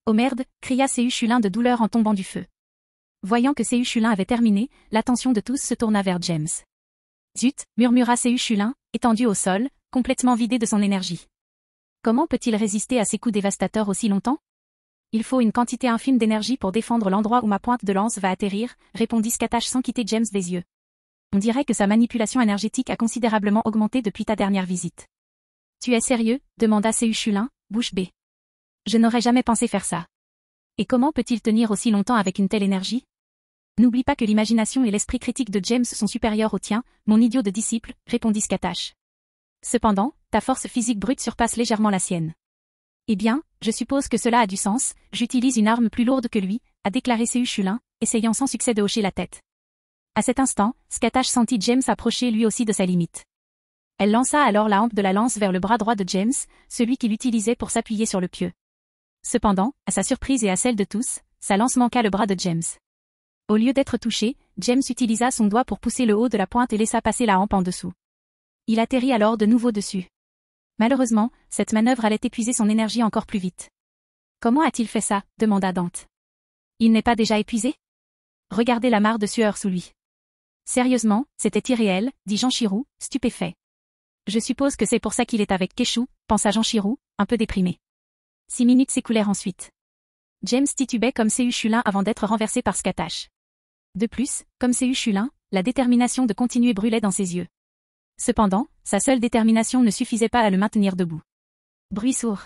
Oh merde, cria ses Ushulins de douleur en tombant du feu. Voyant que ses Ushulins avaient terminé, l'attention de tous se tourna vers James. Zut, murmura ses Ushulins, étendu au sol, complètement vidé de son énergie. Comment peut-il résister à ces coups dévastateurs aussi longtemps? Il faut une quantité infime d'énergie pour défendre l'endroit où ma pointe de lance va atterrir, répondit Scatash sans quitter James des yeux. On dirait que sa manipulation énergétique a considérablement augmenté depuis ta dernière visite. Tu es sérieux? Demanda Séhuchulin, bouche bée. Je n'aurais jamais pensé faire ça. Et comment peut-il tenir aussi longtemps avec une telle énergie? N'oublie pas que l'imagination et l'esprit critique de James sont supérieurs au tien, mon idiot de disciple, répondit Scatash. Cependant, ta force physique brute surpasse légèrement la sienne. Eh bien, je suppose que cela a du sens, j'utilise une arme plus lourde que lui, a déclaré Séhuchulin, essayant sans succès de hocher la tête. À cet instant, Scatash sentit James approcher lui aussi de sa limite. Elle lança alors la hampe de la lance vers le bras droit de James, celui qui l'utilisait pour s'appuyer sur le pieu. Cependant, à sa surprise et à celle de tous, sa lance manqua le bras de James. Au lieu d'être touché, James utilisa son doigt pour pousser le haut de la pointe et laissa passer la hampe en dessous. Il atterrit alors de nouveau dessus. Malheureusement, cette manœuvre allait épuiser son énergie encore plus vite. Comment a-t-il fait ça? Demanda Dante. Il n'est pas déjà épuisé? Regardez la mare de sueur sous lui. Sérieusement, c'était irréel, dit Janshirou, stupéfait. Je suppose que c'est pour ça qu'il est avec Keshu, pensa Janshirou, un peu déprimé. 6 minutes s'écoulèrent ensuite. James titubait comme Séhuchulin avant d'être renversé par Scatash. De plus, comme Séhuchulin, la détermination de continuer brûlait dans ses yeux. Cependant, sa seule détermination ne suffisait pas à le maintenir debout. Bruit sourd.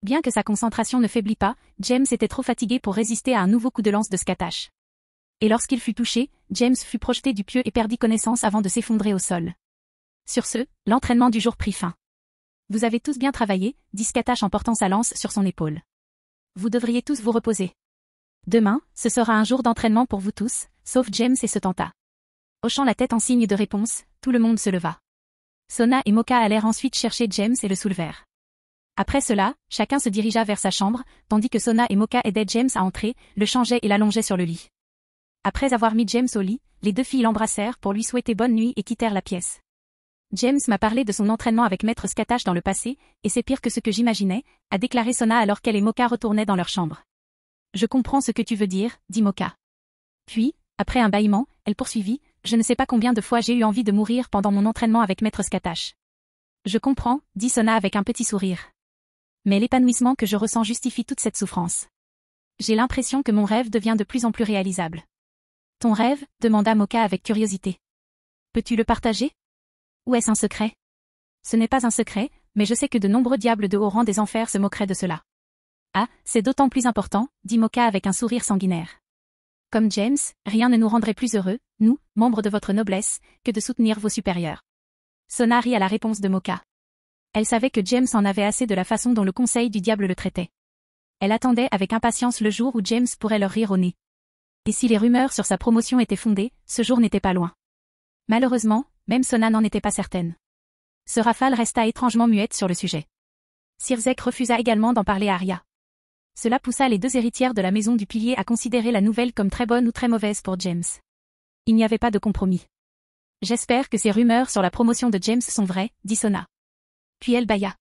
Bien que sa concentration ne faiblit pas, James était trop fatigué pour résister à un nouveau coup de lance de Scatash. Et lorsqu'il fut touché, James fut projeté du pieu et perdit connaissance avant de s'effondrer au sol. Sur ce, l'entraînement du jour prit fin. Vous avez tous bien travaillé, dit Scatash en portant sa lance sur son épaule. Vous devriez tous vous reposer. Demain, ce sera un jour d'entraînement pour vous tous, sauf James et se tenta. Hochant la tête en signe de réponse, tout le monde se leva. Sona et Moka allèrent ensuite chercher James et le soulevèrent. Après cela, chacun se dirigea vers sa chambre, tandis que Sona et Moka aidaient James à entrer, le changeaient et l'allongeaient sur le lit. Après avoir mis James au lit, les deux filles l'embrassèrent pour lui souhaiter bonne nuit et quittèrent la pièce. James m'a parlé de son entraînement avec Maître Scatash dans le passé, et c'est pire que ce que j'imaginais, a déclaré Sona alors qu'elle et Moka retournaient dans leur chambre. Je comprends ce que tu veux dire, dit Moka. Puis, après un bâillement, elle poursuivit, je ne sais pas combien de fois j'ai eu envie de mourir pendant mon entraînement avec Maître Scatash. Je comprends, dit Sona avec un petit sourire. Mais l'épanouissement que je ressens justifie toute cette souffrance. J'ai l'impression que mon rêve devient de plus en plus réalisable. Ton rêve? Demanda Moka avec curiosité. Peux-tu le partager? Ou est-ce un secret? Ce n'est pas un secret, mais je sais que de nombreux diables de haut rang des enfers se moqueraient de cela. Ah, c'est d'autant plus important, dit Moka avec un sourire sanguinaire. Comme James, rien ne nous rendrait plus heureux, nous, membres de votre noblesse, que de soutenir vos supérieurs. Sona rit à la réponse de Moka. Elle savait que James en avait assez de la façon dont le conseil du diable le traitait. Elle attendait avec impatience le jour où James pourrait leur rire au nez. Et si les rumeurs sur sa promotion étaient fondées, ce jour n'était pas loin. Malheureusement, même Sona n'en était pas certaine. Ce Rafale resta étrangement muette sur le sujet. Sirzek refusa également d'en parler à Arya. Cela poussa les deux héritières de la maison du pilier à considérer la nouvelle comme très bonne ou très mauvaise pour James. Il n'y avait pas de compromis. J'espère que ces rumeurs sur la promotion de James sont vraies, dit Sona. Puis elle bâilla.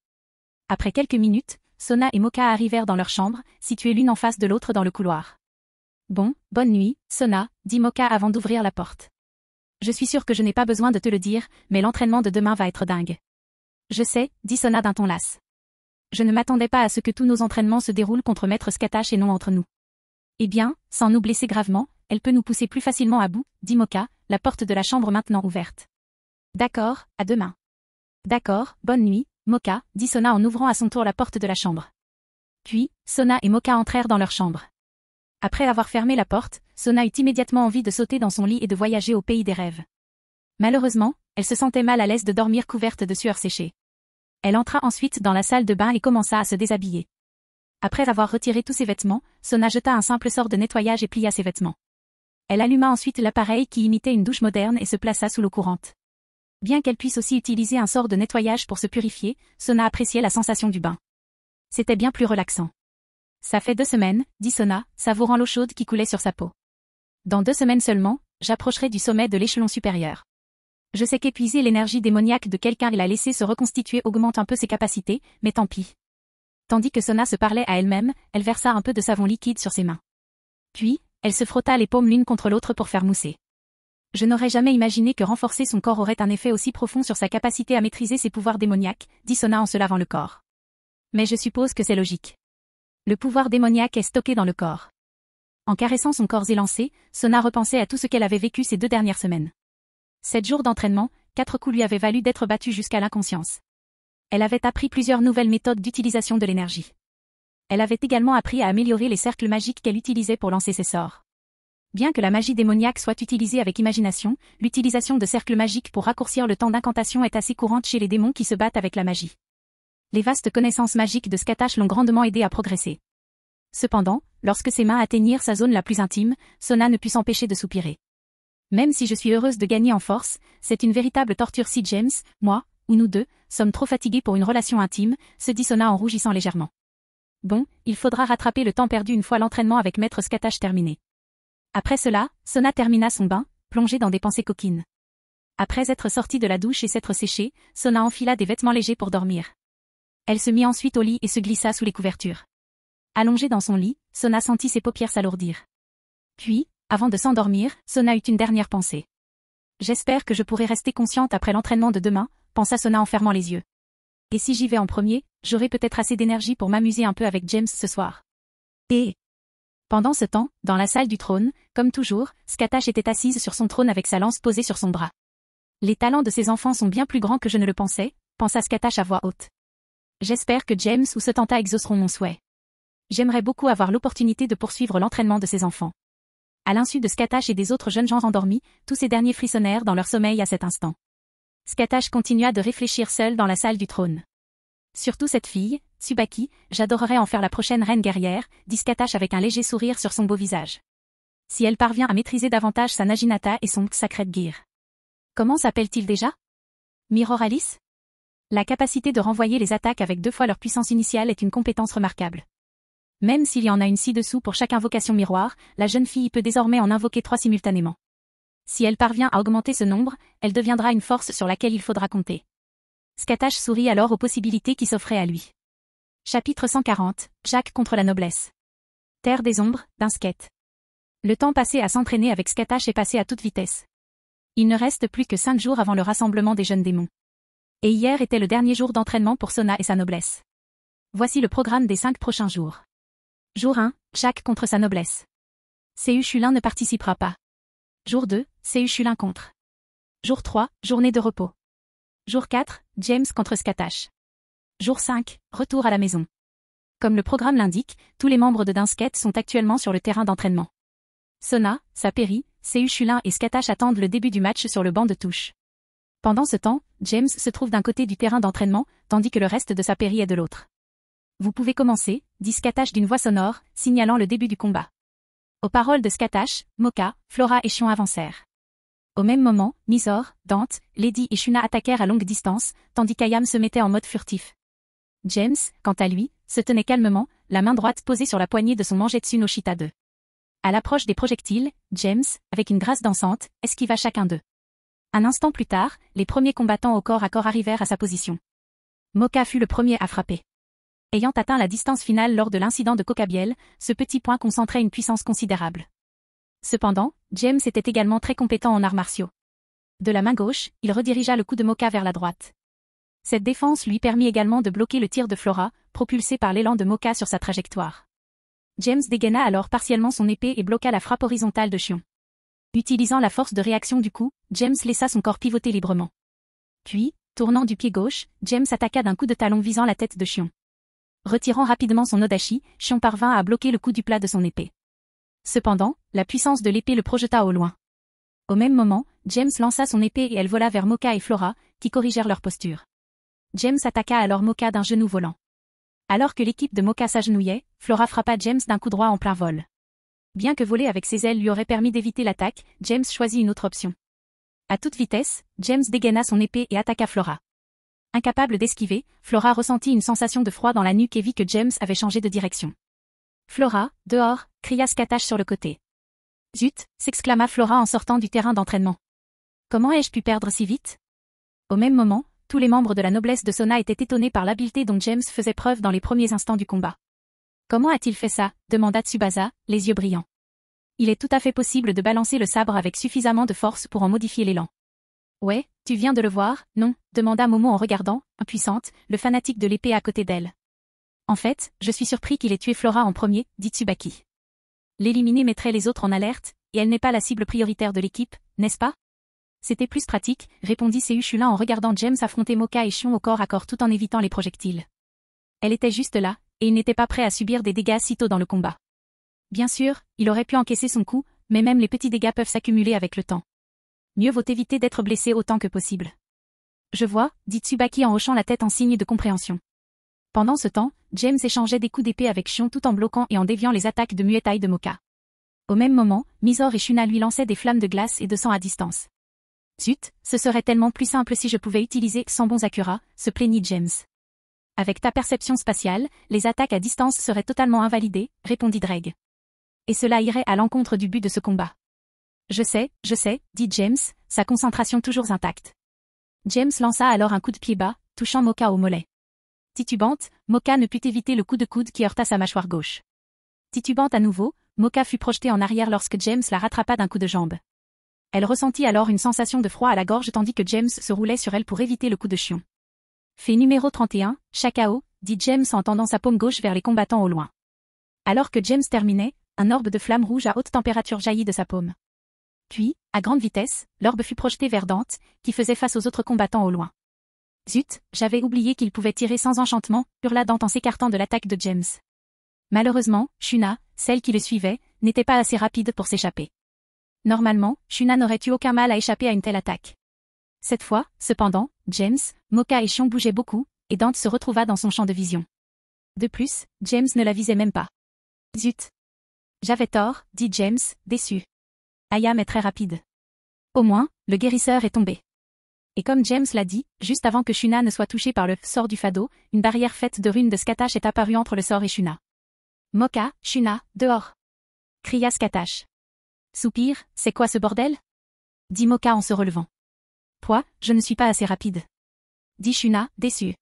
Après quelques minutes, Sona et Moka arrivèrent dans leur chambre, situées l'une en face de l'autre dans le couloir. Bon, bonne nuit, Sona, dit Moka avant d'ouvrir la porte. Je suis sûre que je n'ai pas besoin de te le dire, mais l'entraînement de demain va être dingue. Je sais, dit Sona d'un ton las. Je ne m'attendais pas à ce que tous nos entraînements se déroulent contre Maître Scatash et non entre nous. Eh bien, sans nous blesser gravement, elle peut nous pousser plus facilement à bout, dit Moka, la porte de la chambre maintenant ouverte. D'accord, à demain. D'accord, bonne nuit, Moka, dit Sona en ouvrant à son tour la porte de la chambre. Puis, Sona et Moka entrèrent dans leur chambre. Après avoir fermé la porte, Sona eut immédiatement envie de sauter dans son lit et de voyager au pays des rêves. Malheureusement, elle se sentait mal à l'aise de dormir couverte de sueur séchée. Elle entra ensuite dans la salle de bain et commença à se déshabiller. Après avoir retiré tous ses vêtements, Sona jeta un simple sort de nettoyage et plia ses vêtements. Elle alluma ensuite l'appareil qui imitait une douche moderne et se plaça sous l'eau courante. Bien qu'elle puisse aussi utiliser un sort de nettoyage pour se purifier, Sona appréciait la sensation du bain. C'était bien plus relaxant. Ça fait 2 semaines, dit Sona, savourant l'eau chaude qui coulait sur sa peau. Dans 2 semaines seulement, j'approcherai du sommet de l'échelon supérieur. Je sais qu'épuiser l'énergie démoniaque de quelqu'un et la laisser se reconstituer augmente un peu ses capacités, mais tant pis. Tandis que Sona se parlait à elle-même, elle versa un peu de savon liquide sur ses mains. Puis, elle se frotta les paumes l'une contre l'autre pour faire mousser. Je n'aurais jamais imaginé que renforcer son corps aurait un effet aussi profond sur sa capacité à maîtriser ses pouvoirs démoniaques, dit Sona en se lavant le corps. Mais je suppose que c'est logique. Le pouvoir démoniaque est stocké dans le corps. En caressant son corps élancé, Sona repensait à tout ce qu'elle avait vécu ces 2 dernières semaines. 7 jours d'entraînement, 4 coups lui avaient valu d'être battue jusqu'à l'inconscience. Elle avait appris plusieurs nouvelles méthodes d'utilisation de l'énergie. Elle avait également appris à améliorer les cercles magiques qu'elle utilisait pour lancer ses sorts. Bien que la magie démoniaque soit utilisée avec imagination, l'utilisation de cercles magiques pour raccourcir le temps d'incantation est assez courante chez les démons qui se battent avec la magie. Les vastes connaissances magiques de Skatash l'ont grandement aidé à progresser. Cependant, lorsque ses mains atteignirent sa zone la plus intime, Sona ne put s'empêcher de soupirer. Même si je suis heureuse de gagner en force, c'est une véritable torture si James, moi, ou nous deux, sommes trop fatigués pour une relation intime, se dit Sona en rougissant légèrement. Bon, il faudra rattraper le temps perdu une fois l'entraînement avec Maître Skatash terminé. Après cela, Sona termina son bain, plongée dans des pensées coquines. Après être sortie de la douche et s'être séchée, Sona enfila des vêtements légers pour dormir. Elle se mit ensuite au lit et se glissa sous les couvertures. Allongée dans son lit, Sona sentit ses paupières s'alourdir. Puis, avant de s'endormir, Sona eut une dernière pensée. J'espère que je pourrai rester consciente après l'entraînement de demain, pensa Sona en fermant les yeux. Et si j'y vais en premier, j'aurai peut-être assez d'énergie pour m'amuser un peu avec James ce soir. Et pendant ce temps, dans la salle du trône, comme toujours, Skatash était assise sur son trône avec sa lance posée sur son bras. Les talents de ces enfants sont bien plus grands que je ne le pensais, pensa Skatash à voix haute. J'espère que James ou Setanta exauceront mon souhait. J'aimerais beaucoup avoir l'opportunité de poursuivre l'entraînement de ces enfants. À l'insu de Skatash et des autres jeunes gens endormis, tous ces derniers frissonnèrent dans leur sommeil à cet instant. Skatash continua de réfléchir seul dans la salle du trône. Surtout cette fille, Tsubaki, j'adorerais en faire la prochaine reine guerrière, dit Skatash avec un léger sourire sur son beau visage. Si elle parvient à maîtriser davantage sa Naginata et son Sacred Gear. Comment s'appelle-t-il déjà? Mirror Alice? La capacité de renvoyer les attaques avec 2 fois leur puissance initiale est une compétence remarquable. Même s'il y en a une ci-dessous pour chaque invocation miroir, la jeune fille peut désormais en invoquer 3 simultanément. Si elle parvient à augmenter ce nombre, elle deviendra une force sur laquelle il faudra compter. Skatash sourit alors aux possibilités qui s'offraient à lui. Chapitre 140, Jack contre la noblesse. Terre des ombres, d'Insket. Le temps passé à s'entraîner avec Skatash est passé à toute vitesse. Il ne reste plus que 5 jours avant le rassemblement des jeunes démons. Et hier était le dernier jour d'entraînement pour Sona et sa noblesse. Voici le programme des 5 prochains jours. Jour 1, Jack contre sa noblesse. Seu Chulin ne participera pas. Jour 2, Seu Chulin contre. Jour 3, journée de repos. Jour 4, James contre Skatash. Jour 5, retour à la maison. Comme le programme l'indique, tous les membres de Dinsket sont actuellement sur le terrain d'entraînement. Sona, Saperi, Seu Chulin et Skatash attendent le début du match sur le banc de touche. Pendant ce temps, James se trouve d'un côté du terrain d'entraînement, tandis que le reste de Saperi est de l'autre. Vous pouvez commencer, dit Skatash d'une voix sonore, signalant le début du combat. Aux paroles de Skatash, Moka, Flora et Shion avancèrent. Au même moment, Misor, Dante, Lady et Shuna attaquèrent à longue distance, tandis qu'Ayam se mettait en mode furtif. James, quant à lui, se tenait calmement, la main droite posée sur la poignée de son Mangetsu no Shita 2. À l'approche des projectiles, James, avec une grâce dansante, esquiva chacun d'eux. Un instant plus tard, les premiers combattants au corps à corps arrivèrent à sa position. Moka fut le premier à frapper. Ayant atteint la distance finale lors de l'incident de Cocabiel, ce petit point concentrait une puissance considérable. Cependant, James était également très compétent en arts martiaux. De la main gauche, il redirigea le coup de Moka vers la droite. Cette défense lui permit également de bloquer le tir de Flora, propulsé par l'élan de Moka sur sa trajectoire. James dégaina alors partiellement son épée et bloqua la frappe horizontale de Shion. Utilisant la force de réaction du coup, James laissa son corps pivoter librement. Puis, tournant du pied gauche, James attaqua d'un coup de talon visant la tête de Shion. Retirant rapidement son odachi, Shion parvint à bloquer le coup du plat de son épée. Cependant, la puissance de l'épée le projeta au loin. Au même moment, James lança son épée et elle vola vers Moka et Flora, qui corrigèrent leur posture. James attaqua alors Moka d'un genou volant. Alors que l'équipe de Moka s'agenouillait, Flora frappa James d'un coup droit en plein vol. Bien que voler avec ses ailes lui aurait permis d'éviter l'attaque, James choisit une autre option. À toute vitesse, James dégaina son épée et attaqua Flora. Incapable d'esquiver, Flora ressentit une sensation de froid dans la nuque et vit que James avait changé de direction. Flora, dehors, cria Skatash sur le côté. Zut, s'exclama Flora en sortant du terrain d'entraînement. Comment ai-je pu perdre si vite? Au même moment, tous les membres de la noblesse de Sona étaient étonnés par l'habileté dont James faisait preuve dans les premiers instants du combat. Comment a-t-il fait ça? Demanda Tsubasa, les yeux brillants. Il est tout à fait possible de balancer le sabre avec suffisamment de force pour en modifier l'élan. Ouais, tu viens de le voir, non, demanda Momo en regardant, impuissante, le fanatique de l'épée à côté d'elle. En fait, je suis surpris qu'il ait tué Flora en premier, dit Tsubaki. L'éliminer mettrait les autres en alerte, et elle n'est pas la cible prioritaire de l'équipe, n'est-ce pas? C'était plus pratique, répondit Seishula en regardant James affronter Moka et Shion au corps à corps tout en évitant les projectiles. Elle était juste là, et il n'était pas prêt à subir des dégâts si tôt dans le combat. Bien sûr, il aurait pu encaisser son coup, mais même les petits dégâts peuvent s'accumuler avec le temps. Mieux vaut éviter d'être blessé autant que possible. Je vois, dit Tsubaki en hochant la tête en signe de compréhension. Pendant ce temps, James échangeait des coups d'épée avec Shion tout en bloquant et en déviant les attaques de Muay Thai de Moka. Au même moment, Mizor et Shuna lui lançaient des flammes de glace et de sang à distance. Zut, ce serait tellement plus simple si je pouvais utiliser Sambon Sakura, se plaignit James. Avec ta perception spatiale, les attaques à distance seraient totalement invalidées, répondit Dreg. Et cela irait à l'encontre du but de ce combat. Je sais, dit James, sa concentration toujours intacte. James lança alors un coup de pied bas, touchant Moka au mollet. Titubante, Moka ne put éviter le coup de coude qui heurta sa mâchoire gauche. Titubante à nouveau, Moka fut projetée en arrière lorsque James la rattrapa d'un coup de jambe. Elle ressentit alors une sensation de froid à la gorge tandis que James se roulait sur elle pour éviter le coup de Shion. Fait numéro 31, Shakao, dit James en tendant sa paume gauche vers les combattants au loin. Alors que James terminait, un orbe de flamme rouge à haute température jaillit de sa paume. Puis, à grande vitesse, l'orbe fut projeté vers Dante, qui faisait face aux autres combattants au loin. Zut, j'avais oublié qu'il pouvait tirer sans enchantement, hurla Dante en s'écartant de l'attaque de James. Malheureusement, Shuna, celle qui le suivait, n'était pas assez rapide pour s'échapper. Normalement, Shuna n'aurait eu aucun mal à échapper à une telle attaque. Cette fois, cependant, James, Moka et Shion bougeaient beaucoup, et Dante se retrouva dans son champ de vision. De plus, James ne la visait même pas. Zut. J'avais tort, dit James, déçu. Ayam est très rapide. Au moins, le guérisseur est tombé. Et comme James l'a dit, juste avant que Shuna ne soit touchée par le sort du Fado, une barrière faite de runes de Skatash est apparue entre le sort et Shuna. Moka, Shuna, dehors. Cria Skatash. Soupir, c'est quoi ce bordel? Dit Moka en se relevant. Toi, je ne suis pas assez rapide. Dit Shuna, déçu.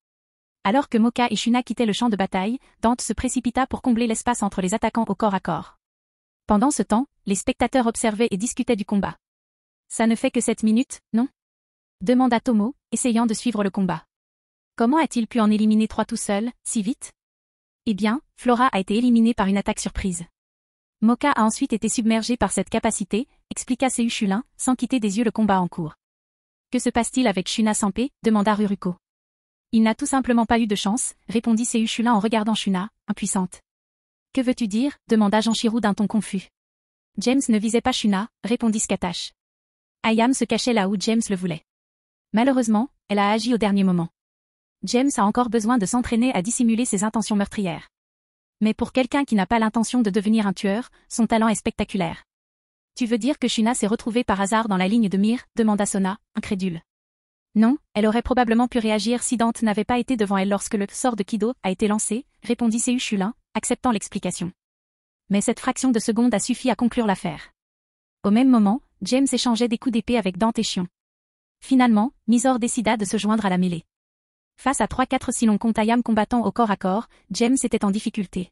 Alors que Moka et Shuna quittaient le champ de bataille, Dante se précipita pour combler l'espace entre les attaquants au corps à corps. Pendant ce temps, les spectateurs observaient et discutaient du combat. Ça ne fait que 7 minutes, non? Demanda Tomo, essayant de suivre le combat. Comment a-t-il pu en éliminer 3 tout seul, si vite? Eh bien, Flora a été éliminée par une attaque surprise. Moka a ensuite été submergée par cette capacité, expliqua Seishulin, sans quitter des yeux le combat en cours. Que se passe-t-il avec Shuna Sanpei? Demanda Ruruko. Il n'a tout simplement pas eu de chance, répondit Seishulin en regardant Shuna, impuissante. Que veux-tu dire? Demanda Janshiro d'un ton confus. James ne visait pas Shuna, répondit Skatash. Ayam se cachait là où James le voulait. Malheureusement, elle a agi au dernier moment. James a encore besoin de s'entraîner à dissimuler ses intentions meurtrières. Mais pour quelqu'un qui n'a pas l'intention de devenir un tueur, son talent est spectaculaire. Tu veux dire que Shuna s'est retrouvée par hasard dans la ligne de mire? Demanda Sona, incrédule. Non, elle aurait probablement pu réagir si Dante n'avait pas été devant elle lorsque le sort de Kido a été lancé, répondit Seishulin, acceptant l'explication. Mais cette fraction de seconde a suffi à conclure l'affaire. Au même moment, James échangeait des coups d'épée avec Dante et Shion. Finalement, Mizor décida de se joindre à la mêlée. Face à 3-4 si l'on compte Ayam combattant au corps à corps, James était en difficulté.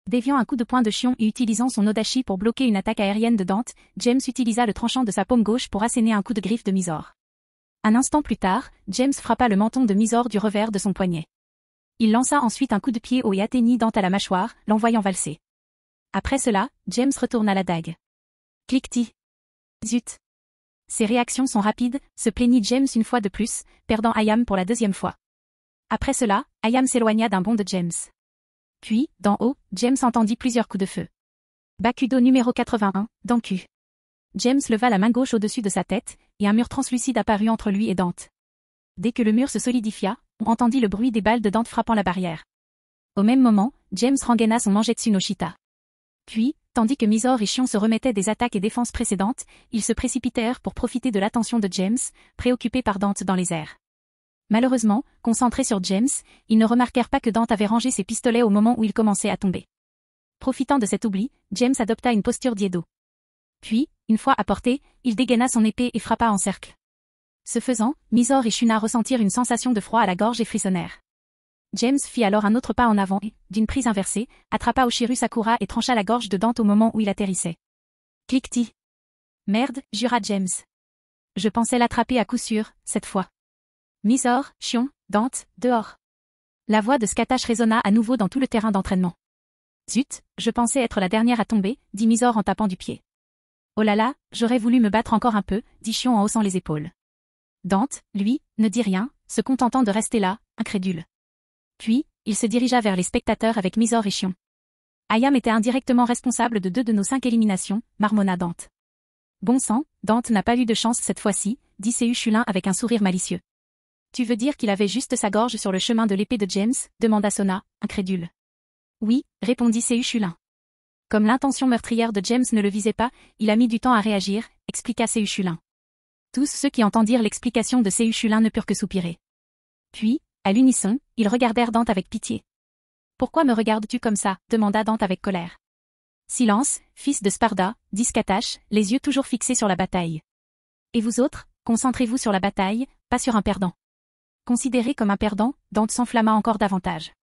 Déviant un coup de poing de Shion et utilisant son Odachi pour bloquer une attaque aérienne de Dante, James utilisa le tranchant de sa paume gauche pour asséner un coup de griffe de Mizor. Un instant plus tard, James frappa le menton de Mizor du revers de son poignet. Il lança ensuite un coup de pied haut et atteignit Dante à la mâchoire, l'envoyant valser. Après cela, James retourna la dague. Cliquetis. Zut. Ses réactions sont rapides, se plaignit James une fois de plus, perdant Ayam pour la 2e fois. Après cela, Ayam s'éloigna d'un bond de James. Puis, d'en haut, James entendit plusieurs coups de feu. Bakudo numéro 81, Danku. James leva la main gauche au-dessus de sa tête, et un mur translucide apparut entre lui et Dante. Dès que le mur se solidifia, on entendit le bruit des balles de Dante frappant la barrière. Au même moment, James rengaina son Mangetsu no Shita. Puis, tandis que Mizor et Shion se remettaient des attaques et défenses précédentes, ils se précipitèrent pour profiter de l'attention de James, préoccupé par Dante dans les airs. Malheureusement, concentrés sur James, ils ne remarquèrent pas que Dante avait rangé ses pistolets au moment où il commençait à tomber. Profitant de cet oubli, James adopta une posture d'Iedo. Puis, une fois à portée, il dégaina son épée et frappa en cercle. Ce faisant, Mizor et Shuna ressentirent une sensation de froid à la gorge et frissonnèrent. James fit alors un autre pas en avant et, d'une prise inversée, attrapa Oshiru Sakura et trancha la gorge de Dante au moment où il atterrissait. Cliquetis. Merde, jura James. Je pensais l'attraper à coup sûr, cette fois. Mysore, chion, Dante, dehors. La voix de Scatash résonna à nouveau dans tout le terrain d'entraînement. Zut, je pensais être la dernière à tomber, dit Mysore en tapant du pied. Oh là là, j'aurais voulu me battre encore un peu, dit Chion en haussant les épaules. Dante, lui, ne dit rien, se contentant de rester là, incrédule. Puis, il se dirigea vers les spectateurs avec Mysore et Chion. Ayam était indirectement responsable de 2 de nos 5 éliminations, marmonna Dante. Bon sang, Dante n'a pas eu de chance cette fois-ci, dit Seu Chulin avec un sourire malicieux. Tu veux dire qu'il avait juste sa gorge sur le chemin de l'épée de James, demanda Sona, incrédule. Oui, répondit Seu Chulin. Comme l'intention meurtrière de James ne le visait pas, il a mis du temps à réagir, expliqua Seu Chulin. Tous ceux qui entendirent l'explication de Seu Chulin ne purent que soupirer. Puis, à l'unisson, ils regardèrent Dante avec pitié. Pourquoi me regardes-tu comme ça, demanda Dante avec colère. Silence, fils de Sparda, dit Scatash, les yeux toujours fixés sur la bataille. Et vous autres, concentrez-vous sur la bataille, pas sur un perdant. Considéré comme un perdant, Dante s'enflamma encore davantage.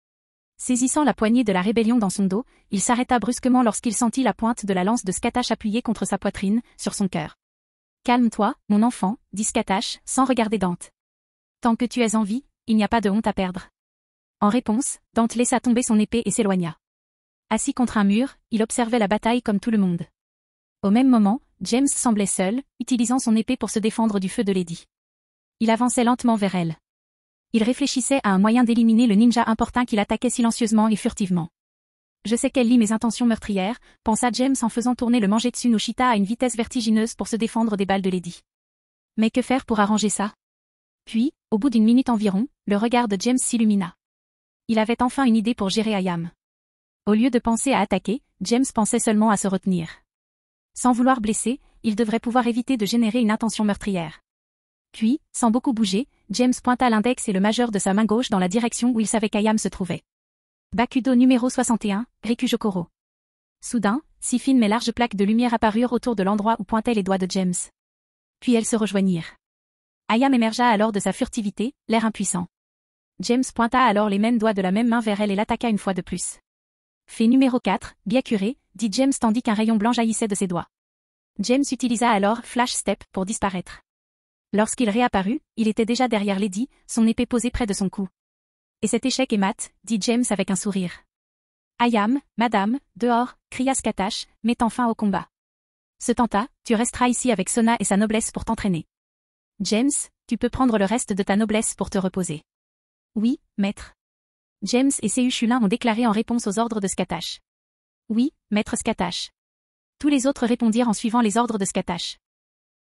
Saisissant la poignée de la rébellion dans son dos, il s'arrêta brusquement lorsqu'il sentit la pointe de la lance de Scatash appuyée contre sa poitrine, sur son cœur. Calme-toi, mon enfant, dit Scatash, sans regarder Dante. Tant que tu es en vie, il n'y a pas de honte à perdre. En réponse, Dante laissa tomber son épée et s'éloigna. Assis contre un mur, il observait la bataille comme tout le monde. Au même moment, James semblait seul, utilisant son épée pour se défendre du feu de Lady. Il avançait lentement vers elle. Il réfléchissait à un moyen d'éliminer le ninja importun qui l'attaquait silencieusement et furtivement. Je sais qu'elle lit mes intentions meurtrières, pensa James en faisant tourner le Mangetsu no Shita à une vitesse vertigineuse pour se défendre des balles de Lady. Mais que faire pour arranger ça? Puis, au bout d'une minute environ, le regard de James s'illumina. Il avait enfin une idée pour gérer Ayam. Au lieu de penser à attaquer, James pensait seulement à se retenir. Sans vouloir blesser, il devrait pouvoir éviter de générer une intention meurtrière. Puis, sans beaucoup bouger, James pointa l'index et le majeur de sa main gauche dans la direction où il savait qu'Ayam se trouvait. Bakudo numéro 61, Rekujokoro. Soudain, 6 fines mais larges plaques de lumière apparurent autour de l'endroit où pointaient les doigts de James. Puis elles se rejoignirent. Ayam émergea alors de sa furtivité, l'air impuissant. James pointa alors les mêmes doigts de la même main vers elle et l'attaqua une fois de plus. Fait numéro 4, Byakuré, dit James tandis qu'un rayon blanc jaillissait de ses doigts. James utilisa alors Flash Step pour disparaître. Lorsqu'il réapparut, il était déjà derrière Lady, son épée posée près de son cou. Et cet échec est mat, dit James avec un sourire. Ayam, madame, dehors, cria Scatash, mettant fin au combat. Se tenta, tu resteras ici avec Sona et sa noblesse pour t'entraîner. James, tu peux prendre le reste de ta noblesse pour te reposer. Oui, maître. James et Seu Chulin ont déclaré en réponse aux ordres de Scatash. Oui, maître Scatash. Tous les autres répondirent en suivant les ordres de Scatash.